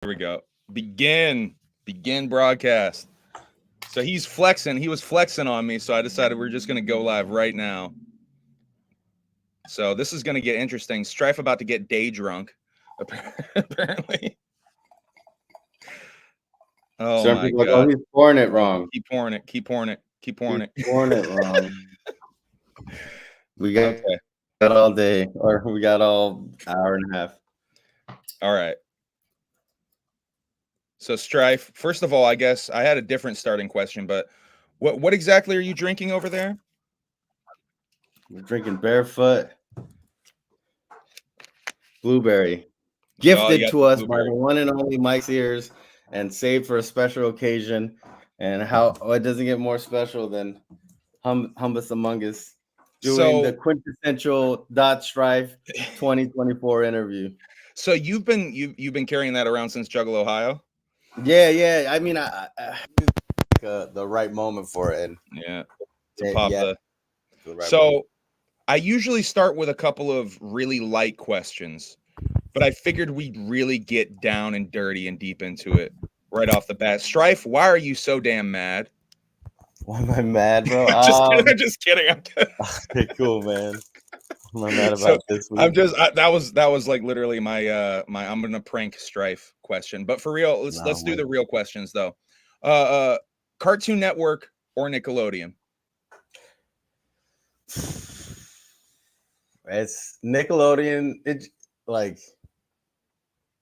Here we go. Begin broadcast. So he's flexing. He was flexing on me, so I decided we're just gonna go live right now. So this is gonna get interesting. Strife about to get day drunk, apparently. Oh Certain my people god! he's pouring it wrong. Keep pouring it. Keep pouring it. Keep pouring it. Pouring it wrong. We got all day, or we got all hour and a half. All right. So Strife, first of all, I guess I had a different starting question, but what exactly are you drinking over there? We're drinking Barefoot Blueberry, gifted to us by the one and only Mike's Ears, and saved for a special occasion. And it doesn't get more special than Humbus Among Us doing the quintessential Strife 2024 interview. So you've been carrying that around since Juggalo, Ohio? Yeah. I mean, I the right moment for it. And yeah, to pop the right so moment. I usually start with a couple of really light questions, but I figured we'd really get down and dirty and deep into it right off the bat. Strife, why are you so damn mad? Why am I mad, bro? I'm just kidding. I'm kidding. Okay, cool, man. I'm not mad about this week. I'm just that was like literally my I'm gonna prank Strife question. But for real, let's do the real questions though. Cartoon Network or Nickelodeon? It's Nickelodeon.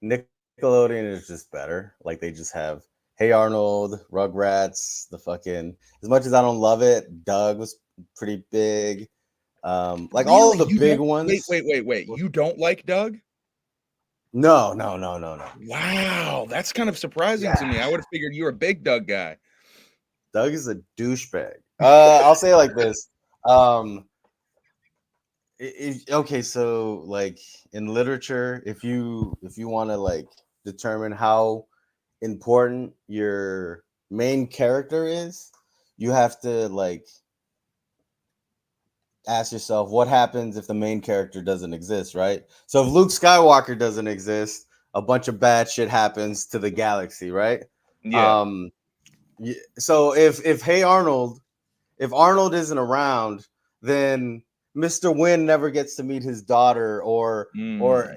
Nickelodeon is just better. Like they just have Hey Arnold, Rugrats, the fucking. As much as I don't love it, Doug was pretty big. Like really? All of the big ones. Wait. You don't like Doug? No. Wow, that's kind of surprising to me. I would have figured you were a big Doug guy. Doug is a douchebag. I'll say it like this. Okay, so like in literature, if you want to like determine how important your main character is, you have to like ask yourself what happens if the main character doesn't exist, right? So if Luke Skywalker doesn't exist, a bunch of bad shit happens to the galaxy, right? Yeah. So if Arnold isn't around, then Mr. Wynn never gets to meet his daughter, or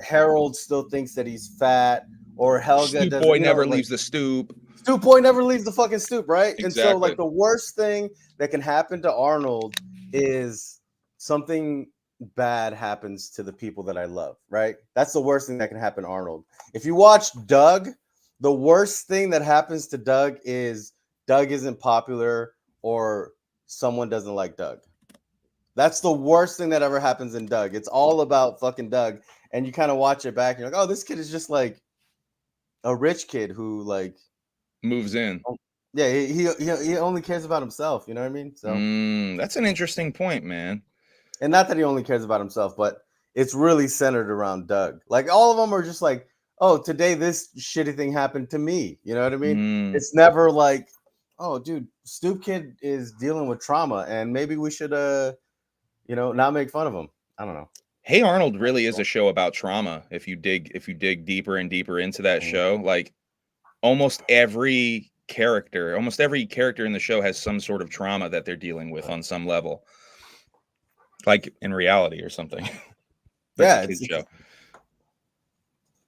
Harold still thinks that he's fat, or Helga Stoop Boy never leaves the stoop. Stoop Boy never leaves the fucking stoop, right? Exactly. And so like the worst thing that can happen to Arnold is something bad happens to the people that I love, right? That's the worst thing that can happen to Arnold. If you watch Doug, the worst thing that happens to Doug is Doug isn't popular or someone doesn't like Doug. That's the worst thing that ever happens in Doug. It's all about fucking Doug. And you kind of watch it back and you're like, oh, this kid is just like a rich kid who like moves in. Yeah, he only cares about himself. You know what I mean? So that's an interesting point, man. And not that he only cares about himself, but it's really centered around Doug. Like all of them are just like, oh, today this shitty thing happened to me. You know what I mean? It's never like, oh, dude, Stoop Kid is dealing with trauma, and maybe we should, not make fun of him. I don't know. Hey Arnold really is a show about trauma. If you dig deeper and deeper into that show, like almost every character in the show has some sort of trauma that they're dealing with on some level, like in reality or something. It's a show.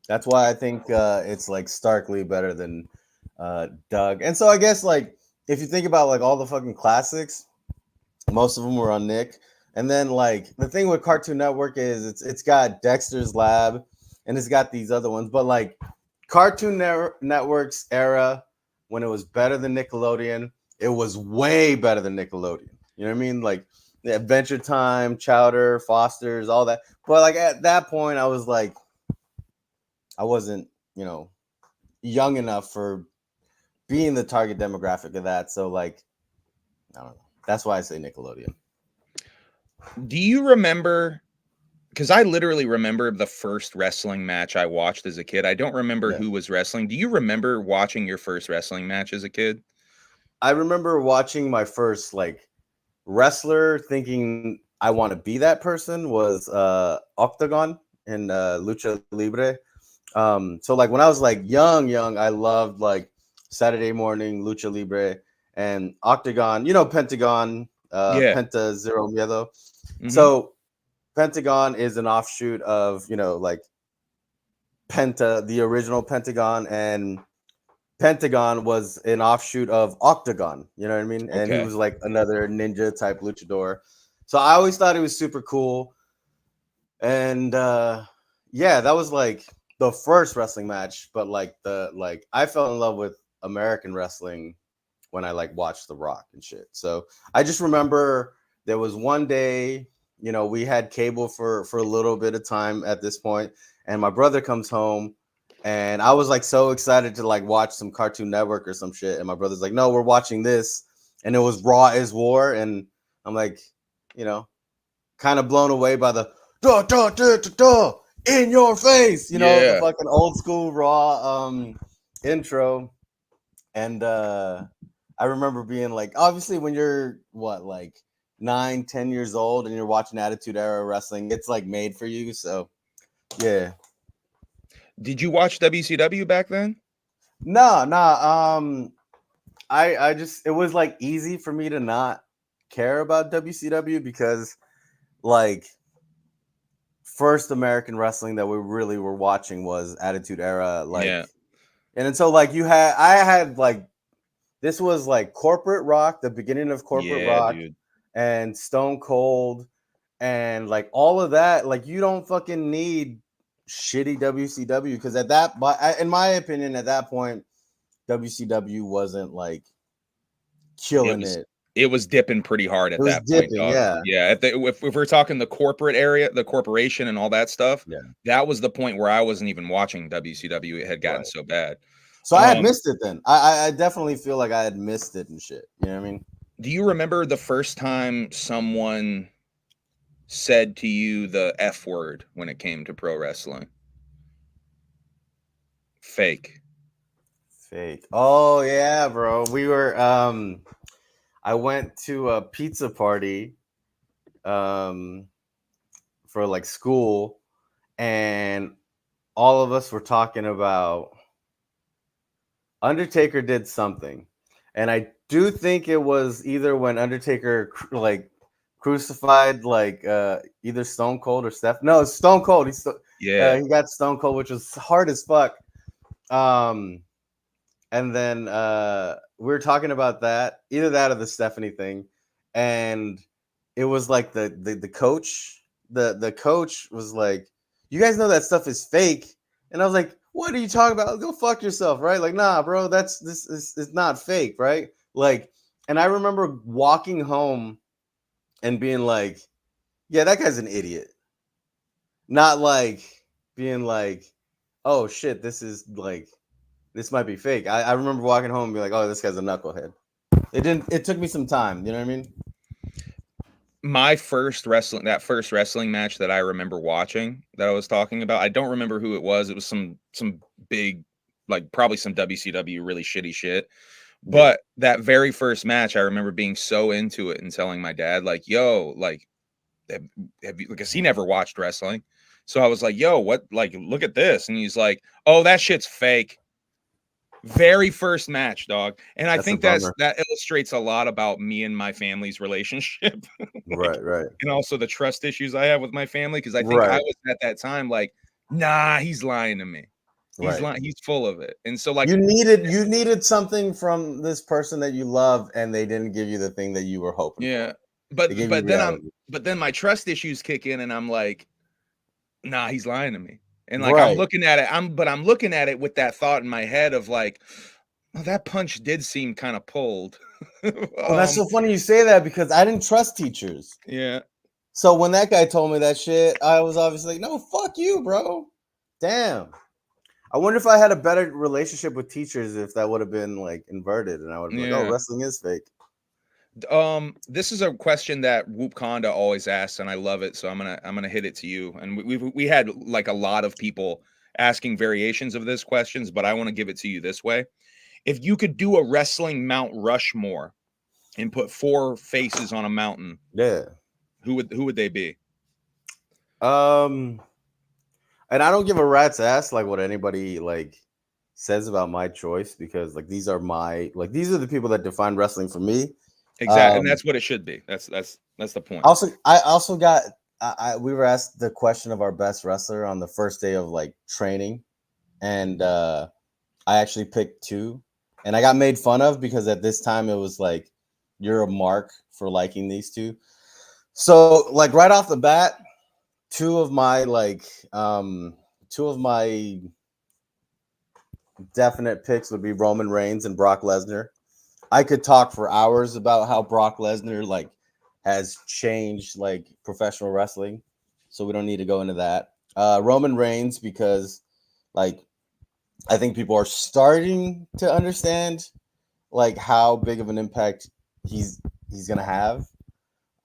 That's why I think it's like starkly better than Doug. And so I guess like if you think about like all the fucking classics, most of them were on Nick. And then like the thing with Cartoon Network is it's got Dexter's Lab and it's got these other ones, but like Cartoon Network's era when it was better than Nickelodeon, it was way better than Nickelodeon. You know what I mean? Like Adventure Time, Chowder, Foster's, all that. But like at that point, I was like, I wasn't, young enough for being the target demographic of that. So like, I don't know. That's why I say Nickelodeon. Do you remember? Because I literally remember the first wrestling match I watched as a kid. I don't remember who was wrestling. Do you remember watching your first wrestling match as a kid? I remember watching my first like wrestler thinking I want to be that person was Octagon in Lucha Libre. So like when I was like young, I loved like Saturday Morning, Lucha Libre, and Octagon. You know, Pentagon, Yeah. Penta Zero Miedo. Hmm. So Pentagon is an offshoot of, you know, like Penta, the original Pentagon, and Pentagon was an offshoot of Octagon. You know what I mean? And he Okay. was like another ninja type luchador. So I always thought it was super cool. And yeah, that was like the first wrestling match, but like I fell in love with American wrestling when I like watched The Rock and shit. So I just remember there was one day, you know, we had cable for a little bit of time at this point, and my brother comes home, and I was like so excited to like watch some Cartoon Network or some shit, and my brother's like, "No, we're watching this," and it was Raw is War, and I'm like, you know, kind of blown away by the duh, duh, duh, duh, duh, in your face, you know, the Yeah. fucking old school Raw intro. And I remember being like, obviously, when you're what, like 9, 10 years old and you're watching Attitude Era wrestling, it's like made for you. So yeah. Did you watch WCW back then? No, no. I just, it was like easy for me to not care about WCW because like first American wrestling that we really were watching was Attitude Era, like, Yeah. and then so like I had like, this was like corporate rock, the beginning of corporate Yeah, rock, dude. and Stone Cold, and like all of that. Like you don't fucking need shitty WCW because at that, but in my opinion, at that point, WCW wasn't like It killing was it. it was dipping pretty hard It at was that point, dipping, dog. yeah, Yeah, if we're talking the corporate area, the corporation and all that stuff, yeah, that was the point where I wasn't even watching WCW. It had gotten right. so bad. So I had Um, missed it then. I definitely feel like I had missed it and shit. You know what I mean? do you remember the first time someone said to you the F word when it came to pro wrestling? Fake. Fake. Oh yeah, bro. We were I went to a pizza party um for like school, and all of us were talking about Undertaker did something. And I do think it was either when Undertaker like crucified like either Stone Cold or Steph. No, it's Stone Cold. Yeah. He got Stone Cold, which was hard as fuck. Um and then we were talking about that, either that or the Stephanie thing, and it was like the coach, the coach was like, "You guys know that stuff is fake," and I was like, "What are you talking about? Go fuck yourself, right? Like, nah, bro, this is not fake, right? Like." And I remember walking home and being like, "Yeah, that guy's an idiot," not like being like, "Oh shit, this is like." This might be fake. I remember walking home and be like, "Oh, this guy's a knucklehead." It didn't. It took me some time. You know what I mean? My first wrestling match that I remember watching that I was talking about, I don't remember who it was. It was some big, like probably some WCW really shitty shit. Yeah. But that very first match, I remember being so into it and telling my dad, like, yo, like, have, have you, because he never watched wrestling. So I was like, yo, what, like, look at this. And he's like, oh, that shit's fake. Very first match, dog. And I That's a think bummer. that illustrates a lot about me and my family's relationship. Like, Right. Right. and also the trust issues I have with my family, because I think I Right. was at that time like, nah, he's lying to me. He's Right. lying, he's full of it. And so like, You needed something from this person that you love, and they didn't give you the thing that you were hoping yeah, for. They but gave you reality. but then my trust issues kick in and I'm like, nah, he's lying to me. And like I'm Right. looking at it, I'm looking at it with that thought in my head of like, well, that punch did seem kind of pulled. Oh, that's so funny you say that because I didn't trust teachers. Yeah. So when that guy told me that shit, I was obviously like, "No, fuck you, bro." Damn. I wonder if I had a better relationship with teachers if that would have been like inverted, and I would have been like, "Oh, Yeah. wrestling is fake." This is a question that Whoop Conda always asks, and I love it. So I'm gonna hit it to you. And we had like a lot of people asking variations of this questions, but I want to give it to you this way. If you could do a wrestling Mount Rushmore and put four faces on a mountain, Yeah. who would they be? Um, And I don't give a rat's ass like what anybody like says about my choice, because like these are the people that define wrestling for me. Exactly, and that's what it should be. That's the point. I also got we were asked the question of our best wrestler on the first day of like training, and I actually picked 2, and I got made fun of because at this time it was like you're a mark for liking these 2. So like right off the bat, two of my definite picks would be Roman Reigns and Brock Lesnar. I could talk for hours about how Brock Lesnar like has changed like professional wrestling, so we don't need to go into that. Roman Reigns, because like I think people are starting to understand like how big of an impact he's gonna have.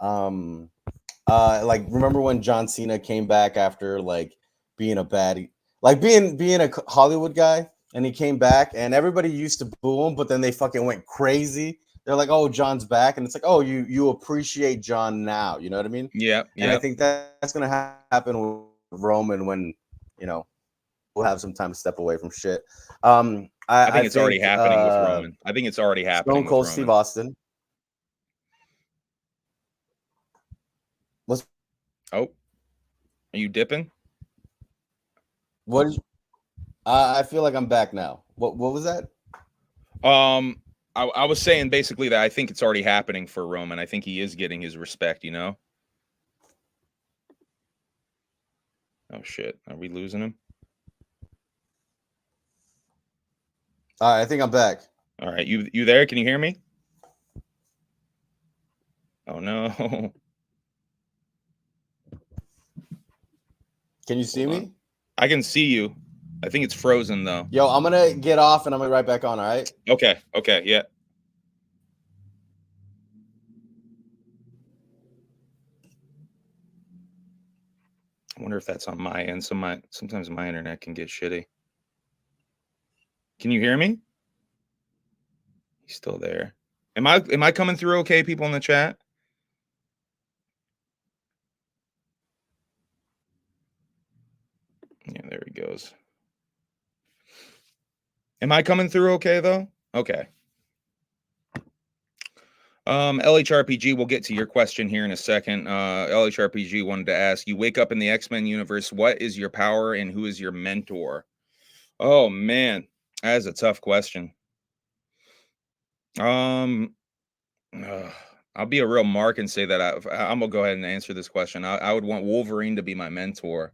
Like remember when John Cena came back after like being a baddie, like being a Hollywood guy, and he came back and everybody used to boo him, but then they fucking went crazy. They're like, "Oh, John's back," and it's like, "Oh, you appreciate John now." You know what I mean? Yeah, And I yeah. think that's gonna happen with Roman when we'll have some time to step away from shit. I think it's already happening with Roman. I think it's already Stone happening with Cold Steve Roman. Austin. Oh, are you dipping? What? I feel like I'm back now. What was that? I was saying basically that I think it's already happening for Roman. I think he is getting his respect, Oh shit. Are we losing him? All right, I think I'm back. All right, you there? Can you hear me? Oh no. Can you see me? I can see you. I think it's frozen though. Yo, I'm gonna get off and I'm gonna be right back on. All right. Okay. Yeah. I wonder if that's on my end. Sometimes my internet can get shitty. Can you hear me? He's still there. Am I coming through okay, people in the chat? Yeah, there he goes. Am I coming through okay though? Okay. LHRPG, we'll get to your question here in a second. LHRPG wanted to ask, you wake up in the X-Men universe, what is your power and who is your mentor? Oh man, that is a tough question. I'll be a real mark and say that I'm gonna go ahead and answer this question. I would want Wolverine to be my mentor,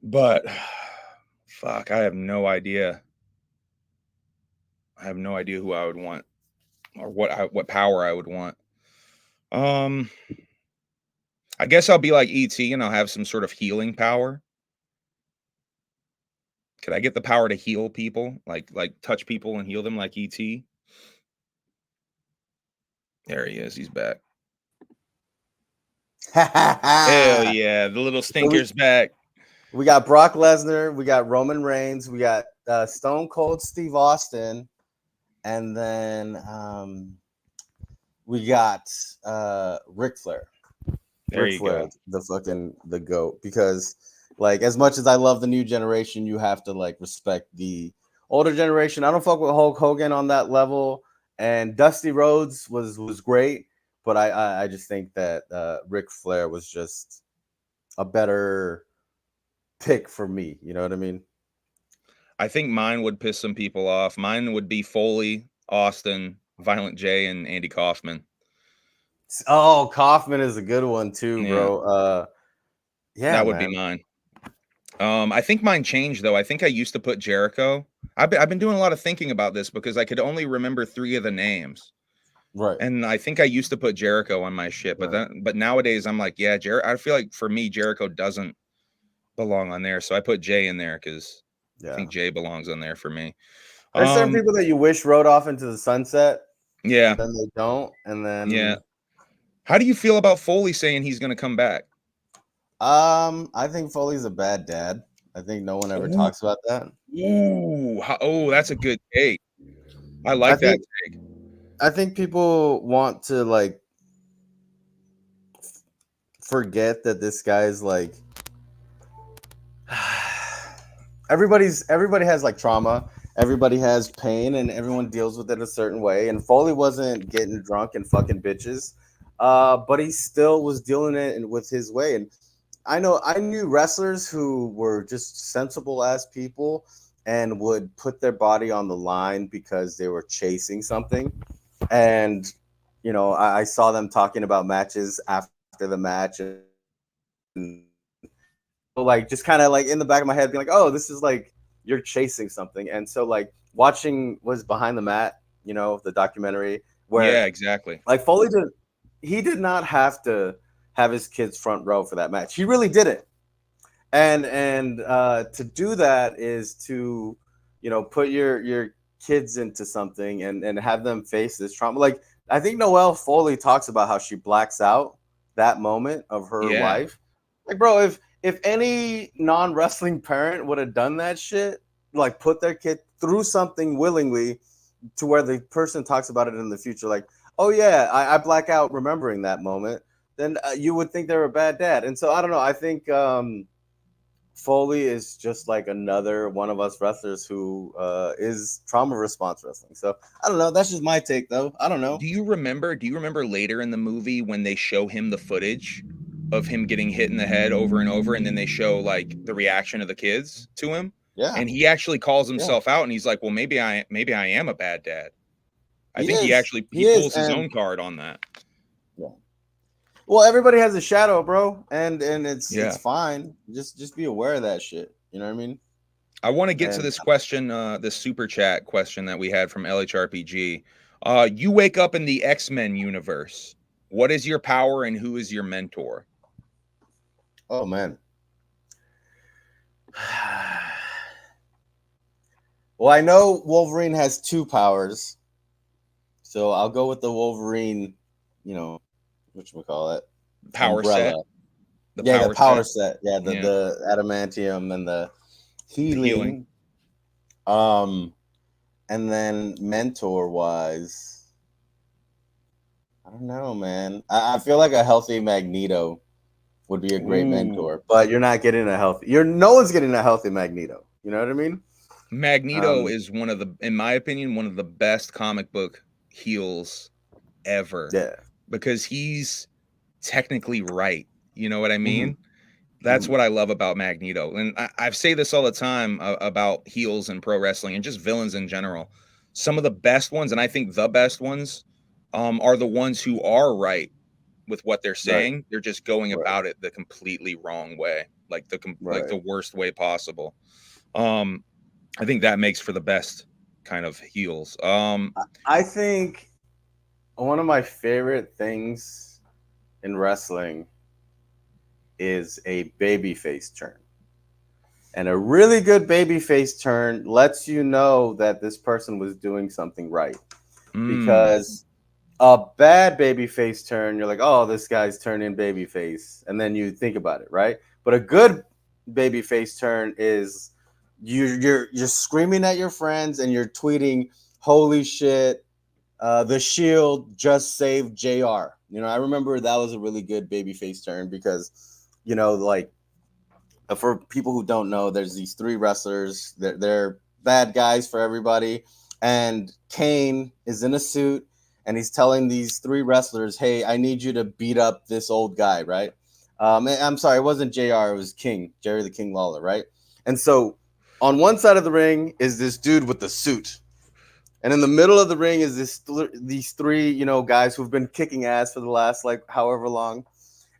but fuck, I have no idea. I have no idea who I would want or what power I would want. I guess I'll be like ET and I'll have some sort of healing power. Could I get the power to heal people, like touch people and heal them like ET? There he is. He's back. Hell yeah, the little stinker's back. We got Brock Lesnar, we got Roman Reigns, we got Stone Cold Steve Austin, and then we got Ric Flair. Ric Flair, the GOAT, because like as much as I love the new generation, you have to like respect the older generation. I don't fuck with Hulk Hogan on that level, and Dusty Rhodes was great, but I just think that Ric Flair was just a better pick for me. You know what I mean? I think mine would piss some people off. Mine would be Foley, Austin, Violent J, and Andy Kaufman. Oh, Kaufman is a good one too, bro. Yeah, that would be mine. I think mine changed though. I think I used to put Jericho. I've been doing a lot of thinking about this because I could only remember 3 of the names. Right. And I think I used to put Jericho on my shit, but nowadays I'm like, yeah, I feel like for me Jericho doesn't belong on there, so I put Jay in there because I think Jay belongs on there for me. There's certain people that you wish rode off into the sunset. Yeah. And then they don't. And then yeah. How do you feel about Foley saying he's going to come back? I think Foley's a bad dad. I think no one ever talks about that. Ooh, that's a good take. I like that take. I think people want to like forget that this guy's like everybody has like trauma. Everybody has pain, and everyone deals with it a certain way. And Foley wasn't getting drunk and fucking bitches, but he still was dealing it with his way. And I knew wrestlers who were just sensible ass people and would put their body on the line because they were chasing something. And I saw them talking about matches after the match, and like just kind of like in the back of my head being like, oh, this is like you're chasing something. And so like watching was Behind the Mat, the documentary where Yeah, exactly. like he did not have to have his kids front row for that match. He really didn't. And to do that is to put your kids into something and have them face this trauma. Like I think Noelle Foley talks about how she blacks out that moment of her Yeah. life. Like, bro, if any non-wrestling parent would have done that shit, like put their kid through something willingly to where the person talks about it in the future, like, oh yeah, I black out remembering that moment, then you would think they're a bad dad. And so I don't know. I think Foley is just like another one of us wrestlers who is trauma response wrestling. So I don't know. That's just my take, though. I don't know. Do you remember later in the movie when they show him the footage of him getting hit in the head over and over, and then they show like the reaction of the kids to him? Yeah. And he actually calls himself out, and he's like, "Well, maybe I am a bad dad." I think he pulls his own card on that. Yeah. Well, everybody has a shadow, bro, and it's fine. Just be aware of that shit. You know what I mean? I want to get to this question, this super chat question that we had from LHRPG. You wake up in the X-Men universe. What is your power and who is your mentor? Oh man. Well, I know Wolverine has two powers, so I'll go with the Wolverine. Whatchamacallit? Power umbrella. set. The power set. Yeah, the adamantium and the healing. And then mentor wise, I don't know, man. I feel like a healthy Magneto would be a great mentor, but you're not getting no one's getting a healthy Magneto. You know what I mean? Magneto is in my opinion, one of the best comic book heels ever. Yeah. Because he's technically right. You know what I mean? That's what I love about Magneto. And I say this all the time about heels and pro wrestling and just villains in general. Some of the best ones, and I think the best ones, are the ones who are right with what they're saying. Right. They're just going about it the completely wrong way, like the worst way possible. I think that makes for the best kind of heels. I think one of my favorite things in wrestling is a babyface turn. And a really good babyface turn lets you know that this person was doing something right. Because a bad babyface turn, you're like, oh, this guy's turning babyface. And then you think about it, right? But a good babyface turn is you're screaming at your friends and you're tweeting, holy shit, the Shield just saved JR. I remember that was a really good babyface turn because, like, for people who don't know, there's these three wrestlers. They're bad guys for everybody. And Kane is in a suit and he's telling these three wrestlers, hey, I need you to beat up this old guy, right? I'm sorry, it wasn't JR, it was King, Jerry the King Lawler, right? And so on one side of the ring is this dude with the suit. And in the middle of the ring is these three, guys who've been kicking ass for the last, like, however long.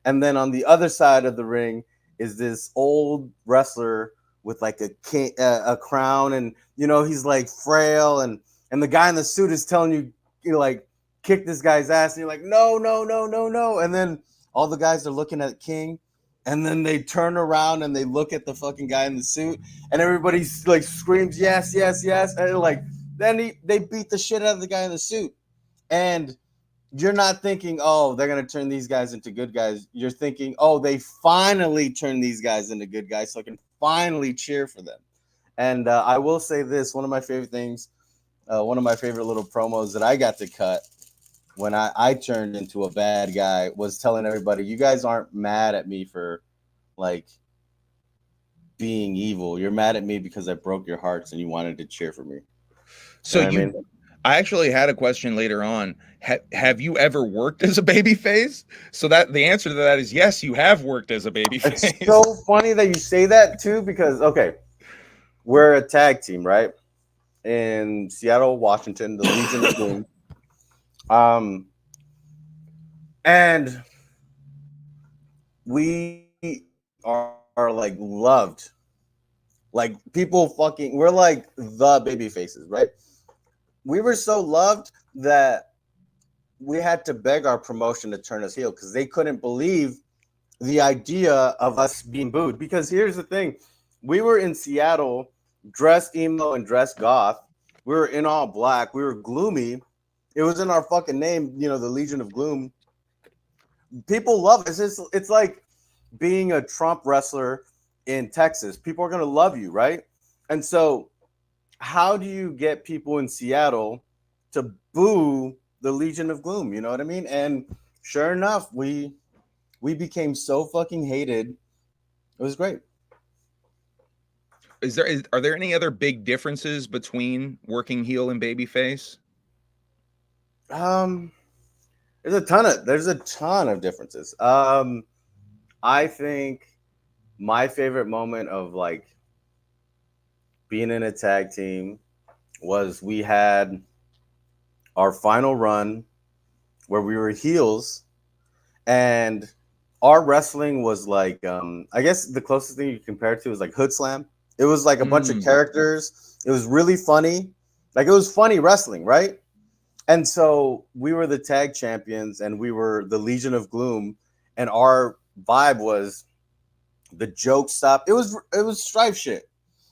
And then on the other side of the ring is this old wrestler with, like, a crown. And, he's, like, frail. And the guy in the suit is telling you, like, kick this guy's ass. And you're like, no, no, no, no, no. And then all the guys are looking at King. And then they turn around and they look at the fucking guy in the suit. And everybody, like, screams, yes, yes, yes. And, like, then they beat the shit out of the guy in the suit. And you're not thinking, oh, they're going to turn these guys into good guys. You're thinking, oh, they finally turn these guys into good guys so I can finally cheer for them. And I will say this, one of my favorite things, one of my favorite little promos that I got to cut when I turned into a bad guy was telling everybody, you guys aren't mad at me for, like, being evil. You're mad at me because I broke your hearts and you wanted to cheer for me. So you know what I mean? I actually had a question later on. Have you ever worked as a babyface? So that the answer to that is yes, you have worked as a babyface. It's so funny that you say that too, because okay, we're a tag team, right? In Seattle, Washington, the Legion of Doom. And we are like loved. Like people fucking, we're like the baby faces, right? We were so loved that we had to beg our promotion to turn us heel because they couldn't believe the idea of us being booed. Because here's the thing, we were in Seattle dressed emo and dressed goth. We were in all black. We were gloomy. It was in our fucking name, you know, the Legion of Gloom. People love it. It's like being a Trump wrestler in Texas. People are going to love you, right? And so how do you get people in Seattle to boo the Legion of Gloom? You know what I mean? And sure enough, we became so fucking hated. It was great. Are there any other big differences between working heel and babyface? There's a ton of differences. I think my favorite moment of like being in a tag team was we had our final run where we were heels, and our wrestling was like I guess the closest thing you compare it to is like Hood Slam. It was like a bunch of characters. It was really funny. Like it was funny wrestling, right? And so we were the tag champions and we were the Legion of Gloom, and our vibe was the joke stop. It was strife shit.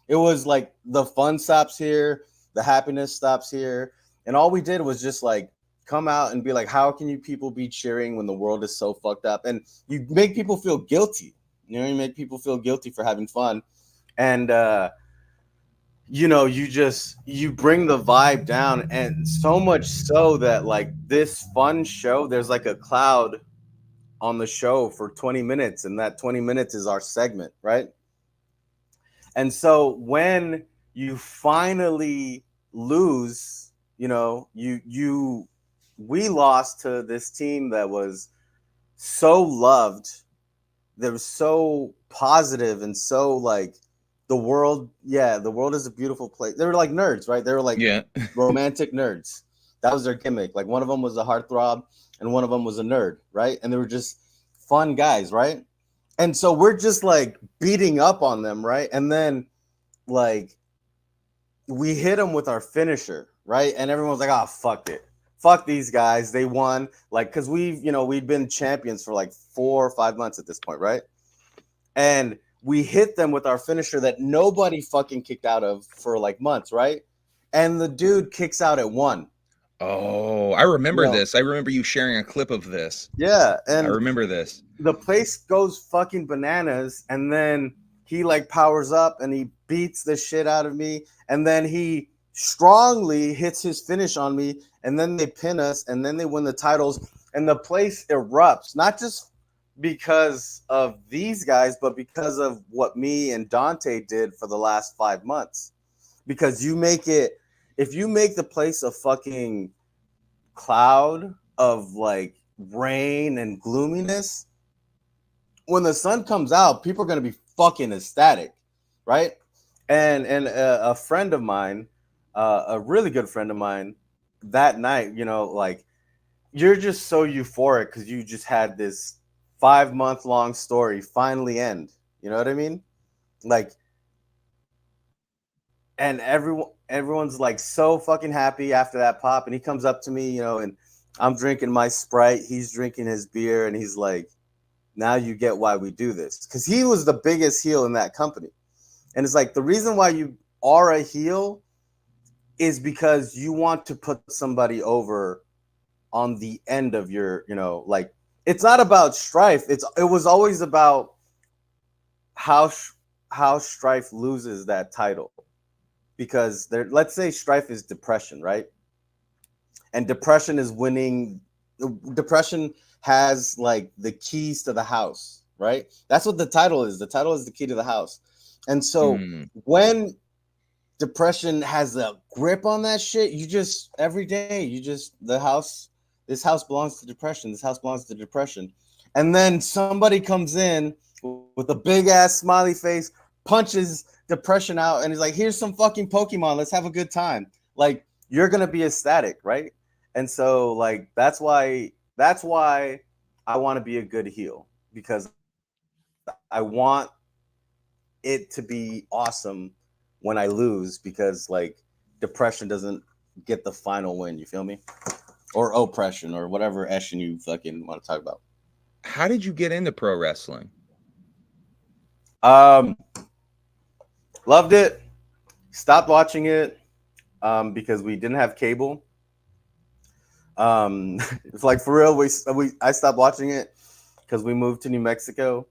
It was like the fun stops here, the happiness stops here, and all we did was just like come out and be like, how can you people be cheering when the world is so fucked up? And you make people feel guilty. You know, you make people feel guilty for having fun. And you know, you bring the vibe down, and so much so that like this fun show, there's like a cloud on the show for 20 minutes, and that 20 minutes is our segment, right? And so when you finally lose, you know, we lost to this team that was so loved, that was so positive and so like the world is a beautiful place. They were like nerds, right? They were like romantic nerds. That was their gimmick. Like one of them was a heartthrob and one of them was a nerd, right? And they were just fun guys, right? And so we're just like beating up on them, right? And then like we hit them with our finisher, right? And everyone's like, oh, fuck it. Fuck these guys. They won. Like, because we'd been champions for like 4 or 5 months at this point, right? And we hit them with our finisher that nobody fucking kicked out of for like months, right? And the dude kicks out at 1. Oh, I remember this. I remember you sharing a clip of this. Yeah, and I remember this. The place goes fucking bananas, and then he like powers up and he beats the shit out of me, and then he strongly hits his finish on me, and then they pin us, and then they win the titles, and the place erupts, not just because of these guys, but because of what me and Dante did for the last 5 months. Because if you make the place a fucking cloud of like rain and gloominess, when the sun comes out, people are going to be fucking ecstatic, right? And a friend of mine, a really good friend of mine, that night, you know, like you're just so euphoric because you just had this 5-month-long story finally end. You know what I mean? Like, and everyone's like so fucking happy after that pop, and he comes up to me, you know, and I'm drinking my Sprite, he's drinking his beer, and he's like, now you get why we do this. Because he was the biggest heel in that company. And it's like, the reason why you are a heel is because you want to put somebody over on the end of your, you know, like, it's not about strife. It was always about how strife loses that title. Because let's say strife is depression, right? And depression is winning. Depression has like the keys to the house, right? That's what the title is. The title is the key to the house. And so when depression has a grip on that shit, you just every day this house belongs to depression. This house belongs to depression. And then somebody comes in with a big ass smiley face, punches depression out, and he's like, here's some fucking Pokemon. Let's have a good time. Like, you're gonna be ecstatic, right? And so, like, that's why I want to be a good heel, because I want it to be awesome when I lose, because like depression doesn't get the final win. You feel me? Or oppression, or whatever eshin you fucking want to talk about. How did you get into pro wrestling? Loved it. Stopped watching it because we didn't have cable. It's like, for real, I stopped watching it because we moved to New Mexico,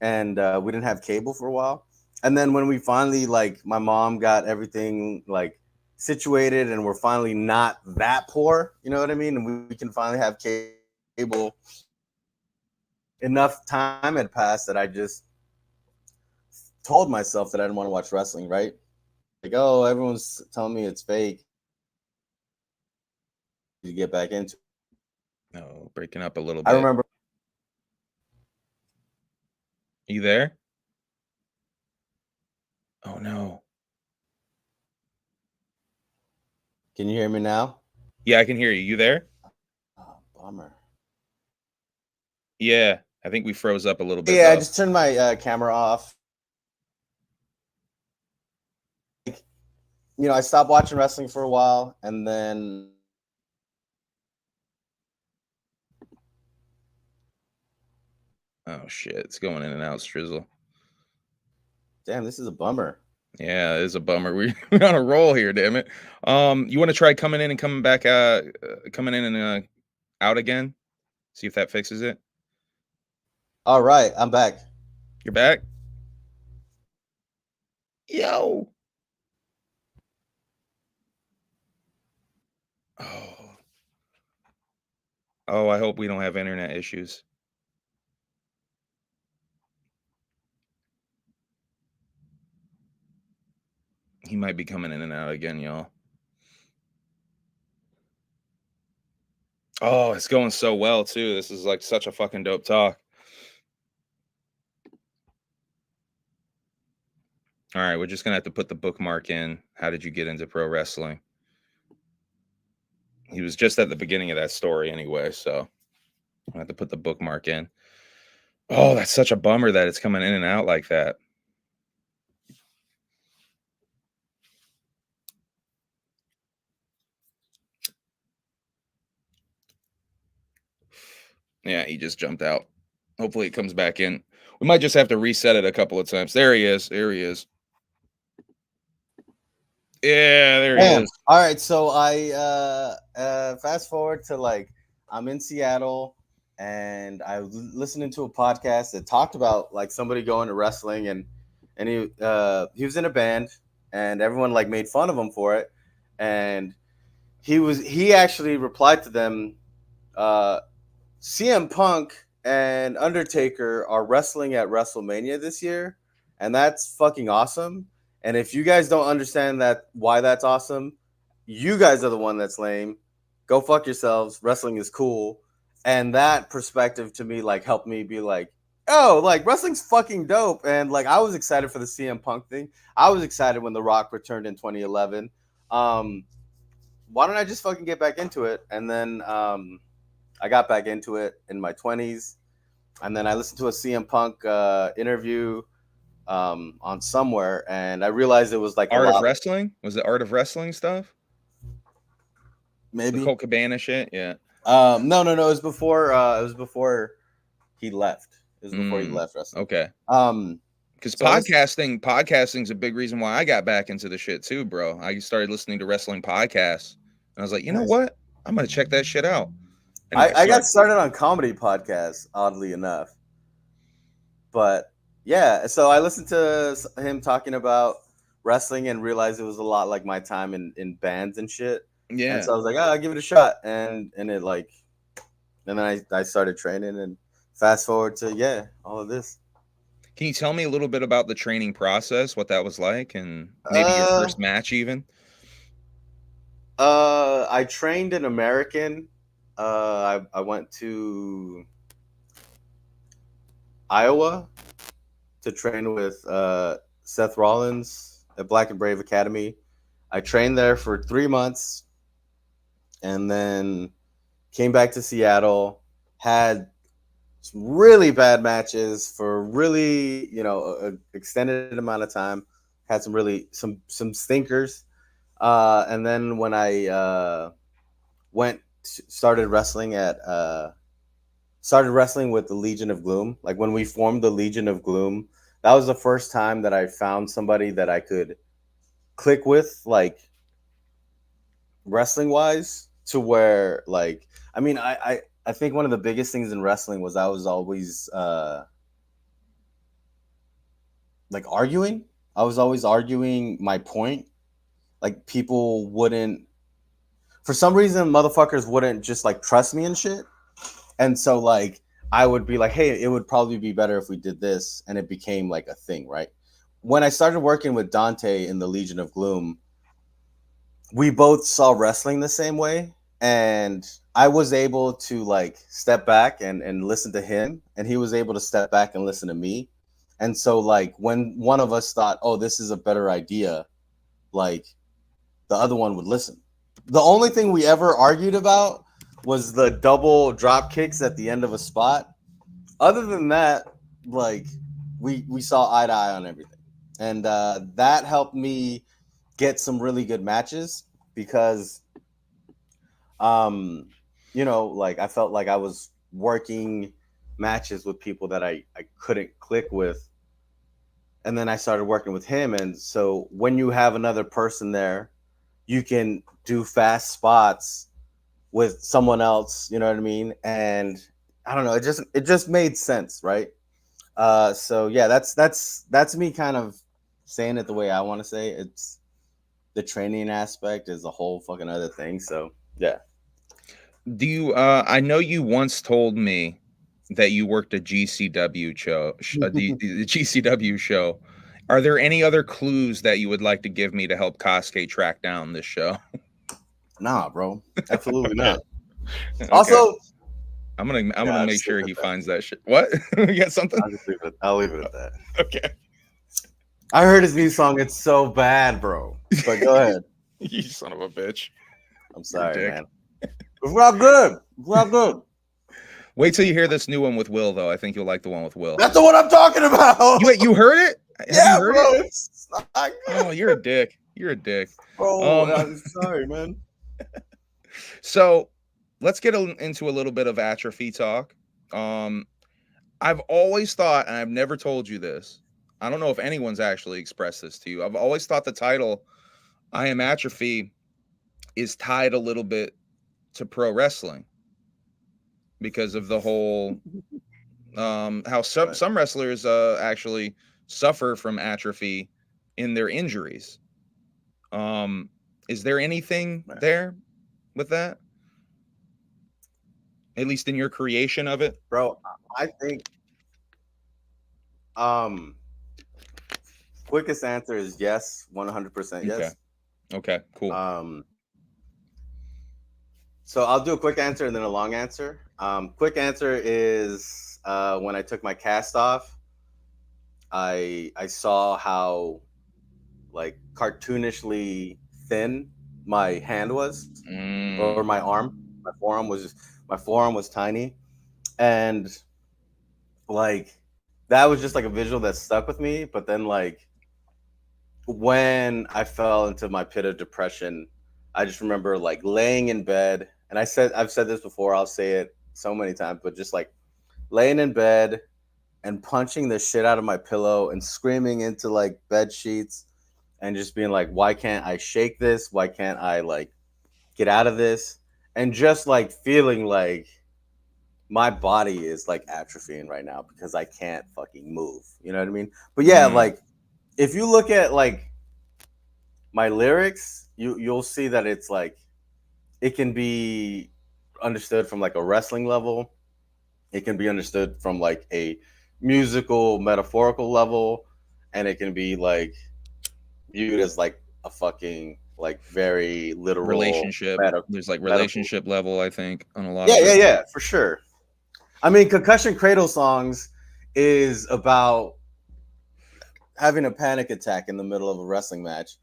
and we didn't have cable for a while. And then when we finally, like, my mom got everything like situated and we're finally not that poor, you know what I mean? And we can finally have cable. Enough time had passed that I just told myself that I didn't want to watch wrestling, right? Like, oh, everyone's telling me it's fake. You get back into it. No, breaking up a little bit. I remember. You there? Oh no. Can you hear me now? Yeah, I can hear you. You there? Oh, bummer. Yeah, I think we froze up a little bit. Yeah, though. I just turned my camera off. You know, I stopped watching wrestling for a while, and then oh shit, it's going in and out, Strizzle. Damn, this is a bummer. Yeah, it is a bummer. We're on a roll here, damn it. You want to try coming in and coming back, coming in and out again? See if that fixes it. All right, I'm back. You're back? Yo. Oh. Oh, I hope we don't have internet issues. He might be coming in and out again, y'all. Oh, it's going so well, too. This is like such a fucking dope talk. All right, we're just going to have to put the bookmark in. How did you get into pro wrestling? He was just at the beginning of that story anyway, so I have to put the bookmark in. Oh, that's such a bummer that it's coming in and out like that. Yeah, he just jumped out. Hopefully it comes back in. We might just have to reset it a couple of times. There he is. There he is. Yeah, there he is. All right, so I fast forward to, like, I'm in Seattle, and I was listening to a podcast that talked about, like, somebody going to wrestling, and he was in a band, and everyone, like, made fun of him for it, and he actually replied to them, CM Punk and Undertaker are wrestling at WrestleMania this year, and that's fucking awesome. And if you guys don't understand why that's awesome, you guys are the one that's lame. Go fuck yourselves. Wrestling is cool. And that perspective to me, like, helped me be like, oh, like, wrestling's fucking dope. And, like, I was excited for the CM Punk thing. I was excited when The Rock returned in 2011. Why don't I just fucking get back into it? And then I got back into it in my 20s. And then I listened to a CM Punk interview on somewhere, and I realized it was like Art of Wrestling. Was it Art of Wrestling stuff? Maybe the Colt Cabana shit. Yeah. No. It was before. It was before he left. It was before he left wrestling. Okay. Because so podcasting's a big reason why I got back into the shit too, bro. I started listening to wrestling podcasts, and I was like, you know what? I'm gonna check that shit out. And I got started on comedy podcasts, oddly enough. But yeah, so I listened to him talking about wrestling and realized it was a lot like my time in bands and shit. Yeah. And so I was like, oh, I'll give it a shot. And it, like, and then I started training, and fast forward to all of this. Can you tell me a little bit about the training process, what that was like, and maybe your first match even? I trained in American. I went to Iowa to train with Seth Rollins at Black and Brave Academy. I trained there for 3 months and then came back to Seattle, had some really bad matches for really, a extended amount of time, had some really some stinkers. And then when I started wrestling with the Legion of Gloom, like when we formed the Legion of Gloom, that was the first time that I found somebody that I could click with, like wrestling wise, to where like I think one of the biggest things in wrestling was I was always like arguing. I was always arguing my point. Like people wouldn't, for some reason, motherfuckers wouldn't just like trust me and shit. And so like I would be like, hey, it would probably be better if we did this, and it became like a thing, right? When I started working with Dante in the Legion of Gloom, we both saw wrestling the same way, and I was able to like step back and listen to him, and he was able to step back and listen to me. And so like when one of us thought, oh, this is a better idea, like the other one would listen. The only thing we ever argued about was the double drop kicks at the end of a spot. Other than that, like we saw eye to eye on everything, and that helped me get some really good matches because, like I felt like I was working matches with people that I couldn't click with, and then I started working with him, and so when you have another person there, you can do fast spots with someone else, you know what I mean? And I don't know, it just made sense, right? So yeah, that's me kind of saying it the way I want to say it. It's the training aspect is a whole fucking other thing. So yeah. Do you I know you once told me that you worked a GCW show, the GCW show. Are there any other clues that you would like to give me to help Kosuke track down this show? Nah, bro. Absolutely not. Okay. Also, I'm gonna make sure he finds that shit. What? You got something? I'll leave it at that. Okay. I heard his new song. It's so bad, bro. But go ahead. You son of a bitch. I'm sorry, man. It's not good. It's not good. Wait till you hear this new one with Will, though. I think you'll like the one with Will. That's the one I'm talking about. You heard it? Yeah, bro. It's not good. Oh, you're a dick. You're a dick. Bro, I'm sorry, man. So let's get into a little bit of Atrophy talk. I've always thought, and I've never told you this, I don't know if anyone's actually expressed this to you. I've always thought the title, I Am Atrophy, is tied a little bit to pro wrestling because of the whole how some wrestlers actually suffer from atrophy in their injuries. Is there anything there with that? At least in your creation of it? Bro, I think quickest answer is yes, 100% yes. Okay, cool. So I'll do a quick answer and then a long answer. Quick answer is when I took my cast off, I saw how like cartoonishly thin my hand was, or my arm. My forearm was tiny, and like that was just like a visual that stuck with me. But then like when I fell into my pit of depression, I just remember like laying in bed, and I've said this before, I'll say it so many times, but just like laying in bed and punching the shit out of my pillow and screaming into like bed sheets and just being like, why can't I shake this? Why can't I like get out of this? And just like feeling like my body is like atrophying right now because I can't fucking move. You know what I mean? But yeah, like if you look at like my lyrics, you'll see that it's like it can be understood from like a wrestling level. It can be understood from like a musical, metaphorical level, and it can be like viewed as like a fucking like very literal Relationship. There's like metaphor. relationship level, I think, on a lot Yeah, of yeah, it. yeah, for sure. I mean, Concussion Cradle Songs is about having a panic attack in the middle of a wrestling match,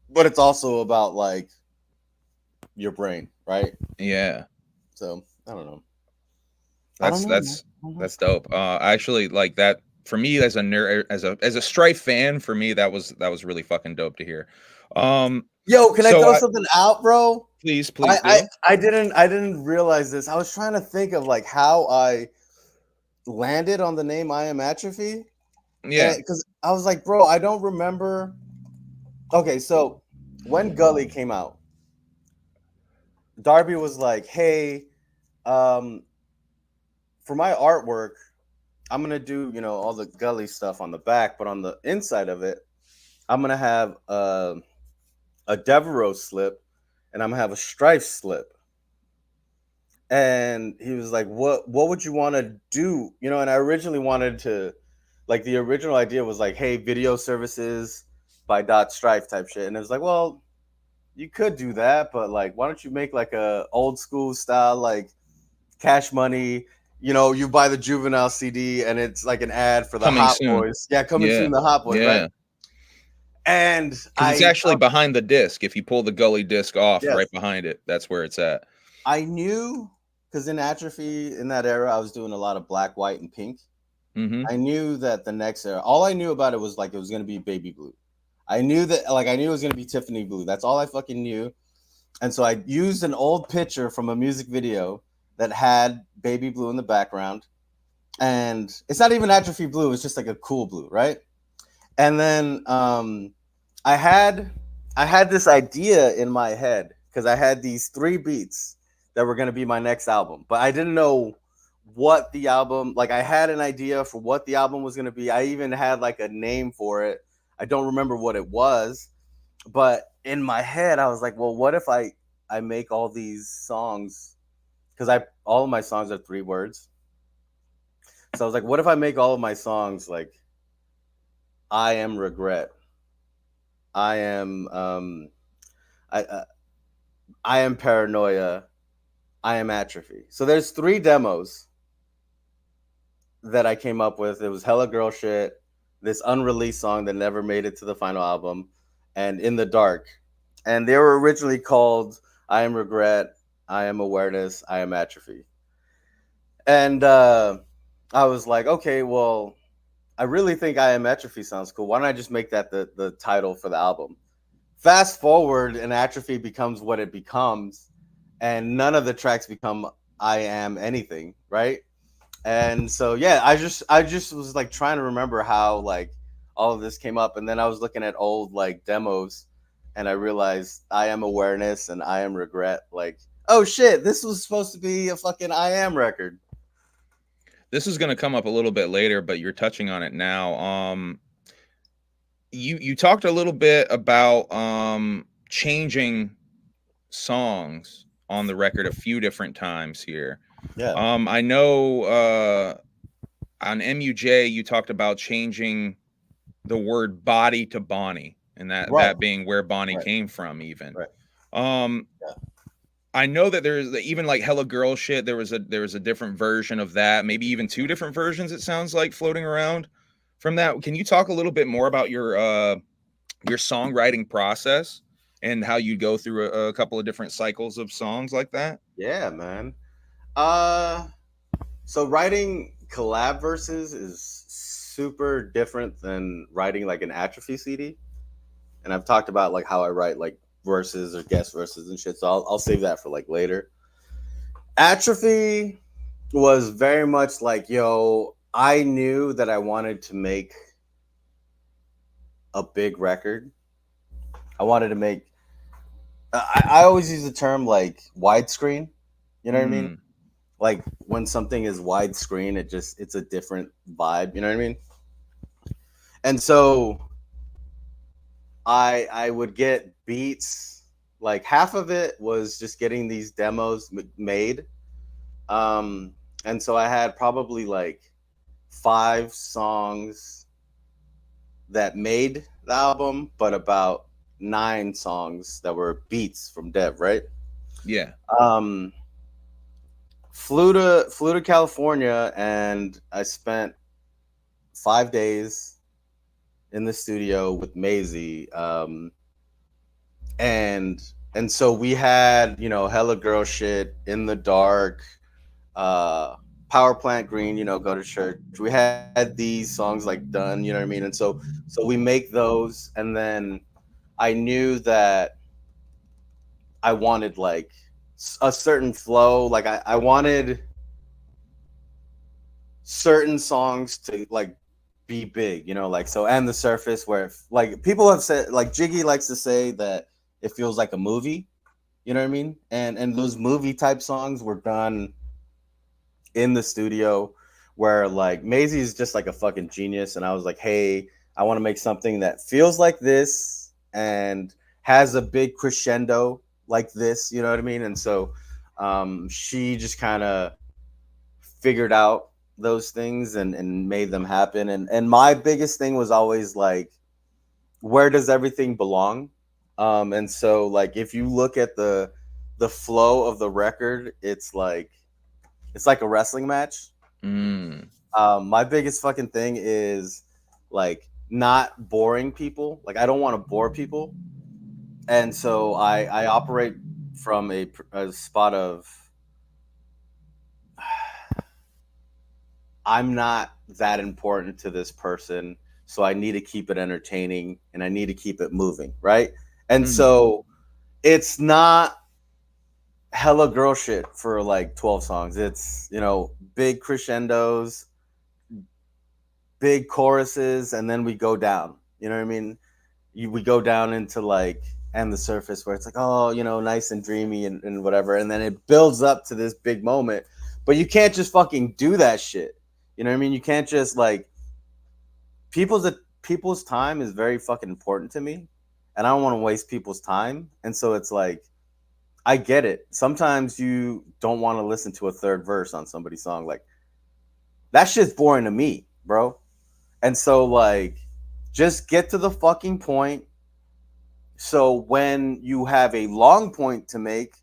but it's also about like your brain, right? Yeah. So I don't know. I don't That's know, man. that's I don't know. that's dope. I actually like that for me as a nerd as a Strife fan, for me that was really fucking dope to hear. Um Yo, can I so throw I something out, bro? please do. I didn't realize this. I was trying to think of like how I landed on the name I Am Atrophy. Yeah. And because I was like, bro, I don't remember. Okay, so when Gully came out, Darby was like, hey, um, for my artwork, I'm gonna do, you know, all the Gully stuff on the back, but on the inside of it, I'm gonna have a Devereaux slip and I'm gonna have a Strife slip. And he was like, what would you want to do? You know, and I originally wanted to like the original idea was like, hey, video services by dot strife type shit. And it was like, well, you could do that, but like, why don't you make like a old school style, like Cash Money, you know, you buy the Juvenile CD and it's like an ad for the Coming Hot soon. Boys. Yeah, coming Yeah. soon, the Hot Boys, right? Yeah. And Because it's actually behind the disc. If you pull the gully disc off yes, right behind it, that's where it's at. I knew because in Atrophy in that era, I was doing a lot of black, white, and pink. Mm-hmm. I knew that the next era, all I knew about it was like it was gonna be baby blue. I knew that, like, I knew it was gonna be Tiffany blue. That's all I fucking knew. And so I used an old picture from a music video that had baby blue in the background, and it's not even atrophy blue. It's just like a cool blue, right? And then I had I had this idea in my head because I had these three beats that were gonna be my next album, but I didn't know what the album like I had an idea for what the album was going to be. I even had like a name for it. I don't remember what it was, but in my head I was like, well, what if I make all these songs cuz I all of my songs are three words. So I was like, what if I make all of my songs like I am regret. I am I I am paranoia. I am atrophy. So there's three demos that I came up with. It was Hella Girl Shit, this unreleased song that never made it to the final album, and In the Dark. And they were originally called I Am Regret, I Am Awareness, I Am Atrophy. And I was like, okay, well, I really think I Am Atrophy sounds cool. Why don't I just make that the title for the album? Fast forward, and Atrophy becomes what it becomes, and none of the tracks become I Am anything, right? And so yeah, I just was like trying to remember how like all of this came up, and then I was looking at old like demos, and I realized I Am Awareness and I Am Regret. Like, oh shit, this was supposed to be a fucking I Am record. This is going to come up a little bit later, but you're touching on it now. You talked a little bit about changing songs on the record a few different times here. Yeah, I know on MUJ you talked about changing the word body to Bonnie, and right, that being where Bonnie right, came from even. right. Um Yeah, I know that there's even like Hella Girl Shit, there was a different version of that, maybe even two different versions it sounds like floating around from that. Can you talk a little bit more about your songwriting process and how you go through a couple of different cycles of songs like that? yeah, man. Uh, so writing collab verses is super different than writing like an Atrophy CD. And I've talked about like how I write like verses or guest verses and shit. So I'll save that for like later. Atrophy was very much like, yo, I knew that I wanted to make a big record. I wanted to make. I always use the term like widescreen. You know what I mean? Mm. Like when something is widescreen, it's a different vibe. You know what I mean? And so I would get beats. Like half of it was just getting these demos made, and so I had probably like 5 songs that made the album, but about 9 songs that were beats from Dev, right? Yeah. Um, flew to California, and I spent 5 days in the studio with Maisie. And so we had, hella girl shit, In the Dark, uh Power Plant Green, Go to Church. We had these songs like done, you know what I mean? And so we make those, and then I knew that I wanted like a certain flow. Like I wanted certain songs to like be big, like so. And The Surface, where like people have said, like Jiggy likes to say that it feels like a movie, you know what I mean? And those movie type songs were done in the studio, where like Maisie is just like a fucking genius, and I was like, hey, I want to make something that feels like this and has a big crescendo like this, you know what I mean? And so she just kind of figured out those things and made them happen. And my biggest thing was always like, where does everything belong? And so like if you look at the flow of the record, it's like a wrestling match. Mm. My biggest fucking thing is like not boring people. Like I don't want to bore people, and so I operate from a spot of I'm not that important to this person, so I need to keep it entertaining and I need to keep it moving, right? And so it's not hella girl shit for like 12 songs. It's, big crescendos, big choruses, and then we go down. You know what I mean? We go down into like And The Surface, where it's like, oh, nice and dreamy and whatever, and then it builds up to this big moment. But you can't just fucking do that shit. You know what I mean? You can't just like people's time is very fucking important to me, and I don't want to waste people's time. And so it's like, I get it. Sometimes you don't want to listen to a third verse on somebody's song. Like that shit's boring to me, bro. And so like, just get to the fucking point. So when you have a long point to make,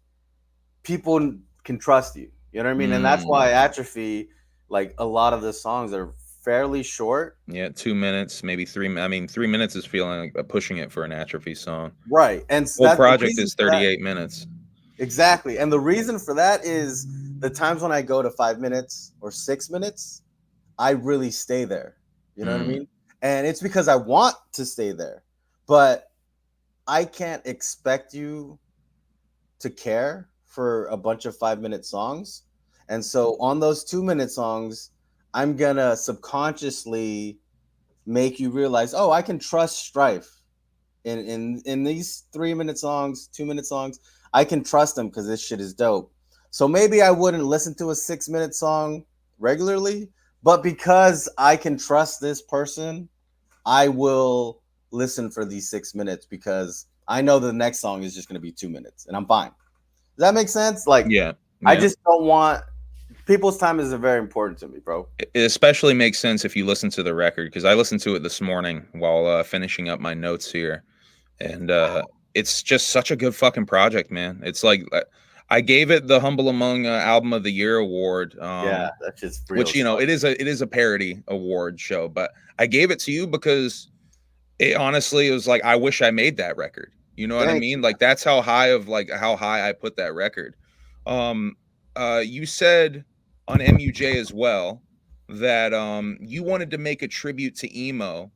people can trust you. You know what I mean? And that's why Atrophy, like a lot of the songs are fairly short. Yeah, 2 minutes, maybe 3. I mean, 3 minutes is feeling like pushing it for an Atrophy song. Right. And Whole that's the project reason is for that. 38 minutes. Exactly. And the reason for that is the times when I go to 5 minutes or 6 minutes, I really stay there. You know what I mean? And it's because I want to stay there. But I can't expect you to care for a bunch of 5-minute songs. And so on those 2-minute songs, I'm gonna subconsciously make you realize, oh, I can trust Strife. In these 3-minute songs, 2-minute songs, I can trust them because this shit is dope. So maybe I wouldn't listen to a 6-minute song regularly, but because I can trust this person, I will listen for these 6 minutes because I know the next song is just going to be 2 minutes and I'm fine. Does that make sense? Like, Yeah. I just don't want people's time is very important to me, bro. It especially makes sense if you listen to the record, because I listened to it this morning while finishing up my notes here, and it's just such a good fucking project, man. It's like I gave it the Humble Among Album of the Year award. Yeah, that's just real. Which it is a parody award show, but I gave it to you because it honestly was like, I wish I made that record. You know what I mean? Like that's how high I put that record. You said on MUJ as well that you wanted to make a tribute to emo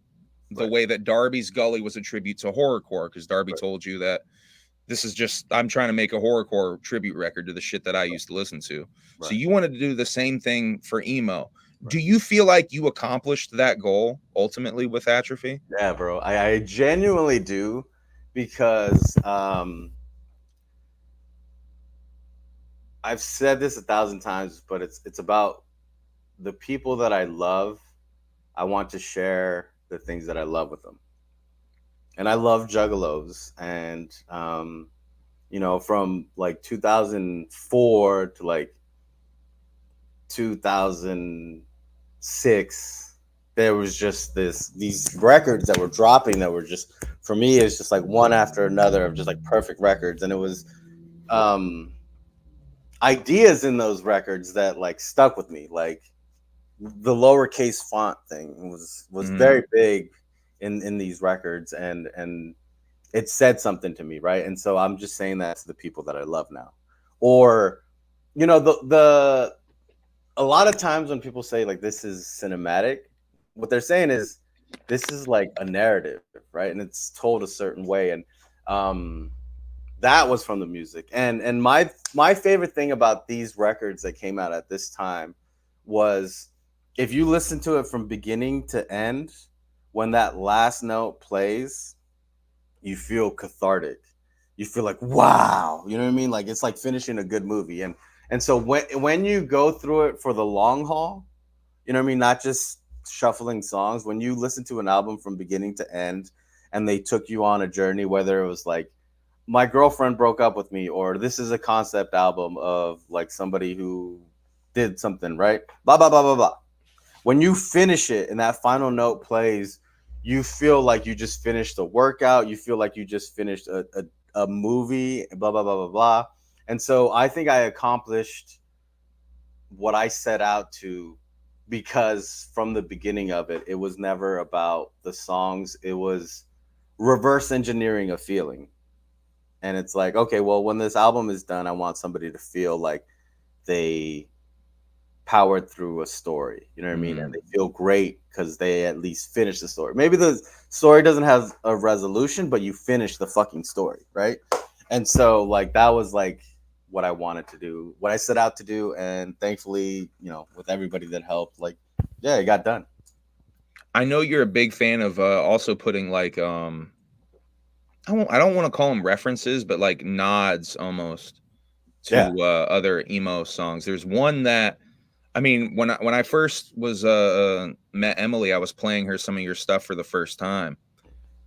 the way that Darby's Gully was a tribute to horrorcore, because Darby told you that this is just, I'm trying to make a horrorcore tribute record to the shit that I used to listen to. So you wanted to do the same thing for emo. Do you feel like you accomplished that goal ultimately with Atrophy? Yeah, bro. I genuinely do, because I've said this 1,000 times, but it's about the people that I love. I want to share the things that I love with them. And I love juggalos. And from like 2004 to like 2000 6, there was just these records that were dropping that were just, for me, it's just like one after another of just like perfect records. And it was um ideas in those records that like stuck with me. Like the lowercase font thing was very big in these records, and it said something to me, right? And so I'm just saying that to the people that I love now. Or the a lot of times when people say like this is cinematic, what they're saying is this is like a narrative, right? And it's told a certain way. And um that was from the music. And my favorite thing about these records that came out at this time was, if you listen to it from beginning to end, when that last note plays, you feel cathartic. You feel like, wow, you know what I mean? Like it's like finishing a good movie. And so when you go through it for the long haul, you know what I mean, not just shuffling songs, when you listen to an album from beginning to end and they took you on a journey, whether it was like my girlfriend broke up with me, or this is a concept album of like somebody who did something, right? Blah blah blah blah blah. When you finish it and that final note plays, you feel like you just finished a workout. You feel like you just finished a movie, blah, blah, blah, blah, blah. And so I think I accomplished what I set out to, because from the beginning of it, it was never about the songs. It was reverse engineering a feeling. And it's like, okay, well, when this album is done, I want somebody to feel like they powered through a story, you know what I mean? And they feel great because they at least finished the story. Maybe the story doesn't have a resolution, but you finish the fucking story, right? And so like that was like what I wanted to do, what I set out to do, and thankfully, with everybody that helped, like, yeah, it got done. I know you're a big fan of also putting like I don't want to call them references, but like nods almost Yeah, to other emo songs. There's one that, I mean, when I first was met Emily, I was playing her some of your stuff for the first time,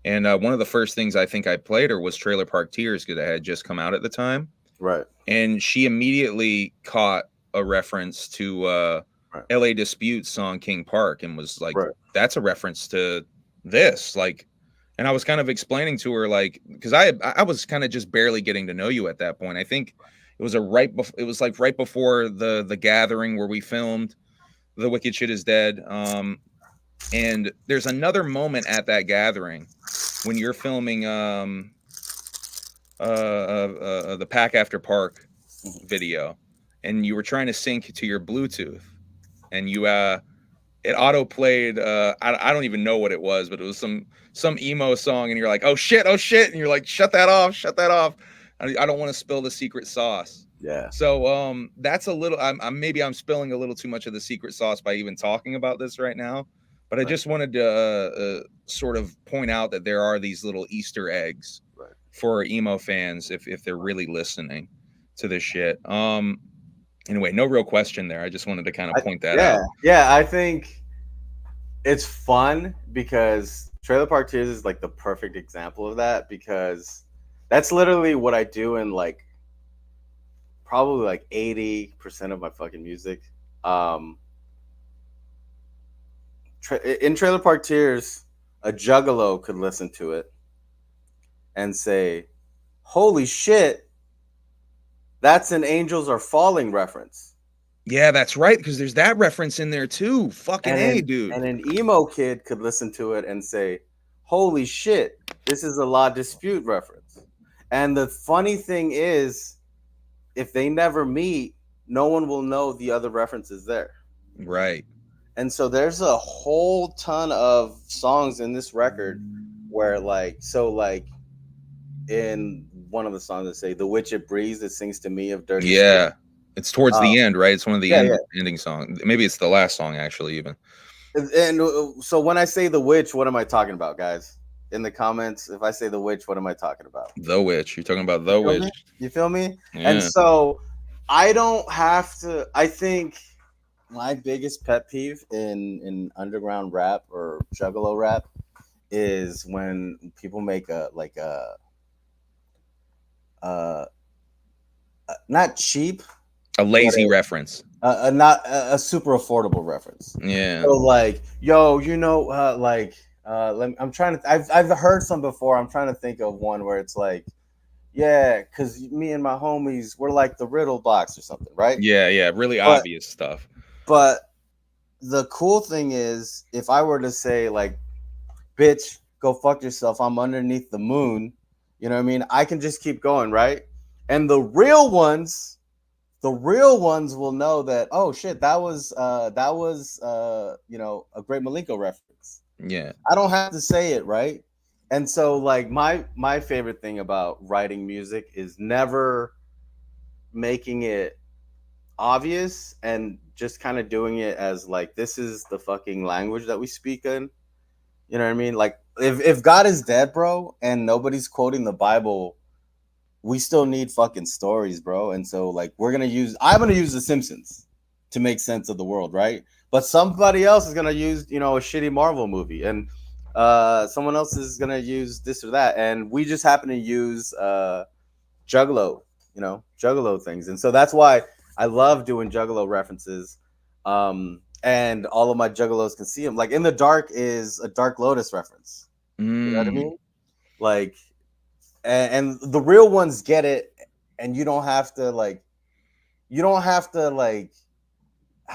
and one of the first things I think I played her was Trailer Park Tears, because it had just come out at the time, right, and she immediately caught a reference to right, L.A. Dispute's song King Park, and was like, right. "That's a reference to this." Like, and I was kind of explaining to her, like, because I was kind of just barely getting to know you at that point. I think it was it was like right before the gathering where we filmed The Wicked Shit Is Dead. And there's another moment at that gathering when you're filming the Pack After Park video, and you were trying to sync to your Bluetooth, and you it auto played I don't even know what it was, but it was some emo song, and you're like, oh shit, and you're like, shut that off. I don't want to spill the secret sauce. Yeah. So that's a little, I'm spilling a little too much of the secret sauce by even talking about this right now, but I just wanted to sort of point out that there are these little Easter eggs for emo fans if they're really listening to this shit. Anyway, no real question there. I just wanted to kind of point that out. Yeah, I think it's fun because Trailer Park Tears is like the perfect example of that, because that's literally what I do in like probably like 80% of my fucking music. In Trailer Park Tears, a juggalo could listen to it and say, holy shit, that's an Angels Are Falling reference. Yeah, that's right, because there's that reference in there too. Fucking A, dude. And an emo kid could listen to it and say, holy shit, this is a La Dispute reference. And the funny thing is, if they never meet, no one will know the other references there. Right. And so there's a whole ton of songs in this record where like in one of the songs that say, the witch it breathes that sings to me of dirty Yeah. It's towards the end, right? It's one of the ending songs. Maybe it's the last song, actually, even. And so when I say the witch, what am I talking about, guys? In the comments, if I say the witch, what am I talking about? The witch. You're talking about the witch. You feel me? Yeah. And so I don't have to. I think my biggest pet peeve in underground rap or juggalo rap is when people make a not cheap. A lazy reference. Not a super affordable reference. Yeah. So like, yo, I'm trying to. I've heard some before. I'm trying to think of one where it's like, yeah, because me and my homies, we're like the riddle box or something, right? Yeah. Really But obvious stuff. but the cool thing is, if I were to say like, bitch, go fuck yourself, I'm underneath the moon, you know what I mean? I can just keep going, right? And the real ones will know that, oh shit, that was a Great Malenko reference. Yeah. I don't have to say it, right? And so like my favorite thing about writing music is never making it obvious and just kind of doing it as like, this is the fucking language that we speak in. You know what I mean? Like if God is dead, bro, and nobody's quoting the Bible, we still need fucking stories, bro. And so like I'm gonna use The Simpsons to make sense of the world, right? But somebody else is gonna use, a shitty Marvel movie, and someone else is gonna use this or that, and we just happen to use juggalo, juggalo things. And so that's why I love doing juggalo references. And all of my juggalos can see them. Like In the Dark is a Dark Lotus reference. You know what I mean? Like, and the real ones get it, and you don't have to like, I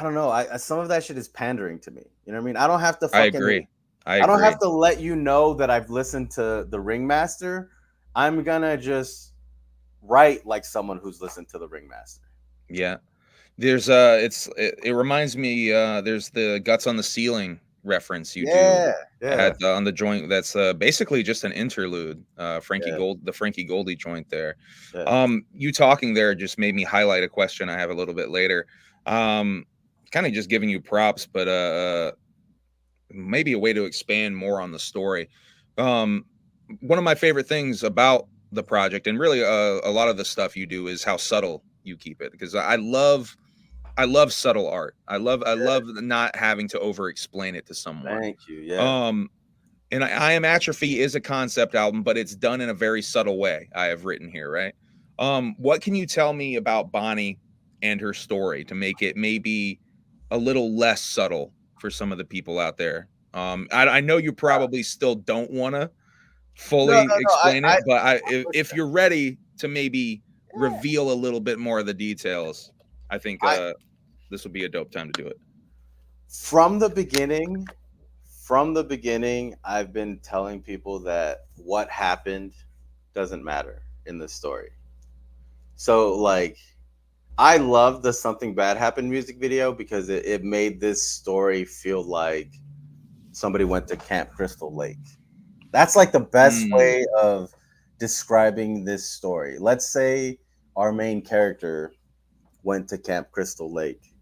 don't know. Some of that shit is pandering to me. You know what I mean? I don't have to I fucking. agree. I don't have to let you know that I've listened to The Ringmaster. I'm gonna just write like someone who's listened to The Ringmaster. Yeah. There's it reminds me there's the Guts on the Ceiling reference you do Yeah. on the joint that's basically just an interlude. The Frankie Goldie joint there. Yeah. You talking there just made me highlight a question I have a little bit later. Kind of just giving you props, but maybe a way to expand more on the story. One of my favorite things about the project, and really a lot of the stuff you do, is how subtle you keep it, because I love subtle art. I love not having to over explain it to someone. Thank you. Yeah. And I Am Atrophy is a concept album, but it's done in a very subtle way. I have written here, right? What can you tell me about Bonnie and her story to make it maybe a little less subtle for some of the people out there? I know you probably still don't want to fully No. explain it, but I if you're ready to maybe reveal a little bit more of the details, I think this would be a dope time to do it. From the beginning, I've been telling people that what happened doesn't matter in the story. So like, I love the Something Bad Happened music video because it made this story feel like somebody went to Camp Crystal Lake. That's like the best way of describing this story. Let's say our main character went to Camp Crystal Lake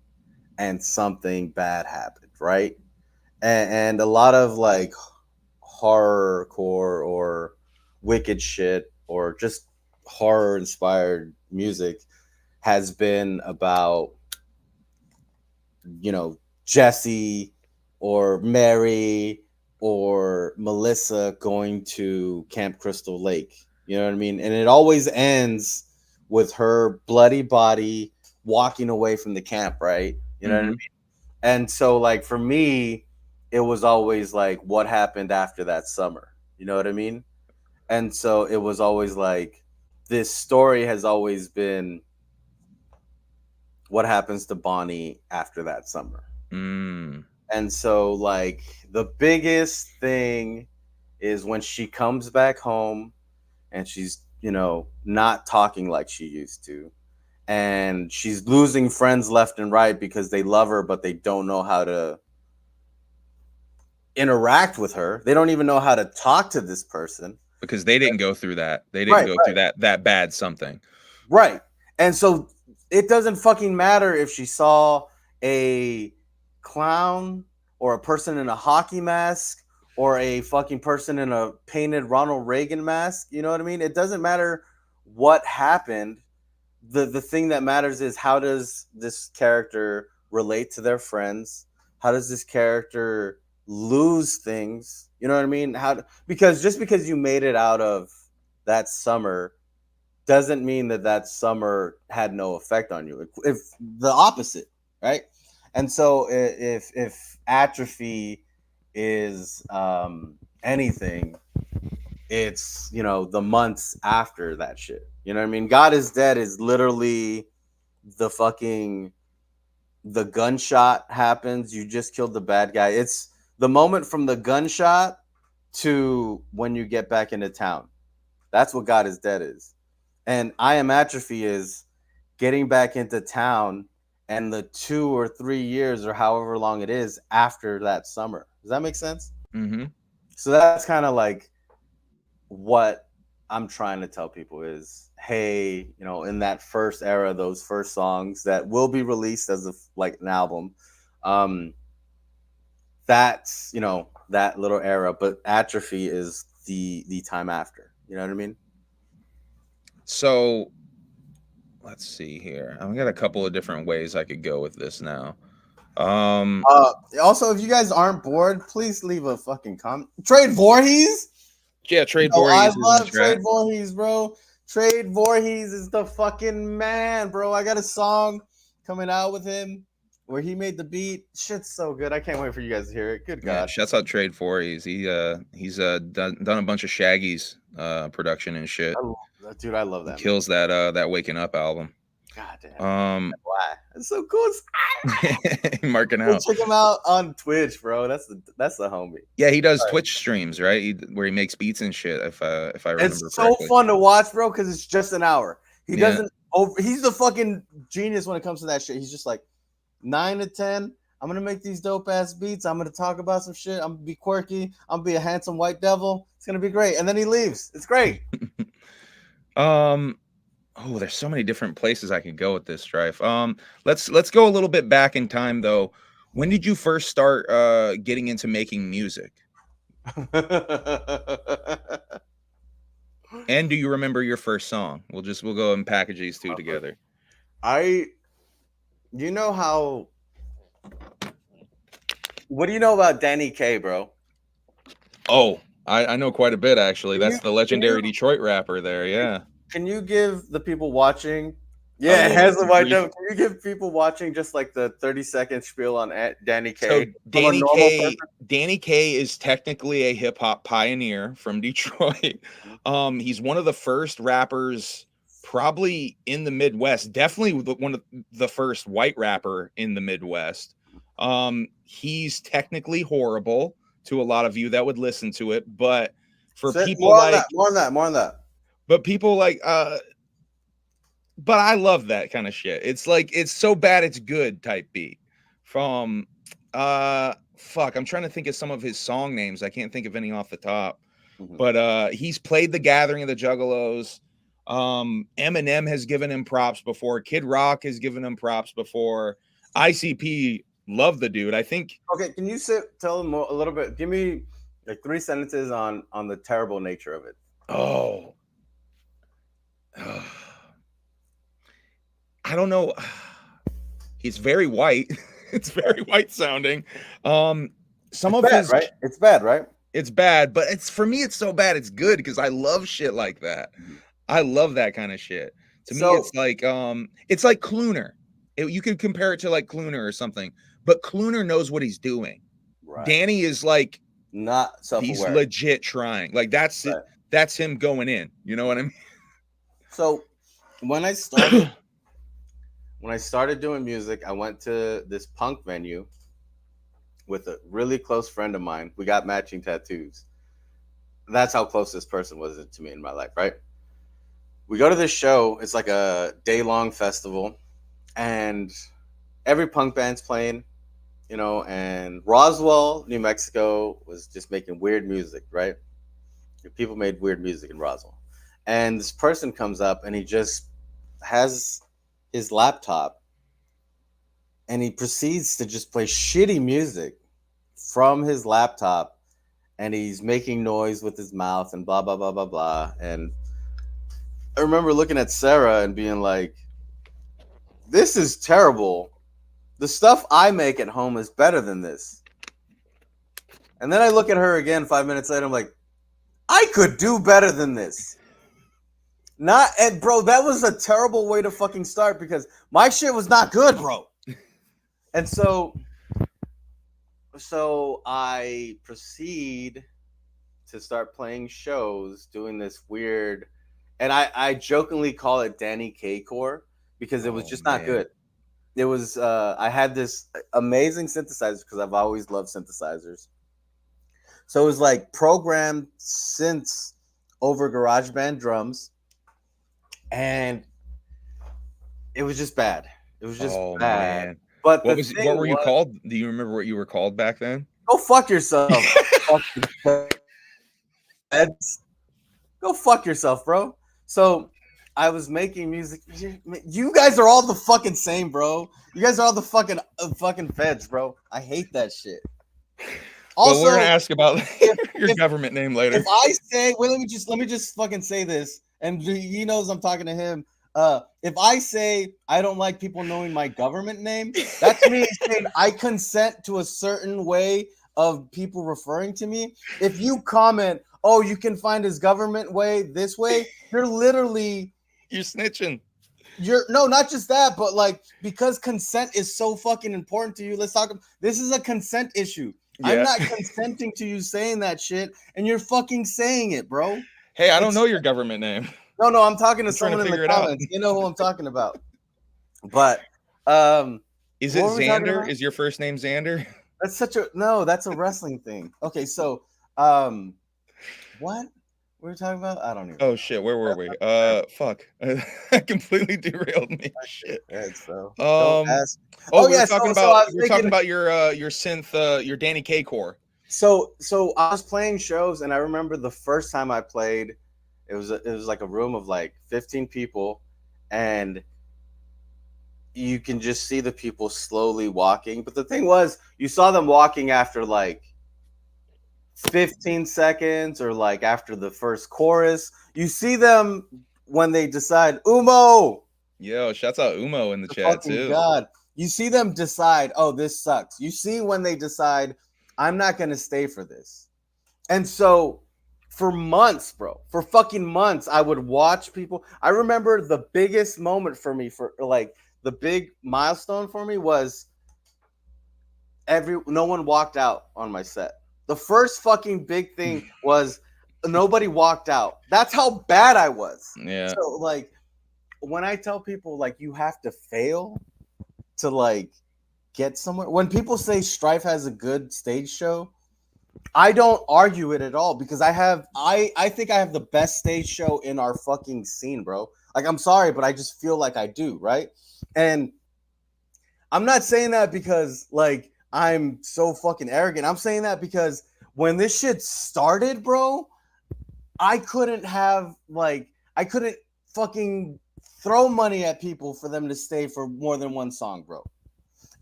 and something bad happened, right? And a lot of like horrorcore or wicked shit or just horror inspired music has been about, Jesse or Mary or Melissa going to Camp Crystal Lake. You know what I mean? And it always ends with her bloody body walking away from the camp, right? You know what I mean? And so like for me, it was always like, what happened after that summer? You know what I mean? And so it was always like, this story has always been what happens to Bonnie after that summer. And so like the biggest thing is when she comes back home and she's, not talking like she used to. And she's losing friends left and right because they love her, but they don't know how to interact with her. They don't even know how to talk to this person. Because they didn't go through that. They didn't go through that bad something. Right. And so it doesn't fucking matter if she saw a clown or a person in a hockey mask or a fucking person in a painted Ronald Reagan mask. You know what I mean? It doesn't matter what happened. The thing that matters is, how does this character relate to their friends? How does this character lose things? You know what I mean? Because just because you made it out of that summer doesn't mean that summer had no effect on you. If the opposite, right? And so if atrophy is anything, it's the months after that shit. You know what I mean? God is Dead is literally the fucking the gunshot happens. You just killed the bad guy. It's the moment from the gunshot to when you get back into town. That's what God is Dead is. And I Am Atrophy is getting back into town and the 2 or 3 years or however long it is after that summer. Does that make sense? Mm-hmm. So that's kind of like what I'm trying to tell people is, hey, in that first era, those first songs that will be released as an album, that's that little era, but Atrophy is the time after. You know what I mean? So let's see here. I've got a couple of different ways I could go with this now. Also, if you guys aren't bored, please leave a fucking comment. Trade Voorhees. Yeah, Trade Voorhees. I love Trade Voorhees, bro. Trade Voorhees is the fucking man, bro. I got a song coming out with him where he made the beat. Shit's so good. I can't wait for you guys to hear it. Good God. Yeah, shouts out Trade Voorhees. He's done a bunch of Shaggy's production and shit. Dude, I love that. He kills that Waking Up album. God damn. Why? It's so cool. Marking out. Check him out on Twitch, bro. That's the homie. Yeah, he does Twitch streams, right? Where he makes beats and shit. If I remember it's so correctly. Fun to watch, bro, because it's just an hour. He doesn't. He's the fucking genius when it comes to that shit. He's just like 9 to 10. I'm gonna make these dope ass beats. I'm gonna talk about some shit. I'm gonna be quirky. I'm gonna be a handsome white devil. It's gonna be great. And then he leaves. It's great. Oh, there's so many different places I could go with this, Strife. Let's go a little bit back in time though. When did you first start getting into making music? And do you remember your first song? We'll go and package these two together. You know how? What do you know about Danny Kaye, bro? Oh, I know quite a bit actually. That's the legendary Detroit rapper there. Yeah. Can you give the people watching? Yeah, it has the white devil. Can you give people watching just like the 30-second spiel on Danny Kaye? So Danny Kaye is technically a hip hop pioneer from Detroit. He's one of the first rappers, probably in the Midwest. Definitely one of the first white rapper in the Midwest. He's technically horrible to a lot of you that would listen to it, but for people more on that. But people like, but I love that kind of shit. It's like, it's so bad it's good type beat from, fuck, I'm trying to think of some of his song names. I can't think of any off the top, but he's played The Gathering of the Juggalos. Eminem has given him props before. Kid Rock has given him props before. ICP, love the dude. I think. Okay, can you tell him a little bit? Give me like 3 sentences on the terrible nature of it. Oh. I don't know. He's very white. It's very white sounding. It's bad, right? It's bad, right? It's bad, but for me, it's so bad. It's good because I love shit like that. I love that kind of shit. To me, it's like Cluner. You could compare it to like Cluner or something, but Cluner knows what he's doing. Right. Danny is like not self-aware. He's legit trying. Like that's it. That's him going in. You know what I mean? So when I started doing music, I went to this punk venue with a really close friend of mine. We got matching tattoos. That's how close this person was to me in my life, right? We go to this show. It's like a day-long festival, and every punk band's playing, and Roswell, New Mexico was just making weird music, right? People made weird music in Roswell. And this person comes up and he just has his laptop and he proceeds to just play shitty music from his laptop, and he's making noise with his mouth and blah, blah, blah, blah, blah. And I remember looking at Sarah and being like, this is terrible. The stuff I make at home is better than this. And then I look at her again 5 minutes later. I'm like, I could do better than this. Bro, that was a terrible way to fucking start because my shit was not good, bro. And so I proceed to start playing shows, doing this weird, and I jokingly call it Danny K Core because it was just not good. It was I had this amazing synthesizer because I've always loved synthesizers. So it was like programmed synths over GarageBand drums, and it was just bad. It was just bad. Man. But what were you called? Do you remember what you were called back then? Go fuck yourself. Go fuck yourself, bro. So I was making music. You guys are all the fucking same, bro. You guys are all the fucking feds, bro. I hate that shit. Also, well, we're gonna ask about your government name later. If I say, let me just fucking say this, and he knows I'm talking to him. If I say I don't like people knowing my government name, that's me saying I consent to a certain way of people referring to me. If you comment, oh, you can find his government way this way, you're snitching. No, not just that, but like because consent is so fucking important to you. Let's talk. This is a consent issue. Yeah. I'm not consenting to you saying that shit, and you're fucking saying it, bro. Hey, I don't know your government name. No, I'm talking to someone in the comments. You know who I'm talking about. But is it Xander? Is your first name Xander? That's a wrestling thing. Okay, so what we were talking about? I don't even know. Shit, where were we? Fuck. Completely derailed me. Shit. So we're talking about your synth, your Danny K Core. So I was playing shows, and I remember the first time I played, it was like a room of like 15 people, and you can just see the people slowly walking. But the thing was, you saw them walking after like 15 seconds or like after the first chorus. You see them when they decide, Umo. Yo, shouts out Umo in the chat too. God. You see them decide, oh, this sucks. You see when they decide, I'm not going to stay for this. And so for months, bro, for fucking months, I would watch people. I remember the biggest moment for me, for like the big milestone for me was no one walked out on my set. The first fucking big thing was nobody walked out. That's how bad I was. Yeah. So like when I tell people like you have to fail to like get somewhere, when people say Strife has a good stage show, I don't argue it at all because I think I have the best stage show in our fucking scene, bro. Like I'm sorry, but I just feel like I do, right? And I'm not saying that because like I'm so fucking arrogant. I'm saying that because when this shit started, bro, I couldn't fucking throw money at people for them to stay for more than one song, bro.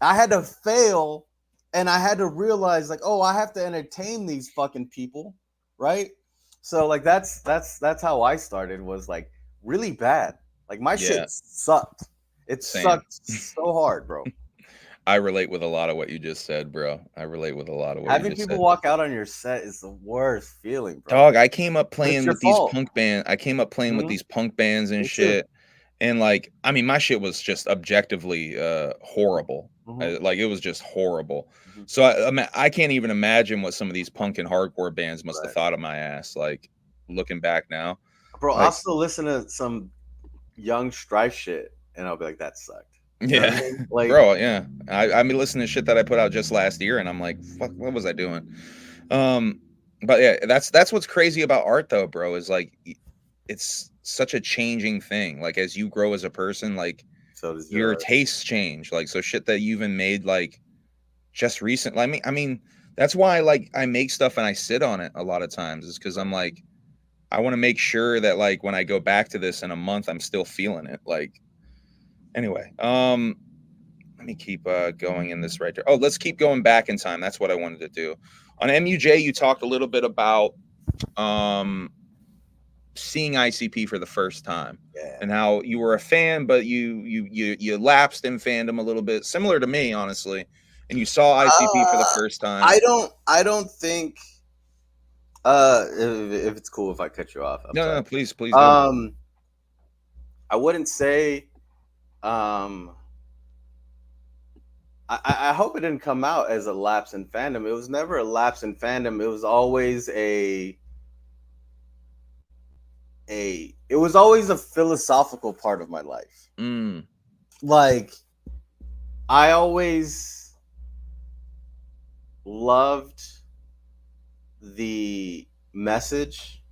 I had to fail, and I had to realize, like, oh, I have to entertain these fucking people, right? So, like, that's how I started, was like really bad. Like my shit sucked. It sucked so hard, bro. I relate with a lot of what you just said, bro. I relate with a lot of what having people walk out on your set is the worst feeling, bro. Dog, I came up playing with these punk bands. I came up playing with these punk bands and shit. And like, I mean, my shit was just objectively horrible. Like it was just horrible. So I can't even imagine what some of these punk and hardcore bands must have thought of my ass. Like looking back now, bro, I'll still listen to some young Strife shit, and I'll be like, that sucked. You know what I mean? Like, bro, yeah. I mean, listening to shit that I put out just last year, and I'm like, fuck, what was I doing? But yeah, that's what's crazy about art, though, bro. Is like, it's such a changing thing. Like as you grow as a person, like so does your tastes change. Like so, shit that you even made like just recently. I mean, that's why like I make stuff and I sit on it a lot of times. Is because I'm like, I want to make sure that like when I go back to this in a month, I'm still feeling it. Like. Anyway, let me keep going in this right there. Oh, let's keep going back in time. That's what I wanted to do. On MUJ, you talked a little bit about seeing ICP for the first time and how you were a fan, but you lapsed in fandom a little bit, similar to me, honestly. And you saw ICP for the first time. I don't think if it's cool if I cut you off. No, please do. I wouldn't say. Um, I hope it didn't come out as a lapse in fandom. It was never a lapse in fandom. It was always it was always a philosophical part of my life. Like, I always loved the message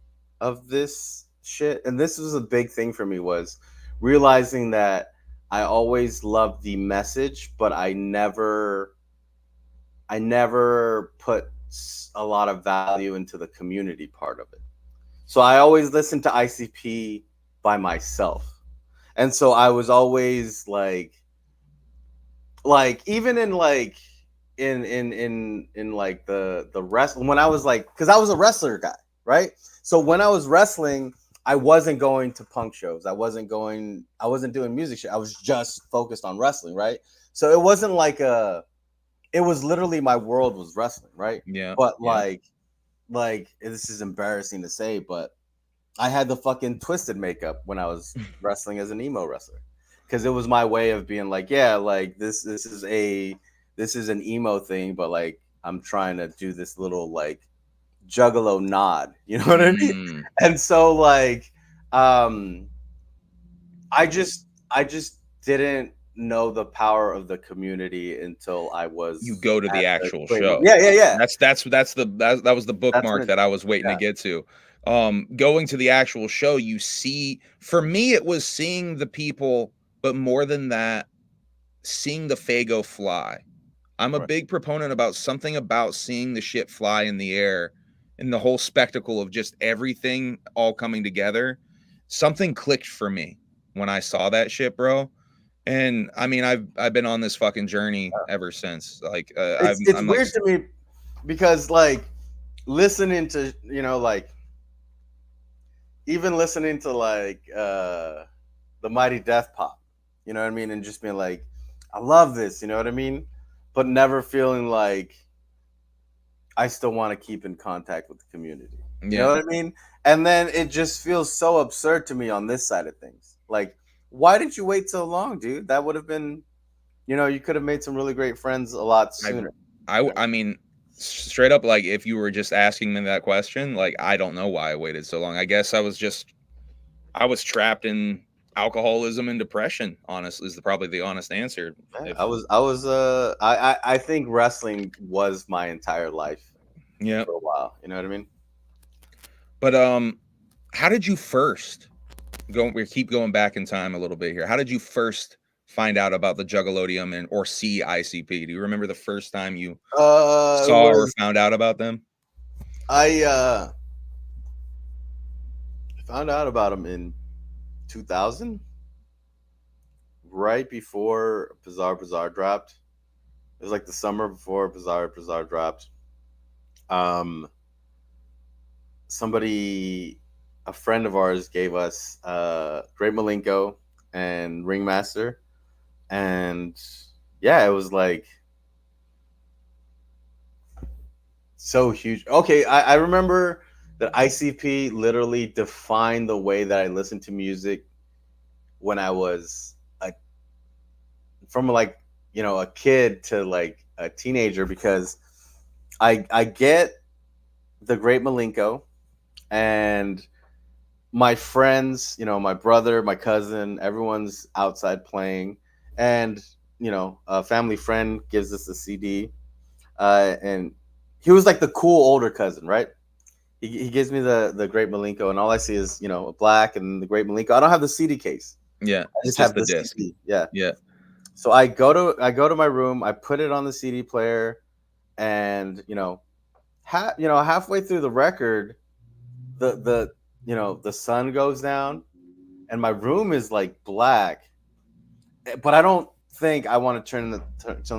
of this shit, and this was a big thing for me, was realizing that I always loved the message, but I never put a lot of value into the community part of it. So I always listened to ICP by myself. And so I was always like even in like in like the wrestling, when I was like, because I was a wrestler guy, right? So when I was wrestling, I wasn't going to punk shows. I wasn't doing music shit. I was just focused on wrestling, right? So it wasn't like it was literally my world was wrestling, right? Yeah. But like this is embarrassing to say, but I had the fucking twisted makeup when I was wrestling as an emo wrestler, because it was my way of being like, yeah, like this is an emo thing, but like I'm trying to do this little like juggalo nod, you know what I mean? And so like I just didn't know the power of the community until I was You go to the actual show. Yeah. That was the bookmark that I was waiting to get to. Going to the actual show, you see, for me it was seeing the people, but more than that, seeing the Fago fly. I'm a big proponent about something about seeing the shit fly in the air and the whole spectacle of just everything all coming together. Something clicked for me when I saw that shit, bro. And I mean, I've been on this fucking journey ever since. Like, it's I'm like, weird to me, because like listening to, you know, like even listening to like the Mighty Death Pop, you know what I mean, and just being like, I love this, you know what I mean, but never feeling like I still want to keep in contact with the community. You know what I mean? And then it just feels so absurd to me on this side of things. Like, why did you wait so long, dude? That would have been, you know, you could have made some really great friends a lot sooner. I mean, straight up, like, if you were just asking me that question, like, I don't know why I waited so long. I guess I was trapped in alcoholism and depression, honestly, is probably the honest answer. Yeah, I think wrestling was my entire life. Yeah. For a while, you know what I mean? But how did you first we keep going back in time a little bit here. How did you first find out about the Juggalodium or see ICP? Do you remember the first time you saw or found out about them? I found out about them in 2000, right before Bizarre dropped. It was like the summer before Bizarre dropped. A friend of ours gave us Great Malenko and Ringmaster, and yeah, it was like so huge. Okay, I remember that ICP literally defined the way that I listened to music when I was from like, you know, a kid to like a teenager, because I get the Great Malenko, and my friends, you know, my brother, my cousin, everyone's outside playing, and you know, a family friend gives us a CD, and he was like the cool older cousin, right? He gives me the Great Malenko, and all I see is, you know, a black and the Great Malenko. I don't have the CD case. Yeah, I just have the disc. CD. Yeah. So I go to my room, I put it on the CD player, and you know, halfway through the record, the you know, the sun goes down, and my room is like black, but I don't think I want to turn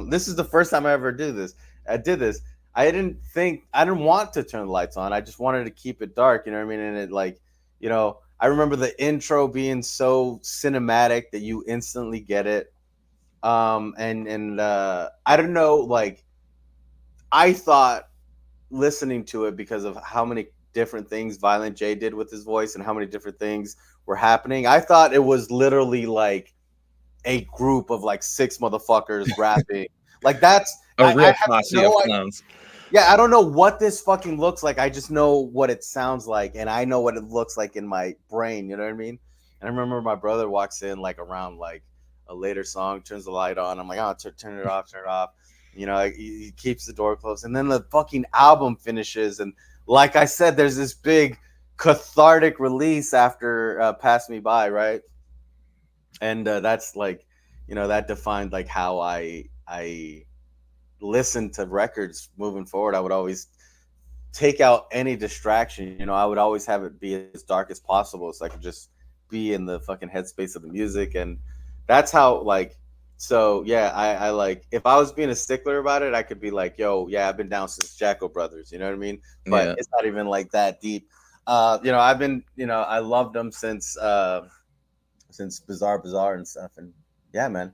this is the first time I ever did this. I didn't want to turn the lights on. I just wanted to keep it dark, you know what I mean? And it, like, you know, I remember the intro being so cinematic that you instantly get it. And I don't know, like, I thought listening to it, because of how many different things Violent J did with his voice and how many different things were happening. I thought it was literally like a group of like 6 motherfuckers rapping. Like that's a real I have posse of clowns. Yeah, I don't know what this fucking looks like. I just know what it sounds like, and I know what it looks like in my brain. You know what I mean? And I remember my brother walks in like around like a later song, turns the light on. I'm like, oh, turn it off, turn it off. You know, he keeps the door closed, and then the fucking album finishes, and like I said, there's this big cathartic release after "Pass Me By," right? And that's like, you know, that defined like how I listen to records moving forward. I would always take out any distraction. You know, I would always have it be as dark as possible so I could just be in the fucking headspace of the music. And that's how, like, so yeah, I like, if I was being a stickler about it, I could be like, yo, yeah, I've been down since Jacko Brothers, you know what I mean? But it's not even like that deep. You know, I've been, you know, I loved them since Bizarre Bazaar and stuff. And yeah, man.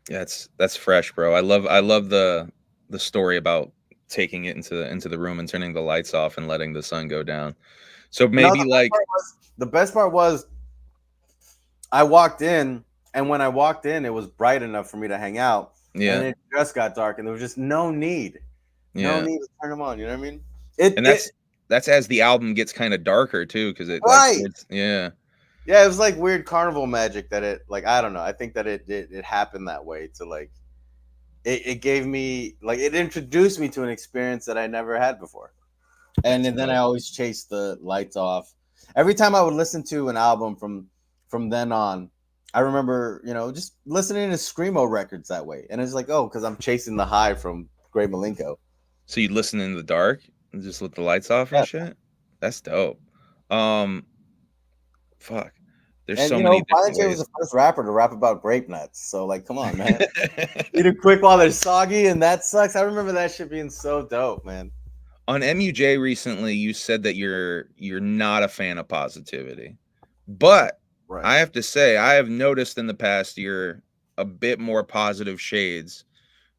Yeah, that's fresh, bro. I love the story about taking it into the room and turning the lights off and letting the sun go down. So maybe the best part was I walked in, and when I walked in, it was bright enough for me to hang out. Yeah. And it just got dark, and there was just no need to turn them on. You know what I mean? And that's as the album gets kind of darker too, because it yeah, it was like weird carnival magic that it, like, I don't know. I think that it happened that way to like it gave me, like, it introduced me to an experience that I never had before. And then I always chased the lights off. Every time I would listen to an album from then on, I remember, you know, just listening to Screamo records that way. And it's like, oh, because I'm chasing the high from Grey Malenko. So you listen in the dark and just let the lights off and shit? That's dope. Fuck. There's so many different ways. was the first rapper to rap about grape nuts. So, like, come on, man. Eat it quick while they're soggy, and that sucks. I remember that shit being so dope, man. On MUJ recently, you said that you're not a fan of positivity. But I have to say, I have noticed in the past year a bit more positive shades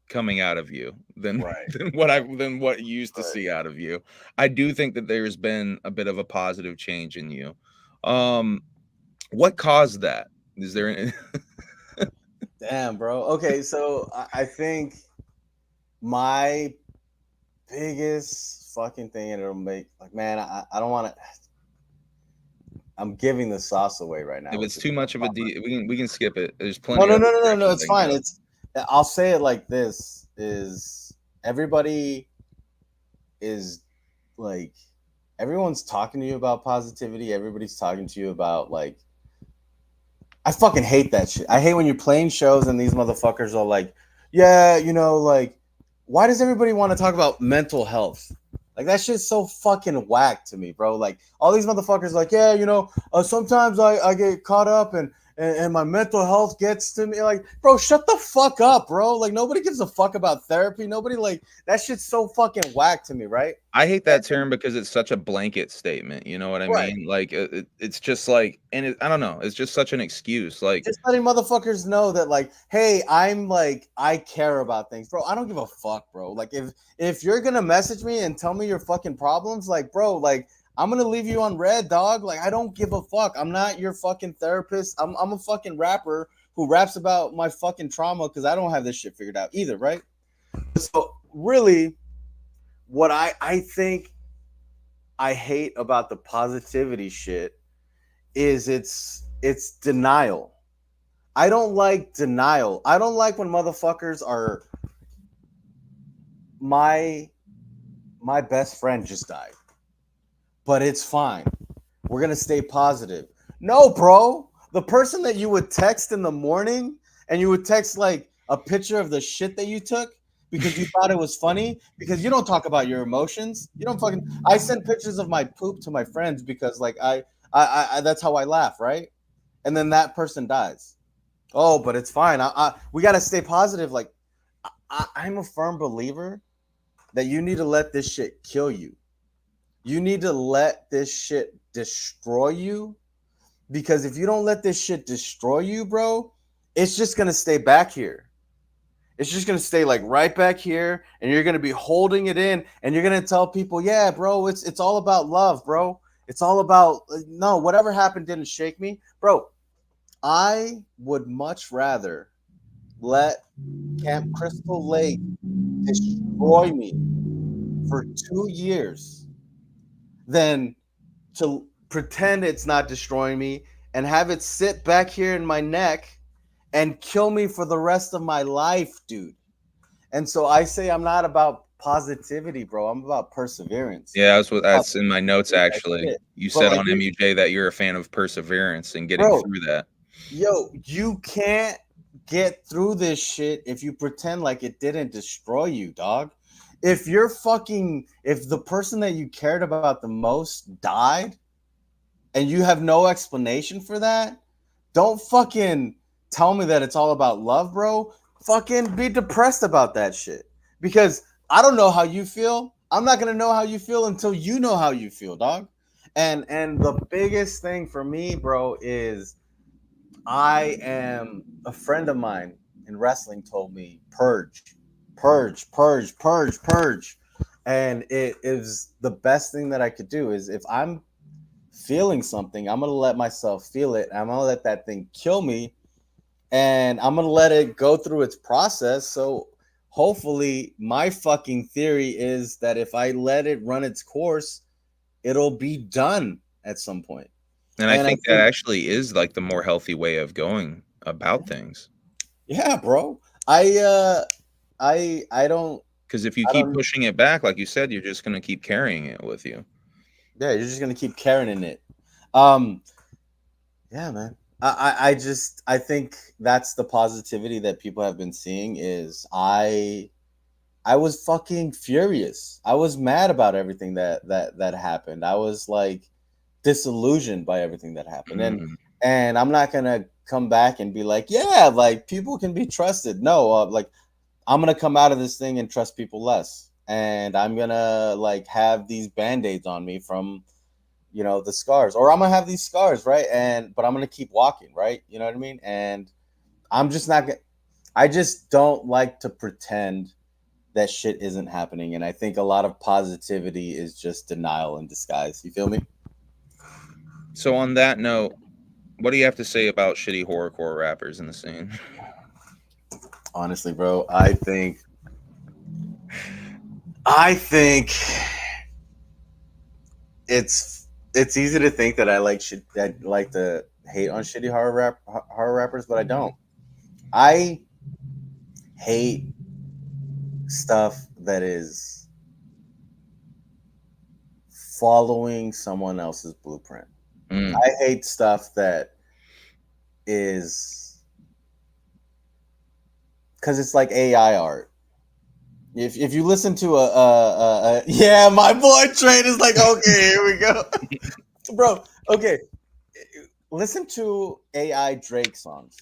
coming out of you than what you used to see out of you. I do think that there's been a bit of a positive change in you. What caused that? Is there any... Damn, bro. Okay, so I think my biggest fucking thing, and it'll make, like, man, I don't want to. I'm giving the sauce away right now. If it's too much of a we can skip it. There's plenty. No. It's fine. I'll say it like this: is everybody is like, everyone's talking to you about positivity. Everybody's talking to you about, like, I fucking hate that shit. I hate when you're playing shows and these motherfuckers are like, yeah, you know, like, why does everybody want to talk about mental health? Like, that shit's so fucking whack to me, bro. Like, all these motherfuckers like, yeah, you know, sometimes I get caught up and my mental health gets to me. Like, bro, shut the fuck up, bro. Like, nobody gives a fuck about therapy. Nobody, like, that shit's so fucking whack to me, right? I hate that term because it's such a blanket statement. You know what I mean? Like, it's just like, and I don't know. It's just such an excuse. Like, just letting motherfuckers know that, like, hey, I'm like, I care about things, bro. I don't give a fuck, bro. Like, if you're gonna message me and tell me your fucking problems, like, bro, like, I'm gonna leave you on red, dog. Like, I don't give a fuck. I'm not your fucking therapist. I'm a fucking rapper who raps about my fucking trauma because I don't have this shit figured out either, right? So really, what I think I hate about the positivity shit is it's denial. I don't like denial. I don't like when motherfuckers are, my best friend just died, but it's fine. We're going to stay positive. No, bro. The person that you would text in the morning and you would text like a picture of the shit that you took because you thought it was funny, because you don't talk about your emotions. You don't fucking, I send pictures of my poop to my friends because, like, I that's how I laugh, right? And then that person dies. Oh, but it's fine. We got to stay positive. Like, I'm a firm believer that you need to let this shit kill you. You need to let this shit destroy you, because if you don't let this shit destroy you, bro, it's just going to stay back here. It's just gonna stay like right back here, and you're gonna be holding it in, and you're gonna tell people, yeah, bro, it's all about love, bro. It's all about no, whatever happened didn't shake me, bro. I would much rather let Camp Crystal Lake destroy me for 2 years than to pretend it's not destroying me and have it sit back here in my neck and kill me for the rest of my life, dude. And so I say I'm not about positivity, bro. I'm about perseverance. Yeah, that's in my notes actually. You But said like, on MUJ that you're a fan of perseverance and getting bro, through that. yo, you can't get through this shit if you pretend like it didn't destroy you, dog. If the person that you cared about the most died and you have no explanation for that, don't fucking tell me that it's all about love, bro. Fucking be depressed about that shit. Because I don't know how you feel. I'm not gonna know how you feel until you know how you feel, dog. And the biggest thing for me, bro, is a friend of mine in wrestling told me purge, purge, purge, purge, purge. And it is the best thing that I could do is if I'm feeling something, I'm gonna let myself feel it. I'm gonna let that thing kill me, and I'm gonna let it go through its process. So hopefully, my fucking theory is that if I let it run its course, it'll be done at some point. And I think that actually is like the more healthy way of going about things. Yeah, bro. I don't, because if you keep pushing it back, like you said, you're just gonna keep carrying it with you. Yeah, you're just gonna keep carrying it. Yeah, man. I think that's the positivity that people have been seeing is I was fucking furious. I was mad about everything that happened. I was like disillusioned by everything that happened. And I'm not gonna come back and be like, yeah, like people can be trusted. No, like I'm gonna come out of this thing and trust people less. And I'm gonna like have these band-aids on me from the scars, or I'm gonna have these scars, right? But I'm gonna keep walking, right? You know what I mean? And I'm just not gonna. I just don't like to pretend that shit isn't happening, and I think a lot of positivity is just denial in disguise. You feel me? So on that note, what do you have to say about shitty horrorcore rappers in the scene? Honestly, bro, I think it's easy to think that I like to hate on shitty horror rappers, but I don't. I hate stuff that is following someone else's blueprint. I hate stuff that is because it's like AI art. If you listen to yeah, my boy Trade is like, okay, here we go. Bro, okay. Listen to AI Drake songs.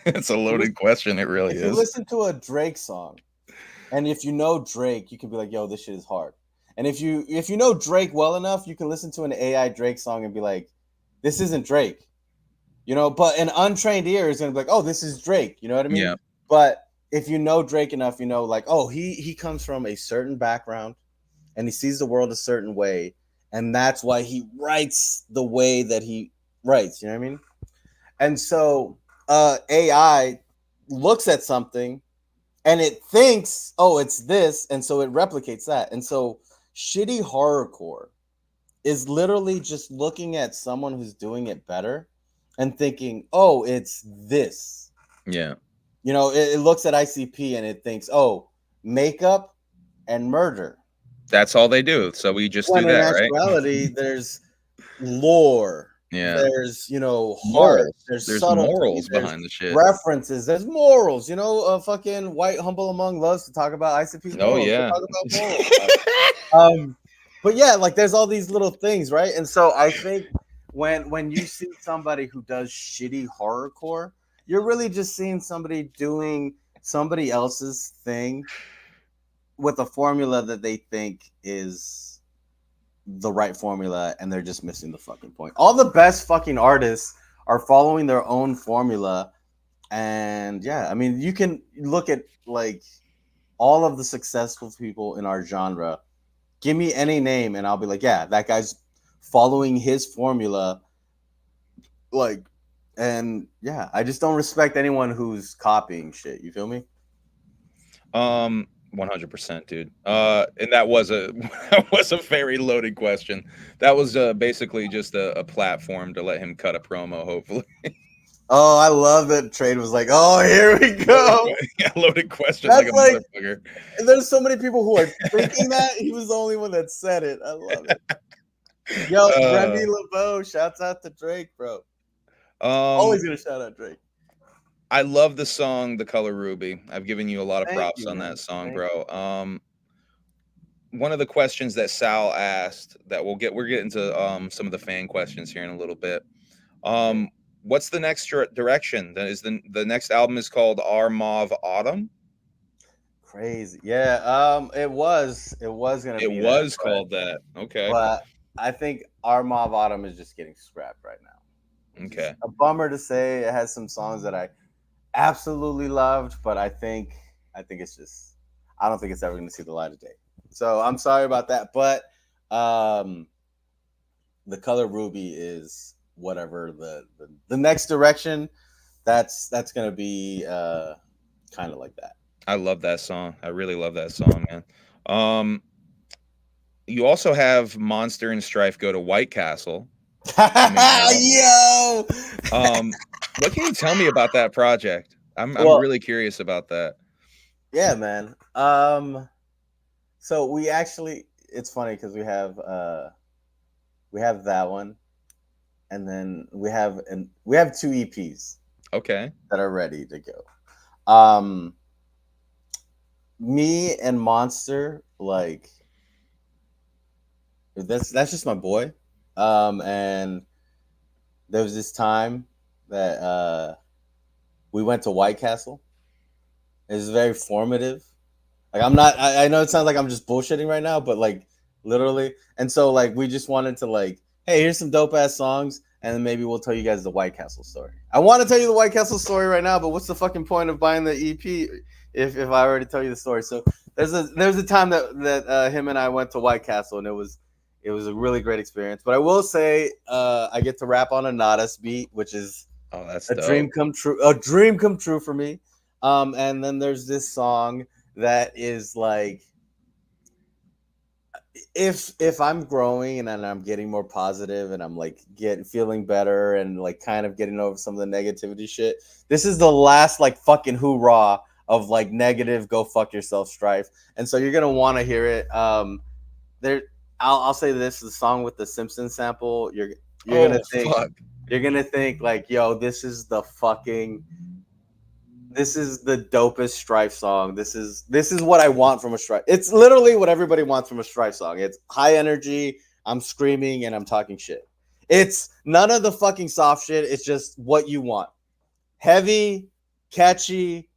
It's a loaded question. It really is. If you listen to a Drake song, and if you know Drake, you can be like, yo, this shit is hard. And if you know Drake well enough, you can listen to an AI Drake song and be like, this isn't Drake. But an untrained ear is gonna be like, oh, this is Drake. You know what I mean? Yeah. But if you know Drake enough, like, oh, he comes from a certain background and he sees the world a certain way, and that's why he writes the way that he writes. You know what I mean? And so AI looks at something and it thinks, oh, it's this, and so it replicates that. And so shitty horrorcore is literally just looking at someone who's doing it better and thinking, oh, it's this. Yeah. It looks at ICP and it thinks, oh, makeup and murder. That's all they do. So we just do that, right? In actuality, there's lore. Yeah. There's, heart. There's subtlety, morals behind the shit. References. There's morals. Fucking White Humble Among loves to talk about ICP's morals. Oh, yeah. Talk about morals. But yeah, like there's all these little things, right? And so I think when you see somebody who does shitty horrorcore, you're really just seeing somebody doing somebody else's thing with a formula that they think is the right formula, and they're just missing the fucking point. All the best fucking artists are following their own formula And yeah, I mean, you can look at like all of the successful people in our genre. Give me any name, and I'll be like, yeah, that guy's following his formula. Like, and yeah, I just don't respect anyone who's copying shit. You feel me? 100%, dude. And that was a that was a very loaded question. That was basically just a platform to let him cut a promo, hopefully. Oh, I love that Trade was like, oh, here we go. Yeah, loaded question like That's a like, motherfucker. there's so many people who are thinking that. He was the only one that said it. I love it. Yo, Remy LeBeau, shouts out to Drake, bro. Always gonna shout out Drake. I love the song "The Color Ruby." I've given you a lot of Thank props you, on man. that song, Thank bro. One of the questions that Sal asked that we're getting to some of the fan questions here in a little bit. What's the next direction? That is the next album is called Our Mauve Autumn. Crazy. Yeah, it was gonna It be that, was called that. Okay. but I think Our Mob Autumn is just getting scrapped right now. Which is Okay. a bummer to say. It has some songs that I absolutely loved, but I think it's just, I don't think it's ever gonna see the light of day. So I'm sorry about that. But um The Color Ruby is whatever the next direction. That's gonna be kind of like that. I love that song. I really love that song, man. Um, you also have Monster and Strife go to White Castle. Yo, What can you tell me about that project? I'm well, really curious about that. yeah, man. So we actually, it's funny because we have that one, and then we have two EPs Okay. that are ready to go. Me and Monster, like, that's just my boy. And there was this time that we went to White Castle. It was very formative. Like, I'm not. I know it sounds like I'm just bullshitting right now, but like literally. And so like we just wanted to like, hey, here's some dope ass songs, and then maybe we'll tell you guys the White Castle story. I want to tell you the White Castle story right now, but what's the fucking point of buying the EP if I already tell you the story? So there's a time that him and I went to White Castle, and it was a really great experience. But I will say I get to rap on a Nadas beat, which is That's a dope. dream come true. A dream come true for me. And then there's this song that is like, if I'm growing and I'm getting more positive and I'm like feeling better and like kind of getting over some of the negativity shit, this is the last like fucking hoorah of like negative go fuck yourself strife. And so you're gonna want to hear it. There, I'll say this: the song with the Simpsons sample. You're gonna think fuck. you're gonna think like, yo, this is the dopest Strife song. This is what I want from a Strife. It's literally what everybody wants from a Strife song. It's high energy. I'm screaming and I'm talking shit. It's none of the fucking soft shit. It's just what you want. Heavy, catchy,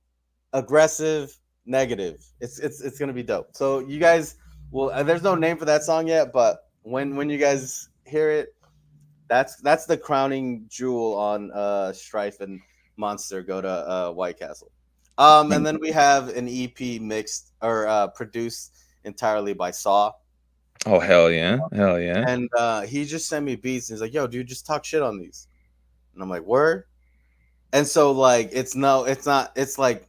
aggressive, negative. It's gonna be dope. So you guys will. There's no name for that song yet, but when you guys hear it, that's the crowning jewel on Strife and Monster go to White Castle. And then we have an EP mixed or produced entirely by Saw. Oh, hell yeah. Hell yeah. And he just sent me beats and he's like, yo, dude, just talk shit on these. And I'm like, word? And so like it's not, it's like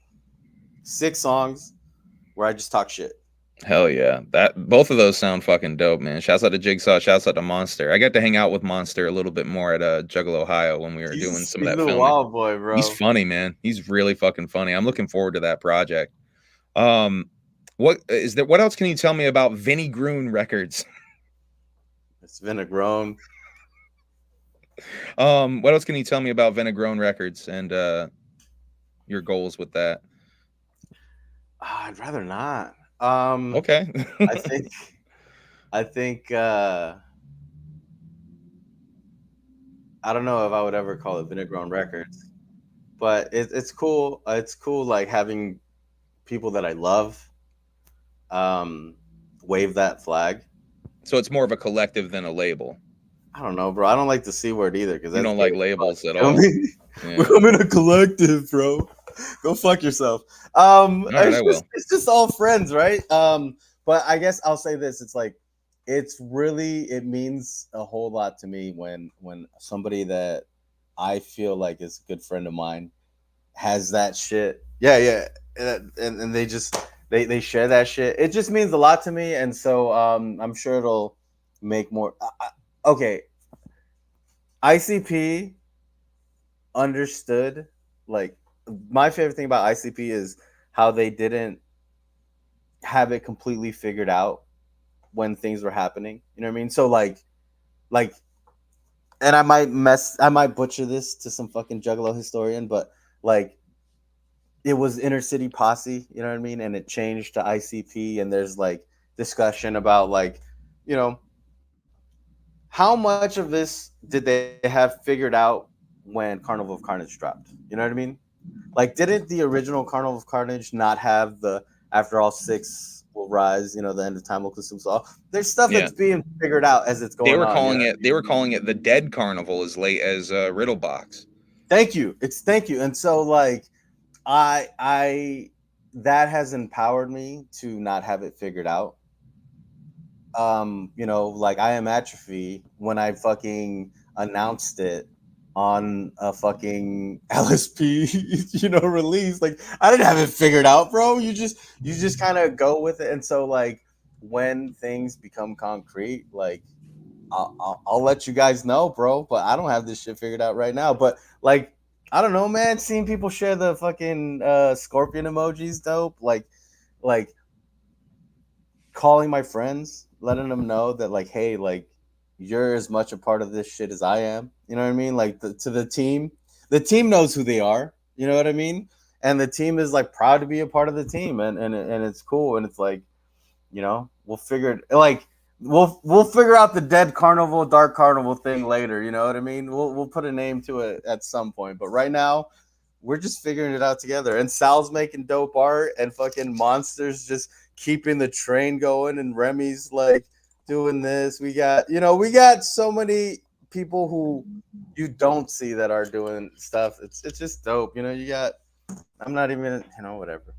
6 songs where I just talk shit. Hell yeah. Both of those sound fucking dope, man. Shouts out to Jigsaw, shouts out to Monster. I got to hang out with Monster a little bit more at Juggalo, Ohio when we were doing some of He's that the filming. wild boy, bro. He's funny, man. He's really fucking funny. I'm looking forward to that project. What else can you tell me about Vinnie Groon Records? It's Vinegrone. What else can you tell me about Vinegrone Records and your goals with that? I'd rather not. Okay. I think I don't know if I would ever call it Vinegrone Records, but it's cool. It's cool like having people that I love wave that flag. So it's more of a collective than a label. I don't know, bro. I don't like the C word either because You that's don't gay like as fuck, labels at you know what I all. mean? Yeah. I'm in a collective, bro. Go fuck yourself. All right, I will. It's just all friends, right? But I guess I'll say this: it's like it means a whole lot to me when somebody that I feel like is a good friend of mine has that shit. Yeah, yeah, and they just they share that shit. It just means a lot to me, and so I'm sure it'll make more. Okay, ICP understood. Like my favorite thing about ICP is how they didn't have it completely figured out when things were happening. You know what I mean? So like, and I might butcher this to some fucking Juggalo historian, but like it was Inner City Posse, you know what I mean? And it changed to ICP, and there's like discussion about like, you know, how much of this did they have figured out when Carnival of Carnage dropped? You know what I mean? Like, didn't the original Carnival of Carnage not have the after all six will rise, you know, the end of time will consume us all? There's stuff Yeah. that's being figured out as it's They going were on. You know? calling it. They were calling it the Dead Carnival as late as Riddlebox. Thank you. Thank you. And so like I that has empowered me to not have it figured out. You know, like I Am Atrophy when I fucking announced it on a fucking LSP, you know, release. Like I didn't have it figured out, bro. You just kind of go with it. And so like when things become concrete, like I'll let you guys know, bro. But I don't have this shit figured out right now. But like I don't know, man. Seeing people share the fucking scorpion emojis, dope. Like calling my friends, letting them know that like, hey, like you're as much a part of this shit as I am. You know what I mean? Like to the team knows who they are. You know what I mean? And the team is like proud to be a part of the team, and it's cool, and it's like, you know, we'll figure it like we'll figure out the dead carnival, dark carnival thing later. You know what I mean? We'll put a name to it at some point, but right now we're just figuring it out together. And Sal's making dope art, and fucking Monsters just keeping the train going, and Remy's like doing this. We got so many people who you don't see that are doing stuff. It's just dope. You know, you got. I'm not even. You know, whatever.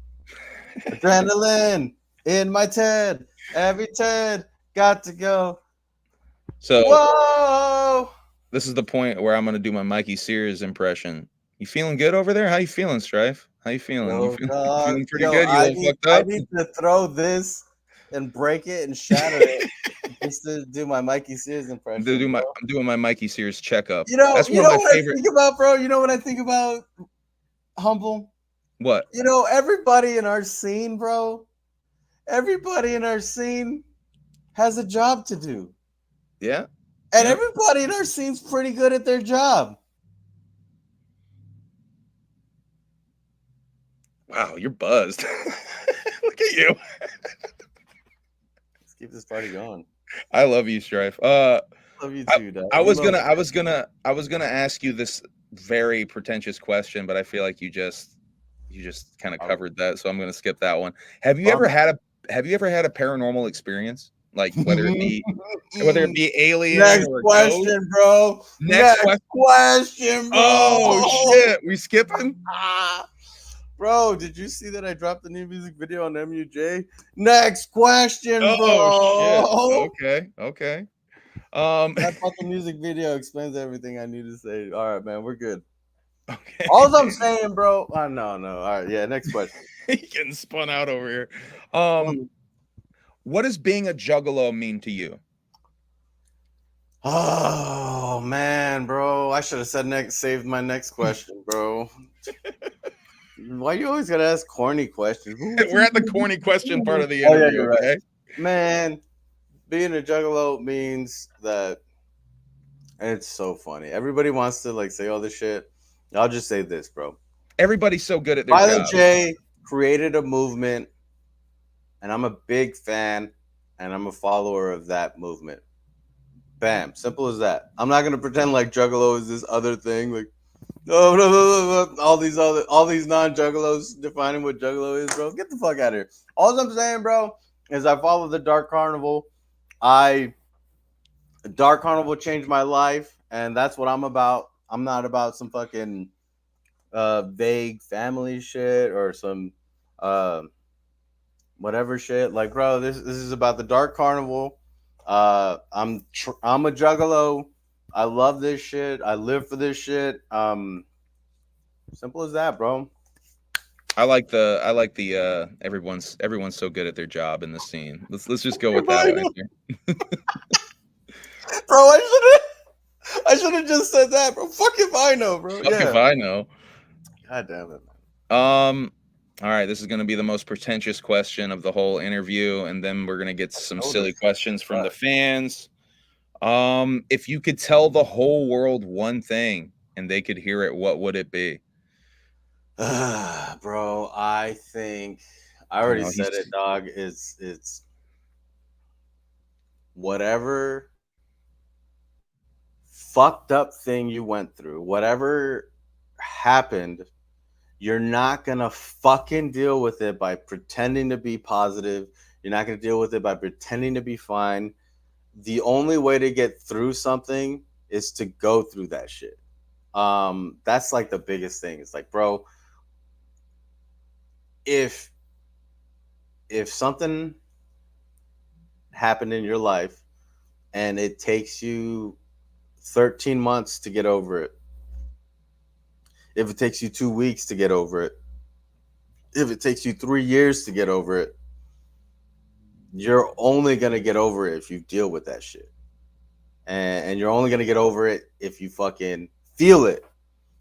Adrenaline in my TED. Every TED got to go. So Whoa! this is the point where I'm gonna do my Mikey Sears impression. You feeling good over there? How you feeling, Strife? How you feeling? Yo, You dog. feeling pretty Yo, good? You a little fucked I up? need to throw this and break it and shatter it just to do my Mikey Sears impression, bro. I'm doing my Mikey Sears checkup. That's You one of know my what I favorite. think about, bro? You know what I think about Humble? What? You know, everybody in our scene, bro. Everybody in our scene has a job to do. Yeah. And Yeah. everybody in our scene's pretty good at their job. Wow, you're buzzed. Look at you. Let's keep this party going. I love you, Strife. Love you too, dog. I was gonna ask you this very pretentious question, but I feel like you just kind of covered that, so I'm gonna skip that one. Have you ever had a paranormal experience? Like whether it be alien Next or ghost? question, bro. Next Question, bro. Oh shit, we skipping? Bro, did you see that I dropped the new music video on MUJ? Next question, Oh bro. shit. Okay. That fucking music video explains everything I need to say. All right, man, we're good. Okay. All I'm saying, bro. No. All right, yeah. Next question. Getting spun out over here. What does being a juggalo mean to you? Oh man, bro. I should have said saved my next question, bro. Why you always gotta ask corny questions? We're at the corny question part of the Oh yeah, interview, you're okay? right. Man, being a juggalo means that it's so funny. Everybody wants to like say all this shit. I'll just say this, bro. Everybody's so good at their Violent job. J created a movement, and I'm a big fan, and I'm a follower of that movement. Bam, simple as that. I'm not gonna pretend like juggalo is this other thing, like all these non-juggalos defining what juggalo is, bro. Get the fuck out of here. All I'm saying, bro, is I follow the Dark Carnival. I Dark Carnival changed my life, and that's what I'm about. I'm not about some fucking vague family shit or some uh whatever shit. Like, bro, this is about the Dark Carnival. I'm a juggalo. I love this shit. I live for this shit. Simple as that, bro. I like the everyone's so good at their job in the scene. Let's just go with that I one. know. Bro, I should have just said that, bro. Fuck if I know, bro. Fuck if I know. God damn it. All right, this is going to be the most pretentious question of the whole interview, and then we're going to get some silly questions from the fans. If you could tell the whole world one thing and they could hear it, what would it be? Bro, I think I already said it, dog. It's whatever fucked up thing you went through, whatever happened, you're not gonna fucking deal with it by pretending to be positive. You're not gonna deal with it by pretending to be fine. The only way to get through something is to go through that shit. That's like the biggest thing. It's like, bro, if something happened in your life and it takes you 13 months to get over it, if it takes you 2 weeks to get over it, if it takes you 3 years to get over it, you're only going to get over it if you deal with that shit. And you're only going to get over it if you fucking feel it.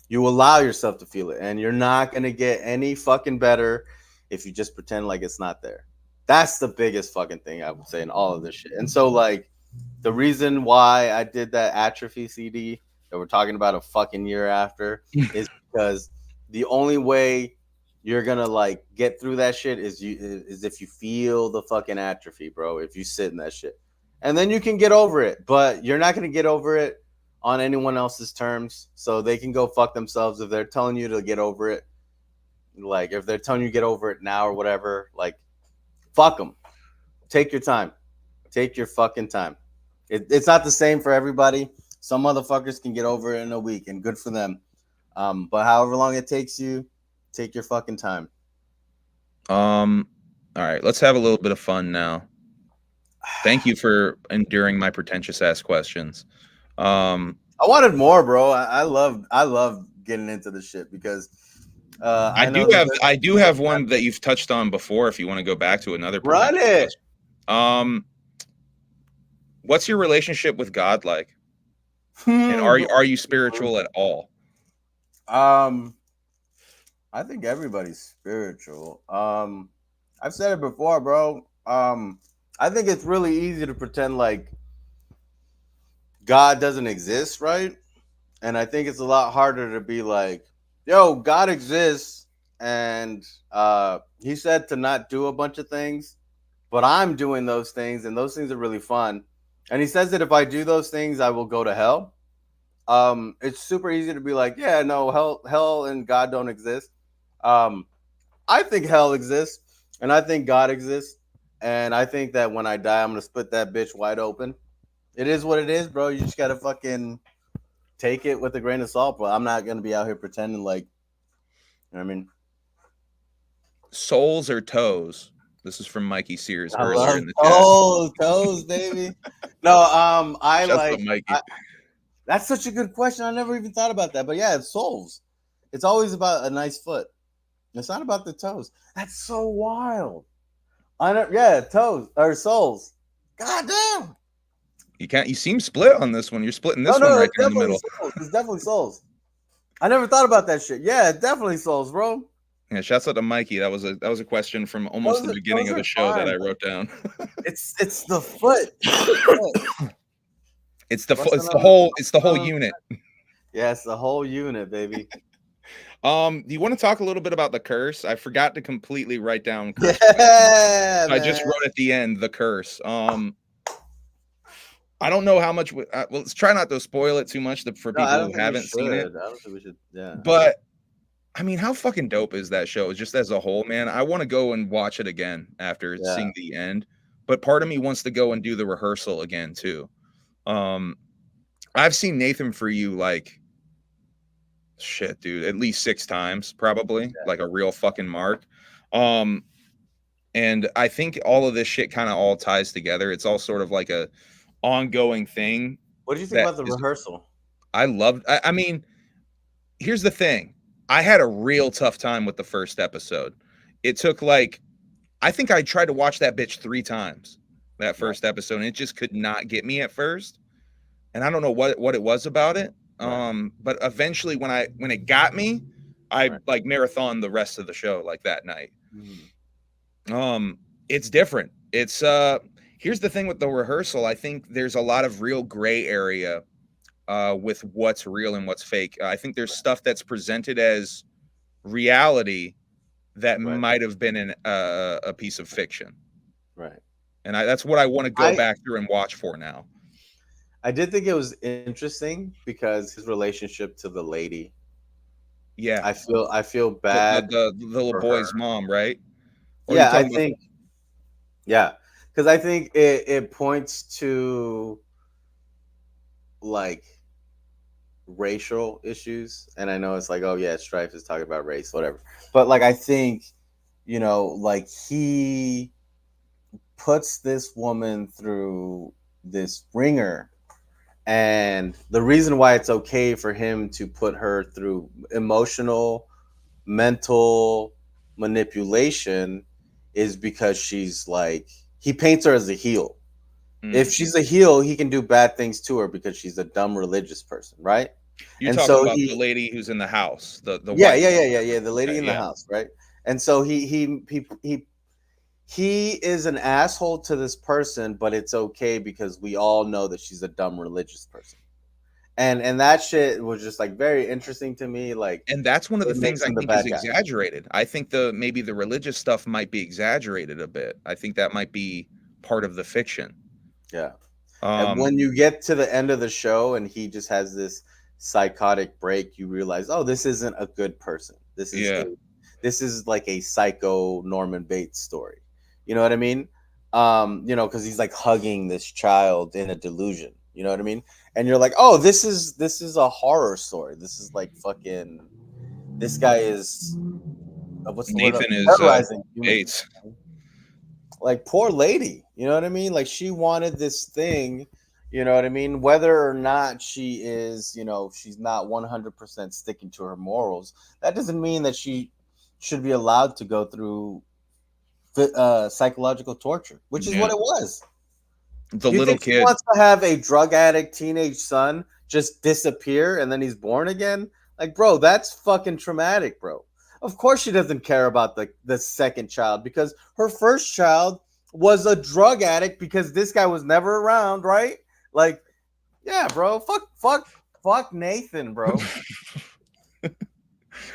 You allow yourself to feel it. And you're not going to get any fucking better if you just pretend like it's not there. That's the biggest fucking thing I would say in all of this shit. And so, like, the reason why I did that Atrophy CD that we're talking about a fucking year after is because the only way you're gonna like get through that shit is if you feel the fucking atrophy, bro. If you sit in that shit, and then you can get over it. But you're not gonna get over it on anyone else's terms, so they can go fuck themselves if they're telling you to get over it. Like, if they're telling you to get over it now or whatever, like, fuck them. Take your time. Take your fucking time. It's not the same for everybody. Some motherfuckers can get over it in a week, and good for them. But however long it takes you, take your fucking time. All right, let's have a little bit of fun now. Thank you for enduring my pretentious ass questions. I wanted more, bro. I love getting into the shit because I do have one that you've touched on before. If you want to go back to another, run it. Question. What's your relationship with God like? And are you spiritual at all? I think everybody's spiritual. I've said it before, bro. I think it's really easy to pretend like God doesn't exist, right? And I think it's a lot harder to be like, yo, God exists, and he said to not do a bunch of things, but I'm doing those things, and those things are really fun. And he says that if I do those things, I will go to hell. It's super easy to be like, yeah, no, hell and God don't exist. I think hell exists, and I think God exists, and I think that when I die, I'm gonna split that bitch wide open. It is what it is, bro. You just gotta fucking take it with a grain of salt, bro. I'm not gonna be out here pretending like, you know what I mean? Souls or toes? This is from Mikey Sears I earlier in the chat. Toes, baby. No, I Shut like up, Mikey. that's such a good question. I never even thought about that. But yeah, it's souls. It's always about a nice foot. It's not about the toes. That's so wild. Toes or souls. God damn. You seem split on this one. You're splitting this one right in the middle. Souls. It's definitely souls. I never thought about that shit. Yeah, definitely souls, bro. Yeah, shouts out to Mikey. That was a question from almost the beginning of the show that I wrote down. It's the foot. It's the whole unit. Yeah, it's the whole unit, baby. Do you want to talk a little bit about the curse? I forgot to completely write down curse. Yeah, I just wrote at the end the curse. I don't know how much. Well, let's try not to spoil it too much for people who haven't seen it. I don't think we should. Yeah. But I mean, how fucking dope is that show? Just as a whole, man. I want to go and watch it again after seeing the end. But part of me wants to go and do the rehearsal again too. I've seen Nathan For You like shit, dude, at least 6 times, probably, like a real fucking mark. And I think all of this shit kind of all ties together. It's all sort of like a ongoing thing. What do you think That about the is, rehearsal? I loved. I mean, here's the thing. I had a real tough time with the first episode. It took like, I think I tried to watch that bitch 3 times, that first episode, and it just could not get me at first. And I don't know what it was about it. But eventually when it got me, I like marathon the rest of the show like that night. It's different. It's here's the thing with the rehearsal. I think there's a lot of real gray area with what's real and what's fake. I think there's stuff that's presented as reality that might have been in a piece of fiction. Right. And that's what I want to go back through and watch for now. I did think it was interesting because his relationship to the lady. Yeah. I feel bad. The little boy's mom, right? Or yeah, I think. Yeah, because I think it points to like racial issues, and I know it's like, oh yeah, Strife is talking about race, whatever. But like, I think, like he puts this woman through this ringer, and the reason why it's okay for him to put her through emotional, mental manipulation is because she's like, he paints her as a heel. If she's a heel, he can do bad things to her because she's a dumb religious person, right? You're talking about the lady who's in the house, the the lady in the house, right? And so he is an asshole to this person, but it's okay because we all know that she's a dumb religious person. And that shit was just like very interesting to me. Like, and that's one of the things I think is exaggerated. I think maybe the religious stuff might be exaggerated a bit. I think that might be part of the fiction. Yeah. And when you get to the end of the show and he just has this psychotic break, you realize, oh, this isn't a good person. This is like a psycho Norman Bates story. You know what I mean? Because he's like hugging this child in a delusion. You know what I mean? And you're like, oh, this is a horror story. This is like fucking. This guy is. What's the Nathan word? Terrorizing Bates. Like, poor lady. You know what I mean? Like, she wanted this thing. You know what I mean? Whether or not she is, she's not 100% sticking to her morals, that doesn't mean that she should be allowed to go through psychological torture, which is what it was. The little kid she wants to have a drug addict teenage son just disappear and then he's born again. Like, bro, that's fucking traumatic, bro. Of course she doesn't care about the second child because her first child was a drug addict because this guy was never around, right? Like, yeah, bro. Fuck Nathan, bro.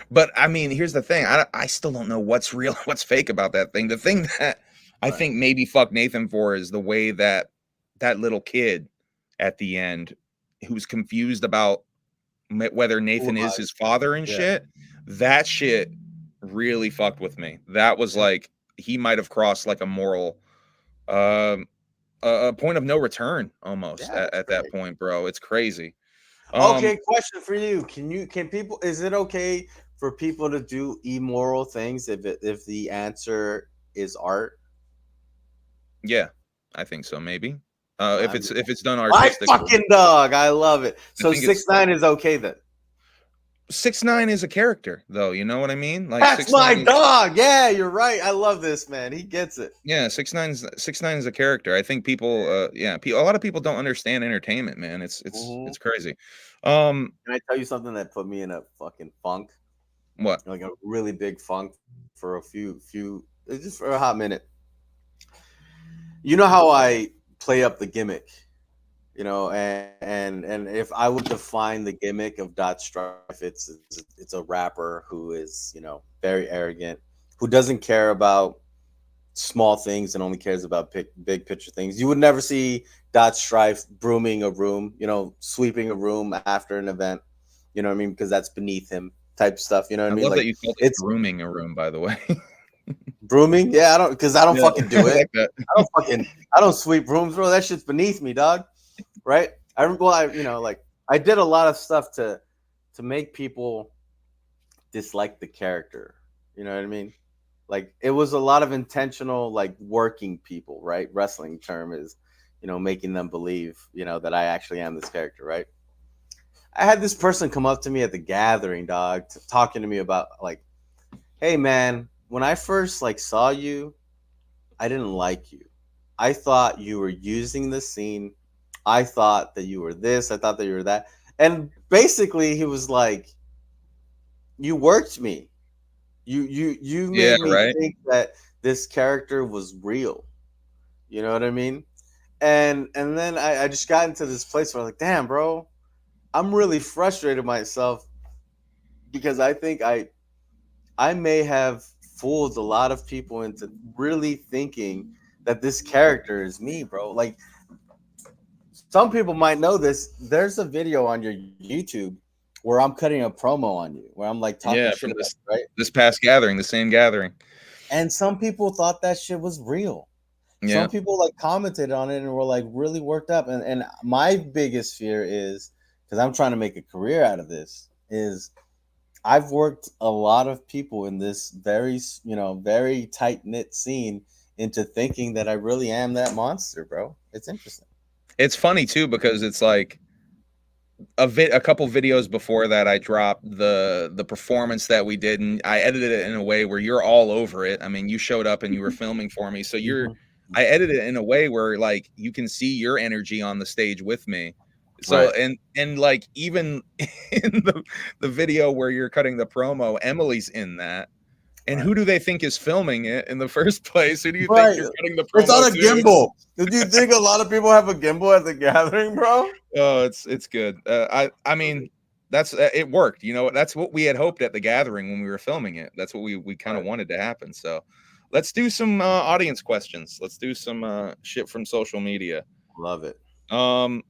But I mean, here's the thing. I still don't know what's real, what's fake about that thing. The thing that I think maybe fuck Nathan for is the way that little kid at the end who's confused about whether Nathan is his father and shit. That shit really fucked with me. That was like, he might have crossed like a moral a point of no return almost at that point, bro. It's crazy. Okay, question for you. Can people, is it okay for people to do immoral things if the answer is art? Yeah, I think so, maybe. If it's done artistically. My fucking dog, I love it. So 6ix9ine is okay then. 6ix9ine is a character, though. You know what I mean? Like, that's my dog. Yeah, you're right. I love this, man. He gets it. Yeah, 6ix9ine is a character. I think people, a lot of people don't understand entertainment, man. It's crazy. Can I tell you something that put me in a fucking funk? What? Like a really big funk for a few, just for a hot minute. You know how I play up the gimmick, and if I would define the gimmick of Strife, it's a rapper who is, very arrogant, who doesn't care about small things and only cares about big picture things. You would never see Strife brooming a room, sweeping a room after an event, you know what I mean? Because that's beneath him type stuff, you know what I mean? I love that you called it brooming a room, by the way. Brooming? Yeah, I don't fucking do it. I like that. I don't sweep rooms, bro. That shit's beneath me, dog. right? I did a lot of stuff to make people dislike the character. You know what I mean? Like it was a lot of intentional, like working people, right? Wrestling term is, making them believe, that I actually am this character, right? I had this person come up to me at the gathering, dog, talking to me about like, hey man, when I first like saw you, I didn't like you. I thought you were using the scene. I thought that you were this. I thought that you were that. And basically, he was like, "You worked me. You Yeah, made me right. think that this character was real." You know what I mean? And then I just got into this place where I'm like, "Damn, bro, I'm really frustrated myself because I think I may have fooled a lot of people into really thinking that this character is me, bro. Like some people might know this. There's a video on your YouTube where I'm cutting a promo on you, where I'm like talking Yeah, shit from about you, right? this past gathering, the same gathering. And some people thought that shit was real. Yeah. Some people like commented on it and were like really worked up. And my biggest fear is because I'm trying to make a career out of this is I've worked a lot of people in this very, very tight knit scene into thinking that I really am that monster, bro. It's interesting. It's funny too because it's like a couple videos before that I dropped the performance that we did, and I edited it in a way where you're all over it. I mean, you showed up and you were filming for me, so Mhm. I edited it in a way where like you can see your energy on the stage with me. So Right. and like even in the video where you're cutting the promo, Emily's in that. And Right. who do they think is filming it in the first place? Who do you think Right. you're cutting the It's promo on a to? gimbal. Did you think a lot of people have a gimbal at the gathering, bro? Oh, it's good. I mean, that's it worked. You know, that's what we had hoped at the gathering when we were filming it. That's what we kind of Right. wanted to happen. So, let's do some audience questions. Let's do some shit from social media. Love it. Um,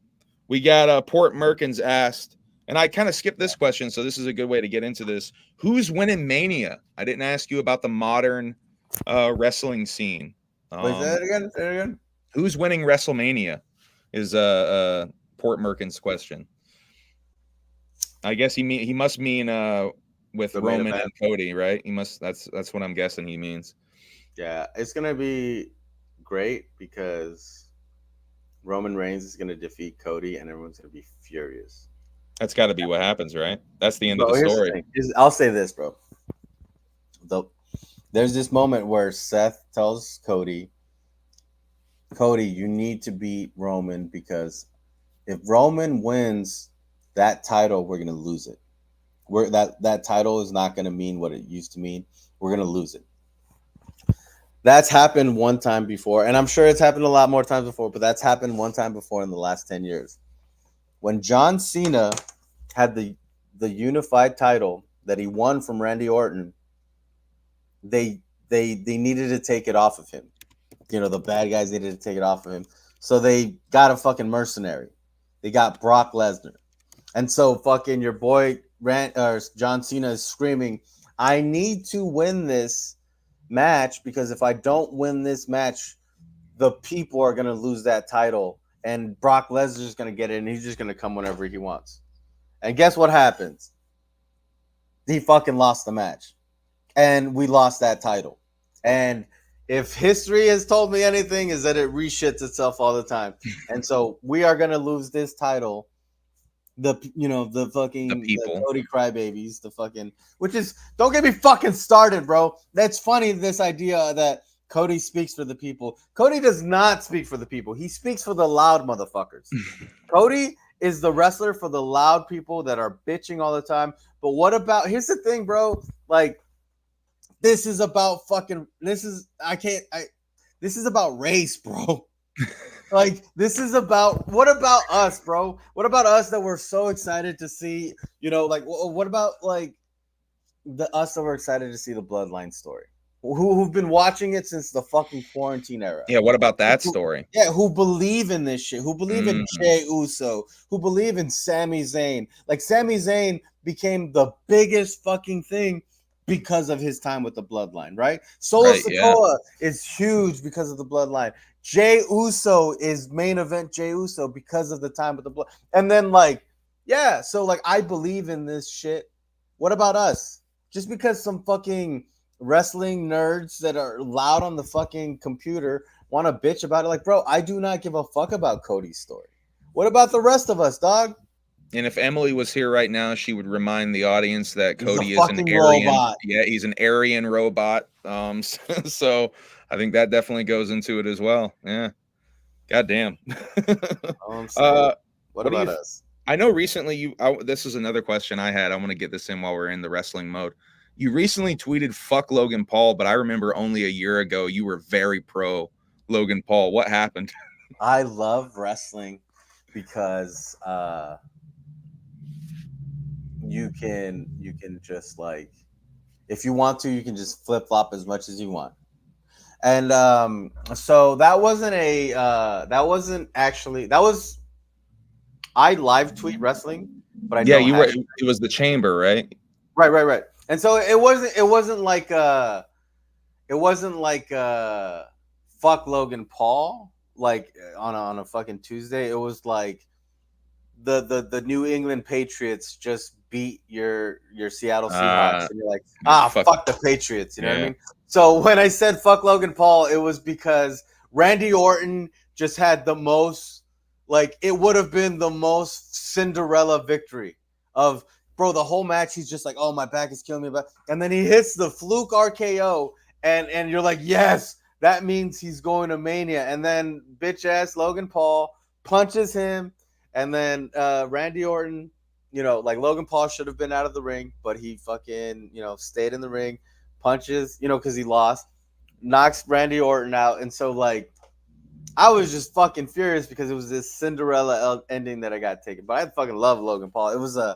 we got Port Merkins asked, and I kind of skipped this question, so this is a good way to get into this. Who's winning Mania? I didn't ask you about the modern wrestling scene. Wait, say Um, it again. Say it again. who's winning WrestleMania? Is Port Merkins' question. I guess he must mean with The main Roman event. and Cody, right? He must that's what I'm guessing he means. Yeah, it's gonna be great because Roman Reigns is gonna defeat Cody, and everyone's gonna be furious. That's got to be what happens, right? That's the end of Bro, the here's the story. thing. I'll say this, bro. There's this moment where Seth tells Cody, you need to beat Roman because if Roman wins that title, we're gonna lose it. That title is not gonna mean what it used to mean. We're gonna lose it. That's happened one time before, and I'm sure it's happened a lot more times before, but that's happened one time before in the last 10 years. When John Cena had the unified title that he won from Randy Orton, they needed to take it off of him. The bad guys needed to take it off of him. So they got a fucking mercenary. They got Brock Lesnar. And so fucking your boy John Cena is screaming, I need to win this match because if I don't win this match, the people are going to lose that title and Brock Lesnar is going to get it and he's just going to come whenever he wants. And guess what happens? He fucking lost the match. And we lost that title. And if history has told me anything, is that it reshits itself all the time. And so we are gonna lose this title. The The the people. Cody crybabies, the fucking which is don't get me fucking started, bro. That's funny, this idea that Cody speaks for the people. Cody does not speak for the people. He speaks for the loud motherfuckers. Cody is the wrestler for the loud people that are bitching all the time. But what about here's the thing, bro? Like this is about fucking. This is I can't. I. This is about race, bro. Like this is about what about us, bro? What about us that we're so excited to see? Like what about like the us that we're excited to see the Bloodline story? Who've been watching it since the fucking quarantine era? Yeah, what about that story? Yeah, who believe in this shit? Who believe in Mm. Jey Uso? Who believe in Sami Zayn? Like Sami Zayn became the biggest fucking thing because of his time with the Bloodline, right? Solo Right, yeah. Sikoa is huge because of the Bloodline. Jey Uso is main event Jey Uso because of the time with the Blood. And then like, yeah, so like I believe in this shit. What about us? Just because some fucking wrestling nerds that are loud on the fucking computer want to bitch about it, like, bro, I do not give a fuck about Cody's story. What about the rest of us, dog? And if Emily was here right now, she would remind the audience that He's a Cody is an fucking Aryan. robot. Yeah, he's an Aryan robot. So I think that definitely goes into it as well. Yeah. Goddamn. I'm saying. What what do about you? us? I know recently this is another question I had. I want to get this in while we're in the wrestling mode. You recently tweeted "fuck Logan Paul," but I remember only a year ago you were very pro Logan Paul. What happened? I love wrestling because you can just like, if you want to, you can just flip flop as much as you want. And so that wasn't actually, that was, I live tweet wrestling, but I Yeah, don't you were. have It was the chamber, right? right. And so it wasn't like fuck Logan Paul like on a fucking Tuesday. It was like the New England Patriots just beat your Seattle Seahawks, and you're like, fuck the Patriots, you know what I mean? So when I said fuck Logan Paul, it was because Randy Orton just had the most, like, it would have been the most Cinderella victory of, bro, the whole match. He's just like, oh, my back is killing me, and then he hits the fluke RKO, and you're like, yes, that means he's going to Mania. And then bitch ass Logan Paul punches him. And then Randy Orton, like Logan Paul should have been out of the ring, but he fucking, stayed in the ring, punches, because he lost, knocks Randy Orton out. And so, like, I was just fucking furious because it was this Cinderella ending that I got taken. But I fucking love Logan Paul. It was an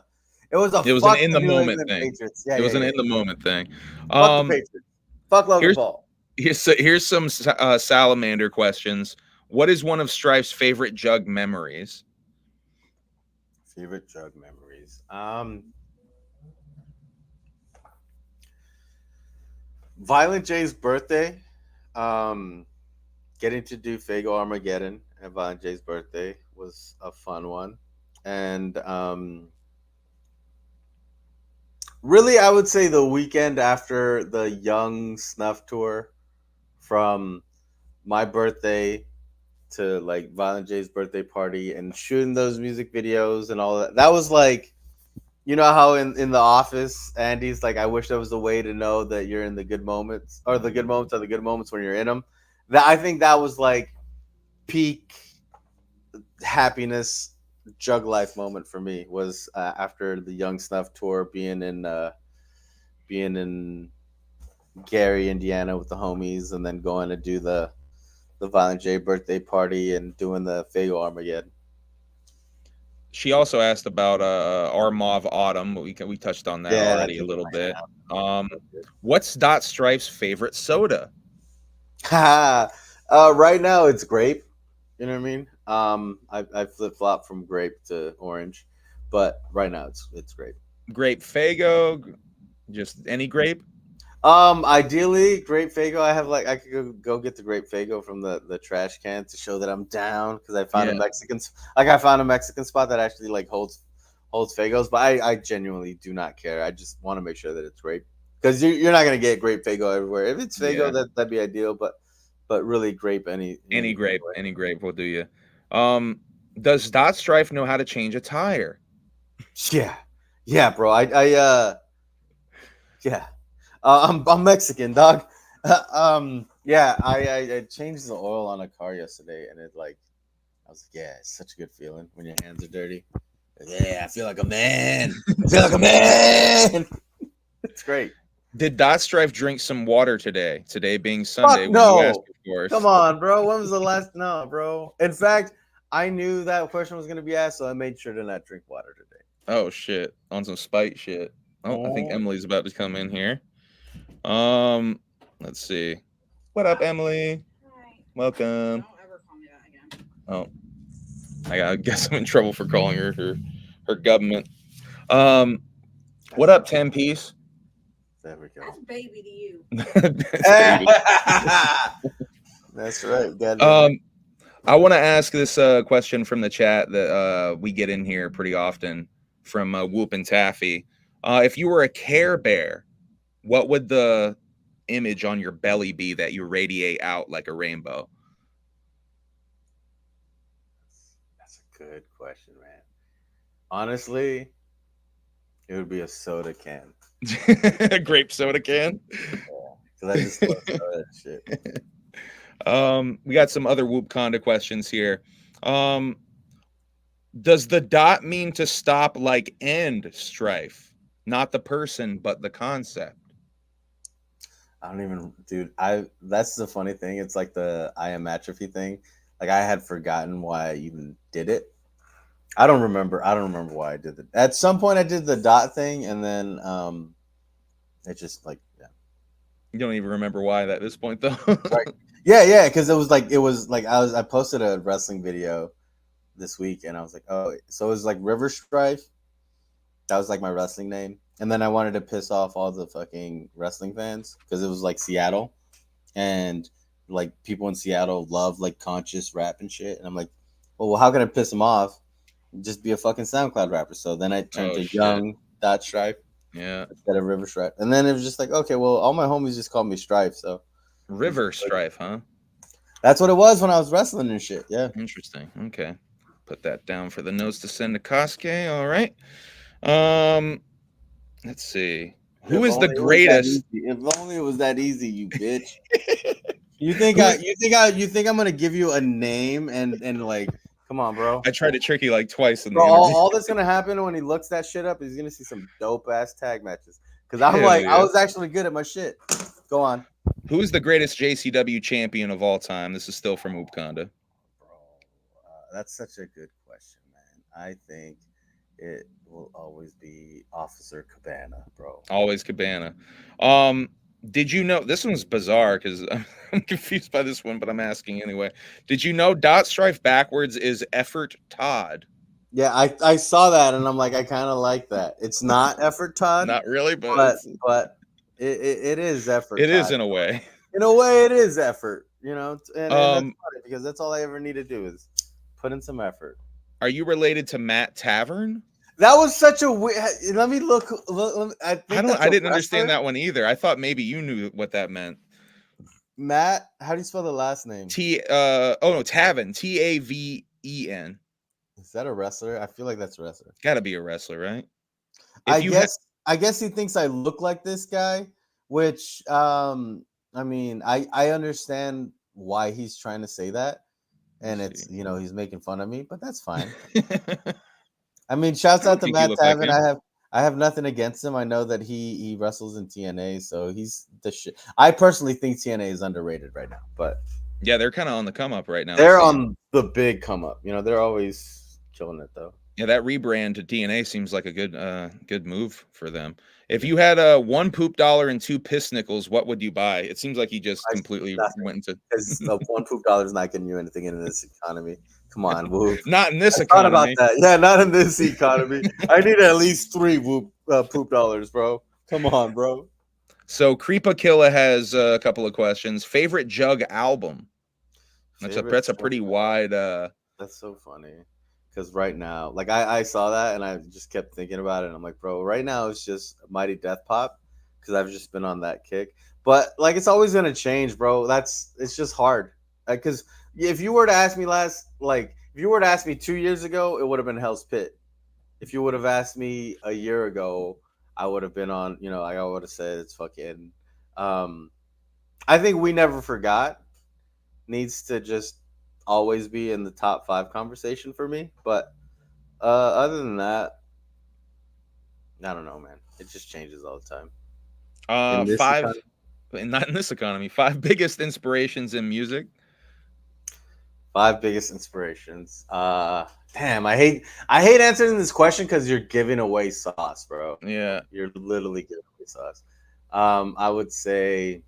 in the moment thing. Patriots. Yeah, it was an in the moment thing. Fuck the Patriots. Fuck Logan Paul. Here's some salamander questions. What is one of Strife's favorite jug memories? Favorite drug memories. Violent J's birthday. Getting to do Fago Armageddon at Violent J's birthday was a fun one. And really, I would say the weekend after the Young Snuff tour, from my birthday to like Violent J's birthday party and shooting those music videos and all that. That was like, you know how in The Office, Andy's like, I wish there was a way to know that you're in the good moments, or the good moments are the good moments when you're in them. That, I think that was like peak happiness jug life moment for me, was after the Young Snuff tour, being in Gary, Indiana with the homies, and then going to do the Violent J birthday party and doing the Fago Armageddon. She also asked about our Mauve Autumn. We touched on that already a little bit. What's Dot Strife's favorite soda? Right now it's grape. You know what I mean? I flip flop from grape to orange, but right now it's grape. Grape Fago, just any grape. Ideally grape Fago. I could go get the grape Fago from the trash can to show that I'm down, because I found a Mexican spot that actually like holds Fagos, but I genuinely do not care. I just want to make sure that it's grape, because you're not gonna get grape Fago everywhere. If it's Fago, that'd be ideal, but really grape any grape will do you. Does Dot Strife know how to change a tire? Yeah, bro. I'm Mexican, dog. Yeah, I changed the oil on a car yesterday, and I was like, yeah, it's such a good feeling when your hands are dirty. Yeah, I feel like a man. It's great. Did Dot Strife drink some water today? Today being Sunday. Fuck no. When you asked, of course. Come on, bro. When was the last? No, bro. In fact, I knew that question was going to be asked, so I made sure to not drink water today. Oh shit! On some spite shit. Oh, I think Emily's about to come in here. Let's see. What up, Emily? Hi. Welcome. Don't ever call me that again. Oh, I guess I'm in trouble for calling her government. What up, 10 piece? There we go. That's baby to you. That's right. I want to ask this question from the chat that we get in here pretty often from Whoop and Taffy. If you were a Care Bear, what would the image on your belly be that you radiate out like a rainbow? That's a good question, man. Honestly, it would be a soda can. A grape soda can? Because I just love soda and shit. We got some other Whoop Conda questions here. Does the dot mean to stop like end strife? Not the person, but the concept. I don't even, dude. That's the funny thing. It's like the I Am Atrophy thing. Like I had forgotten why I even did it. I don't remember why I did it. At some point, I did the dot thing, and then it just like You don't even remember why at this point, though. Right. Yeah, because it was like I posted a wrestling video this week, and I was like, oh, so it was like River Strife. That was like my wrestling name. And then I wanted to piss off all the fucking wrestling fans because it was like Seattle, and like people in Seattle love like conscious rap and shit. And I'm like, well, how can I piss them off? Just be a fucking SoundCloud rapper. So then I turned to Young Dot Strife. Yeah. Instead of River Strife. And then it was just like, okay, well, all my homies just call me Strife. So River Strife, huh? That's what it was when I was wrestling and shit. Yeah. Interesting. Okay. Put that down for the notes to send to Kosuke. All right. Let's see. Who is the greatest? If only it was that easy, you bitch. You think I'm gonna give you a name and like, come on, bro. I tried to trick you like twice in the all that's gonna happen when he looks that shit up is he's gonna see some dope ass tag matches. Because I'm I was actually good at my shit. Go on. Who is the greatest JCW champion of all time? This is still from Upconda. Bro, that's such a good question, man. I think it will always be Officer Cabana, bro. Always Cabana. Did you know this one's bizarre because I'm confused by this one, but I'm asking anyway. Did you know Dot Strife backwards is Effort Todd? Yeah, I saw that and I'm like, I kind of like that. It's not Effort Todd, not really, but it is Effort. It Todd. is in a way. In a way, it is effort. You know, and that's funny because that's all I ever need to do is put in some effort. Are you related to Matt Tavern? That was such a weird. Let me look. I didn't understand that one either. I thought maybe you knew what that meant. Matt, how do you spell the last name? Taven. Taven. Is that a wrestler? I feel like that's a wrestler. Got to be a wrestler, right? I guess he thinks I look like this guy, which I mean, I understand why he's trying to say that, and it's he's making fun of me, but that's fine. I mean, shouts out to Matt Taven. Like I have nothing against him. I know that he wrestles in TNA, so he's the shit. I personally think TNA is underrated right now, but yeah, they're kind of on the come up right now. They're on the big come up. They're always killing it though. Yeah, that rebrand to TNA seems like a good move for them. If you had one poop dollar and two piss nickels, what would you buy? It seems like you just completely went into. One poop dollar is not getting you anything in this economy. Come on, Whoop. Not in this economy. Thought about that. Yeah, not in this economy. I need at least 3 poop dollars, bro. Come on, bro. So Creepa Killa has a couple of questions. Favorite Jug album? That's a pretty wide. That's so funny. Because right now, like I saw that and I just kept thinking about it. And I'm like, bro, right now it's just Mighty Death Pop because I've just been on that kick. But like, it's always gonna change, bro. It's just hard. Because if you were to ask me if you were to ask me 2 years ago, it would have been Hell's Pit. If you would have asked me a year ago, I would have been on. I would have said it's fucking. I think We Never Forgot needs to just always be in the top 5 conversation for me, but other than that, I don't know, man. It just changes all the time. Not in this economy. 5 biggest inspirations in music. 5 biggest inspirations. Damn, I hate answering this question because you're giving away sauce, bro. Yeah, you're literally giving away sauce. I would say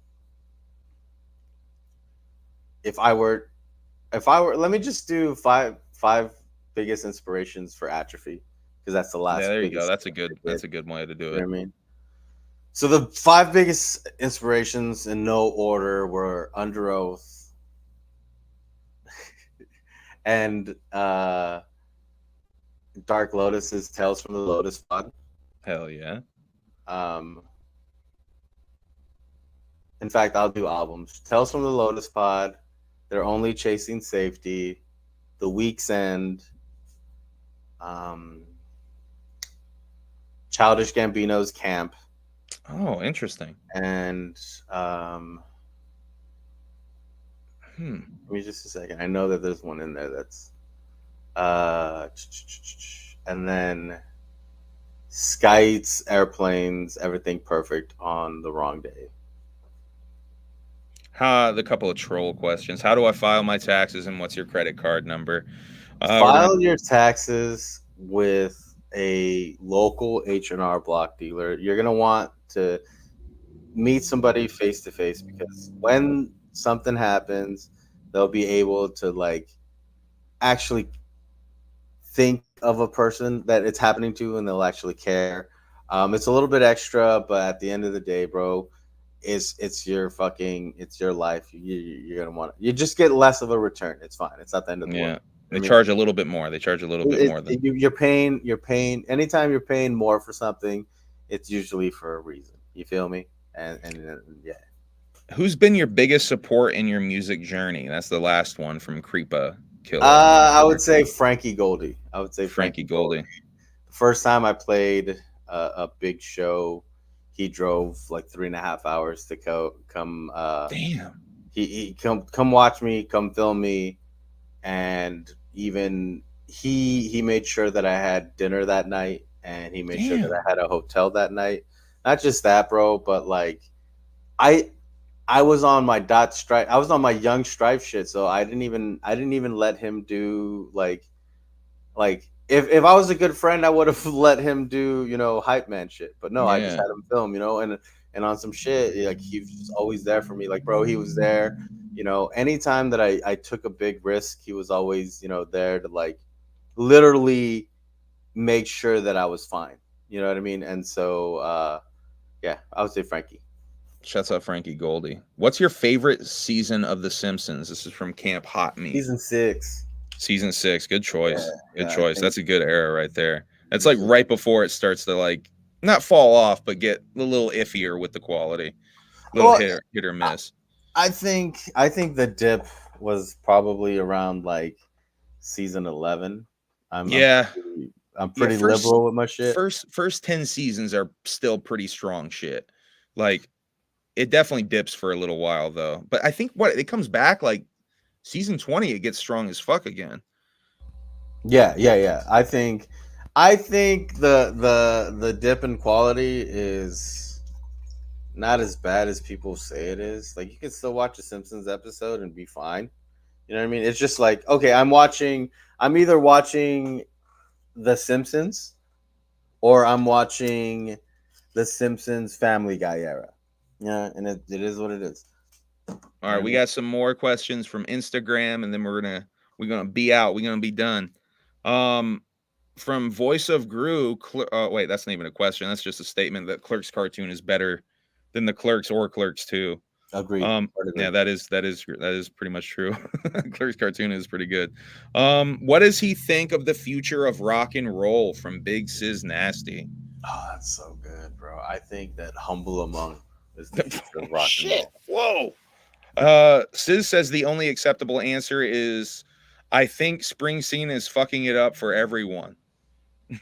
if I were, let me just do five biggest inspirations for Atrophy because that's the last. Yeah, there you go. That's a good way to do it. You know what I mean, So the 5 biggest inspirations in no order were Under Oath and Dark Lotus's Tales from the Lotus Pod. Hell yeah. Um, in fact, I'll do albums. Tales from the Lotus Pod, They're Only Chasing Safety, The Week's End, Childish Gambino's Camp. Oh, interesting. And give me just a second. I know that there's one in there that's and then Skites, Airplanes, Everything Perfect on the Wrong Day. The couple of troll questions. How do I file my taxes and what's your credit card number? File your taxes with a local H&R Block dealer. You're going to want to meet somebody face to face, because when something happens, they'll be able to like actually think of a person that it's happening to, and they'll actually care. It's a little bit extra, but at the end of the day, bro, it's your life. You're gonna want it. You just get less of a return. It's fine. It's not the end of the world. They charge a little bit more. You're paying anytime you're paying more for something, it's usually for a reason. You feel me? And yeah. Who's been your biggest support in your music journey? That's the last one from Creepa Killer. I would say Frankie Goldie. Frankie Goldie. The first time I played a big show, he drove like 3.5 hours to come. Damn. He come watch me, come film me, and even he made sure that I had dinner that night, and he made sure that I had a hotel that night. Not just that, bro, but like I was on my strife. I was on my young strife shit, so I didn't even let him do like if I was a good friend, I would have let him do, hype man shit. But no, I just had him film, and on some shit, like he was just always there for me. Like, bro, he was there, anytime that I took a big risk, he was always, there to like literally make sure that I was fine. You know what I mean? And so, yeah, I would say Frankie. Shouts out Frankie Goldie. What's your favorite season of The Simpsons? This is from Camp Hot Meat. Season 6. Season 6. Good choice. Good choice. That's a good era right there. That's like right before it starts to like not fall off, but get a little iffier with the quality. Hit or miss. I think the dip was probably around like season 11. I'm pretty liberal with my shit. First 10 seasons are still pretty strong shit. Like it definitely dips for a little while though. But I think it comes back like season 20, it gets strong as fuck again. Yeah. I think the dip in quality is not as bad as people say it is. Like you can still watch a Simpsons episode and be fine. You know what I mean? It's just like, okay, I'm either watching The Simpsons or I'm watching The Simpsons Family Guy era. Yeah, and it is what it is. All right, we got some more questions from Instagram, and then we're gonna be out. We're gonna be done. From Voice of Gru. Wait, that's not even a question. That's just a statement that Clerks cartoon is better than the Clerks or Clerks 2. Agreed. Yeah, that is pretty much true. Clerks cartoon is pretty good. What does he think of the future of rock and roll? From Big Sis Nasty. Oh, that's so good, bro. I think that Humble Among is the future of rock and roll. Whoa. Sis says the only acceptable answer is, I think Springsteen is fucking it up for everyone.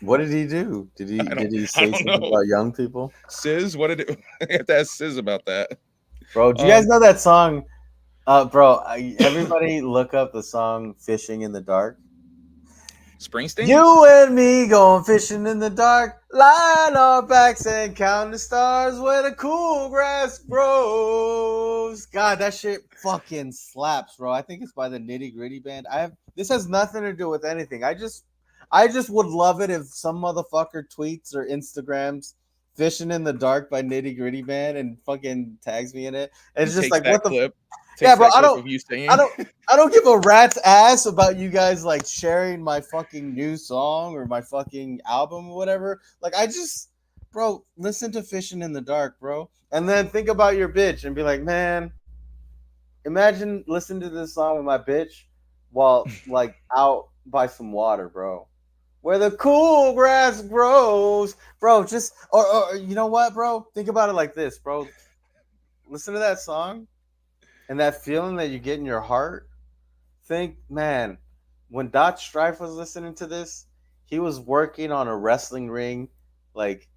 What did he do? Did he say something about young people? Sis, what did it? I have to ask Sis about that. Bro, do you guys know that song? Bro, everybody look up the song "Fishing in the Dark." Springsteen? You and me going fishing in the dark, lying on our backs and counting the stars where the cool grass grows. God, that shit fucking slaps, bro. I think it's by the Nitty Gritty Band. This has nothing to do with anything. I just would love it if some motherfucker tweets or Instagrams "Fishing in the Dark" by Nitty Gritty Band and fucking tags me in it. And it's just like, what the clip. Yeah, bro, I don't give a rat's ass about you guys like sharing my fucking new song or my fucking album or whatever. Like, bro, listen to Fishing in the Dark, bro. And then think about your bitch and be like, man, imagine listening to this song with my bitch while like out by some water, bro. Where the cool grass grows. Bro, just or you know what, bro? Think about it like this, bro. Listen to that song and that feeling that you get in your heart. Think, man, when Dot Strife was listening to this, he was working on a wrestling ring, like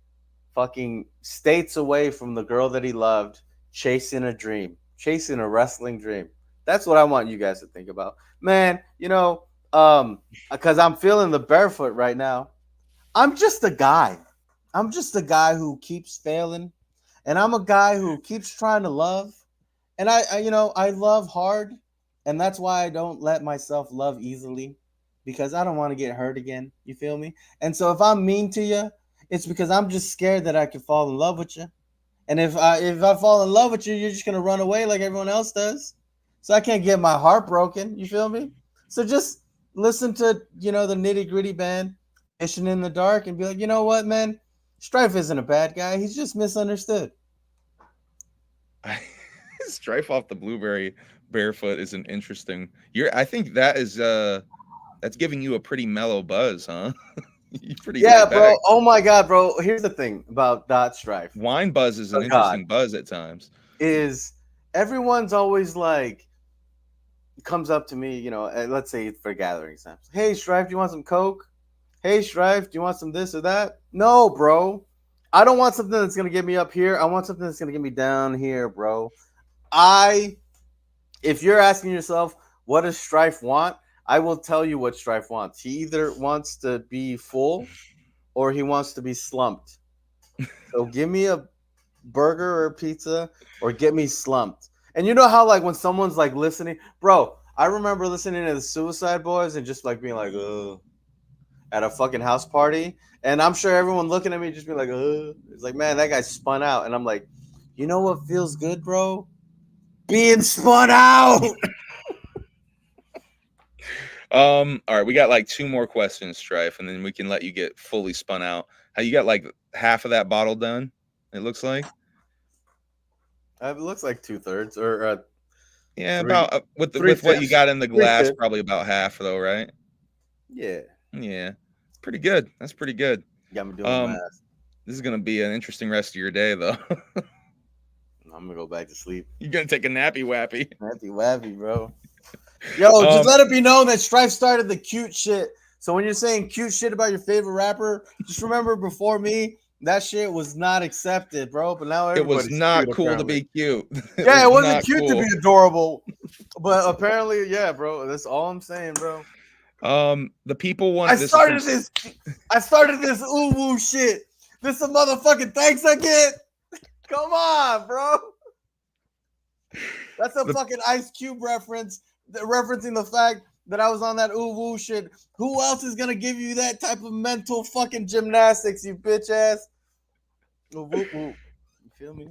fucking states away from the girl that he loved, chasing a dream, chasing a wrestling dream. That's what I want you guys to think about. Man, because I'm feeling the barefoot right now. I'm just a guy. I'm just a guy who keeps failing, and I'm a guy who keeps trying to love. And I love hard, and that's why I don't let myself love easily, because I don't want to get hurt again. You feel me? And so if I'm mean to you, it's because I'm just scared that I could fall in love with you. And if I fall in love with you, you're just gonna run away like everyone else does. So I can't get my heart broken. You feel me? So just listen to the Nitty Gritty Band, Fishing in the Dark, and be like, you know what, man, Strife isn't a bad guy. He's just misunderstood. Strife off the Blueberry Barefoot is an interesting. I think that is that's giving you a pretty mellow buzz, huh? You're pretty Yeah, bro. Oh my god, bro. Here's the thing about Dot Strife. Wine buzz is an interesting buzz at times. Is everyone's always like comes up to me, let's say for gathering examples. Hey, Strife, do you want some Coke? Hey, Strife, do you want some this or that? No, bro. I don't want something that's gonna get me up here. I want something that's gonna get me down here, bro. If you're asking yourself, what does Strife want? I will tell you what Strife wants. He either wants to be full or he wants to be slumped. So give me a burger or pizza or get me slumped. And you know how like when someone's like listening, bro, I remember listening to the Suicide Boys and just like being like, at a fucking house party. And I'm sure everyone looking at me just be like, it's like, man, that guy spun out. And I'm like, you know what feels good, bro? Being spun out. All right, we got like 2 more questions, Strife, and then we can let you get fully spun out. How you got like half of that bottle done? It looks like. It looks like 2/3 or yeah, about with what you got in the glass, probably about half though, right? Yeah, pretty good. That's pretty good. Got me doing math. This is gonna be an interesting rest of your day, though. I'm gonna go back to sleep. You're gonna take a nappy wappy. Nappy wappy, bro. Yo, just let it be known that Strife started the cute shit. So when you're saying cute shit about your favorite rapper, just remember before me, that shit was not accepted, bro. But now it was not cool apparently. To be cute. Yeah, it wasn't cute to be adorable. But apparently, yeah, bro. That's all I'm saying, bro. The people want. I started this ooh woo shit. This a motherfucking thanks I get. Come on, bro. That's a fucking Ice Cube reference, referencing the fact that I was on that ooh woo shit. Who else is gonna give you that type of mental fucking gymnastics, you bitch ass? Ooh, woo, woo. You feel me?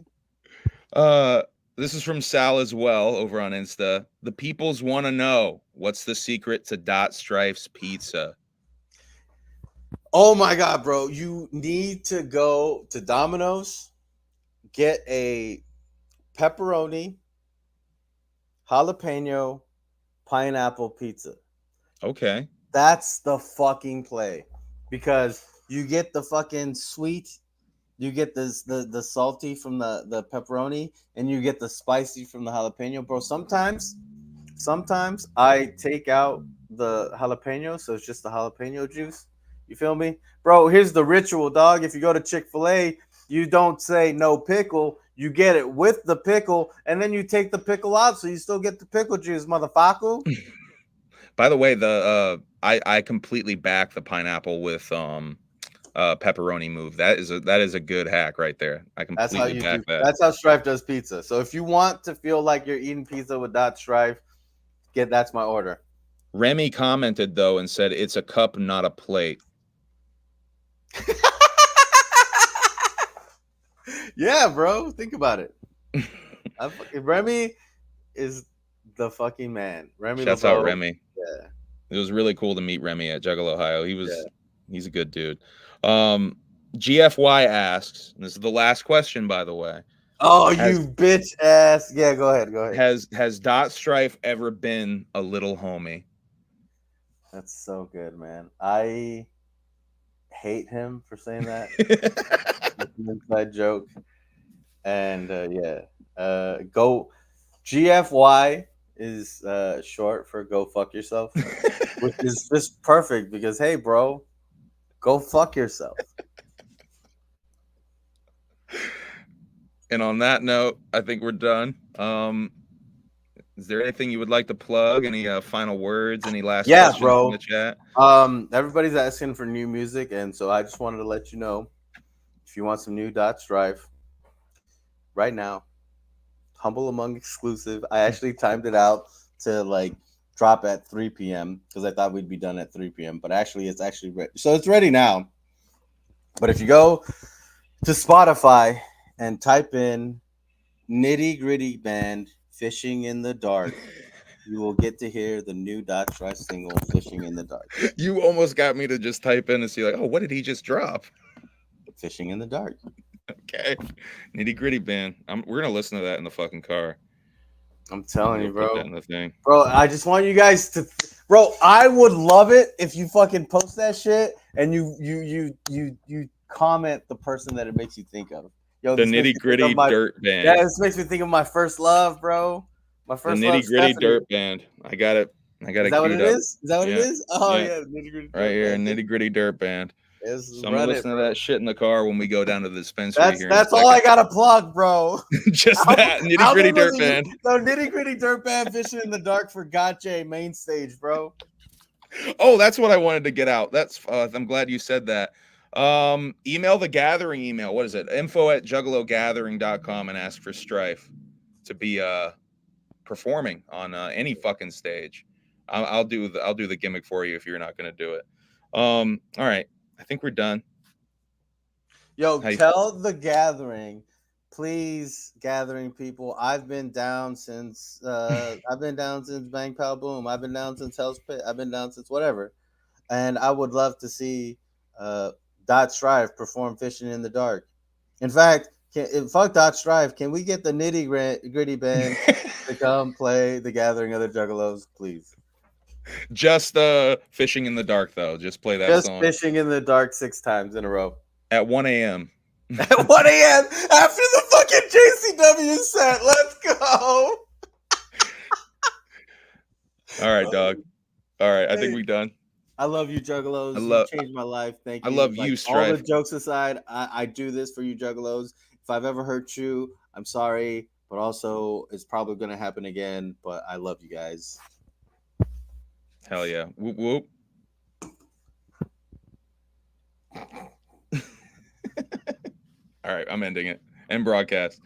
This is from Sal as well over on Insta. The peoples want to know what's the secret to Dot Strife's pizza. Oh my god, bro! You need to go to Domino's, get a pepperoni, jalapeno, pineapple pizza. Okay. That's the fucking play. Because you get the fucking sweet, you get the salty from the pepperoni, and you get the spicy from the jalapeno, bro. Sometimes I take out the jalapeno, so it's just the jalapeno juice. You feel me? Bro, here's the ritual, dog. If you go to Chick-fil-A, you don't say no pickle. You get it with the pickle, and then you take the pickle out, so you still get the pickle juice, motherfucker. By the way, I completely back the pineapple with pepperoni move. That is a good hack right there. I completely back that. That's how Strife does pizza. So if you want to feel like you're eating pizza with Dot Strife, that's my order. Remy commented though and said it's a cup, not a plate. Yeah, bro. Think about it. Remy is the fucking man. Remy. Shouts out Remy. Yeah. It was really cool to meet Remy at Juggalo, Ohio. He's a good dude. GFY asks, and this is the last question, by the way. Oh, you bitch ass. Yeah, go ahead. Go ahead. Has Dot Strife ever been a little homie? That's so good, man. I hate him for saying that. It's an inside joke. And go GFY is short for go fuck yourself, which is just perfect because hey, bro, go fuck yourself. And on that note, I think we're done. Is there anything you would like to plug? Any final words? Any last questions bro. in the chat? Everybody's asking for new music, and so I just wanted to let you know if you want some new Dot Strife right now, Humble Among exclusive. I actually timed it out to like drop at 3 p.m. because I thought we'd be done at 3 p.m. But actually, it's actually ready. So it's ready now. But if you go to Spotify and type in Nitty Gritty Band Fishing in the Dark, you will get to hear the new Dot Strife single Fishing in the Dark. You almost got me to just type in and see like, oh, what did he just drop? Fishing in the Dark. Okay. Nitty Gritty Band. We're going to listen to that in the fucking car. I'm telling you, bro. Put that in the thing. Bro, I just want you guys to bro, I would love it if you fucking post that shit and you comment the person that it makes you think of. Yo, the Nitty Gritty Dirt Band. Yeah, this makes me think of my first love, bro. My first the love. Nitty Gritty Dirt Band. I got it. Is that what it is? Is that what it is? Oh yeah, Nitty Gritty right here, Nitty Gritty Dirt Band. So I'm gonna listen to that shit in the car when we go down to the dispensary. That's all I gotta plug, bro. Just that Nitty Gritty Dirt Band. No, Nitty Gritty Dirt Band Fishing in the Dark for Gotcha main stage, bro. Oh, that's what I wanted to get out. That's I'm glad you said that. Email the gathering email. What is it? info@juggalogathering.com and ask for Strife to be performing on any fucking stage. I'll do the gimmick for you if you're not gonna do it. All right. I think we're done. Yo, tell the gathering, please, gathering people. I've been down since Bang Pow Boom. I've been down since Hell's Pit. I've been down since whatever, and I would love to see Dot Strife perform Fishing in the Dark. In fact, fuck Dot Strife. Can we get the Nitty Gritty Band to come play the Gathering of the Juggalos, please? Just Fishing in the Dark, though. Just play that song. Just Fishing in the Dark 6 times in a row. At 1 a.m. At 1 a.m. after the fucking JCW set. Let's go. All right, dog. All right, I think we're done. I love you, Juggalos. You changed my life. Thank you. I love you, Strife. All the jokes aside, I do this for you, Juggalos. If I've ever hurt you, I'm sorry. But also, it's probably going to happen again. But I love you guys. Hell yeah. Whoop, whoop. All right, I'm ending it. End broadcast.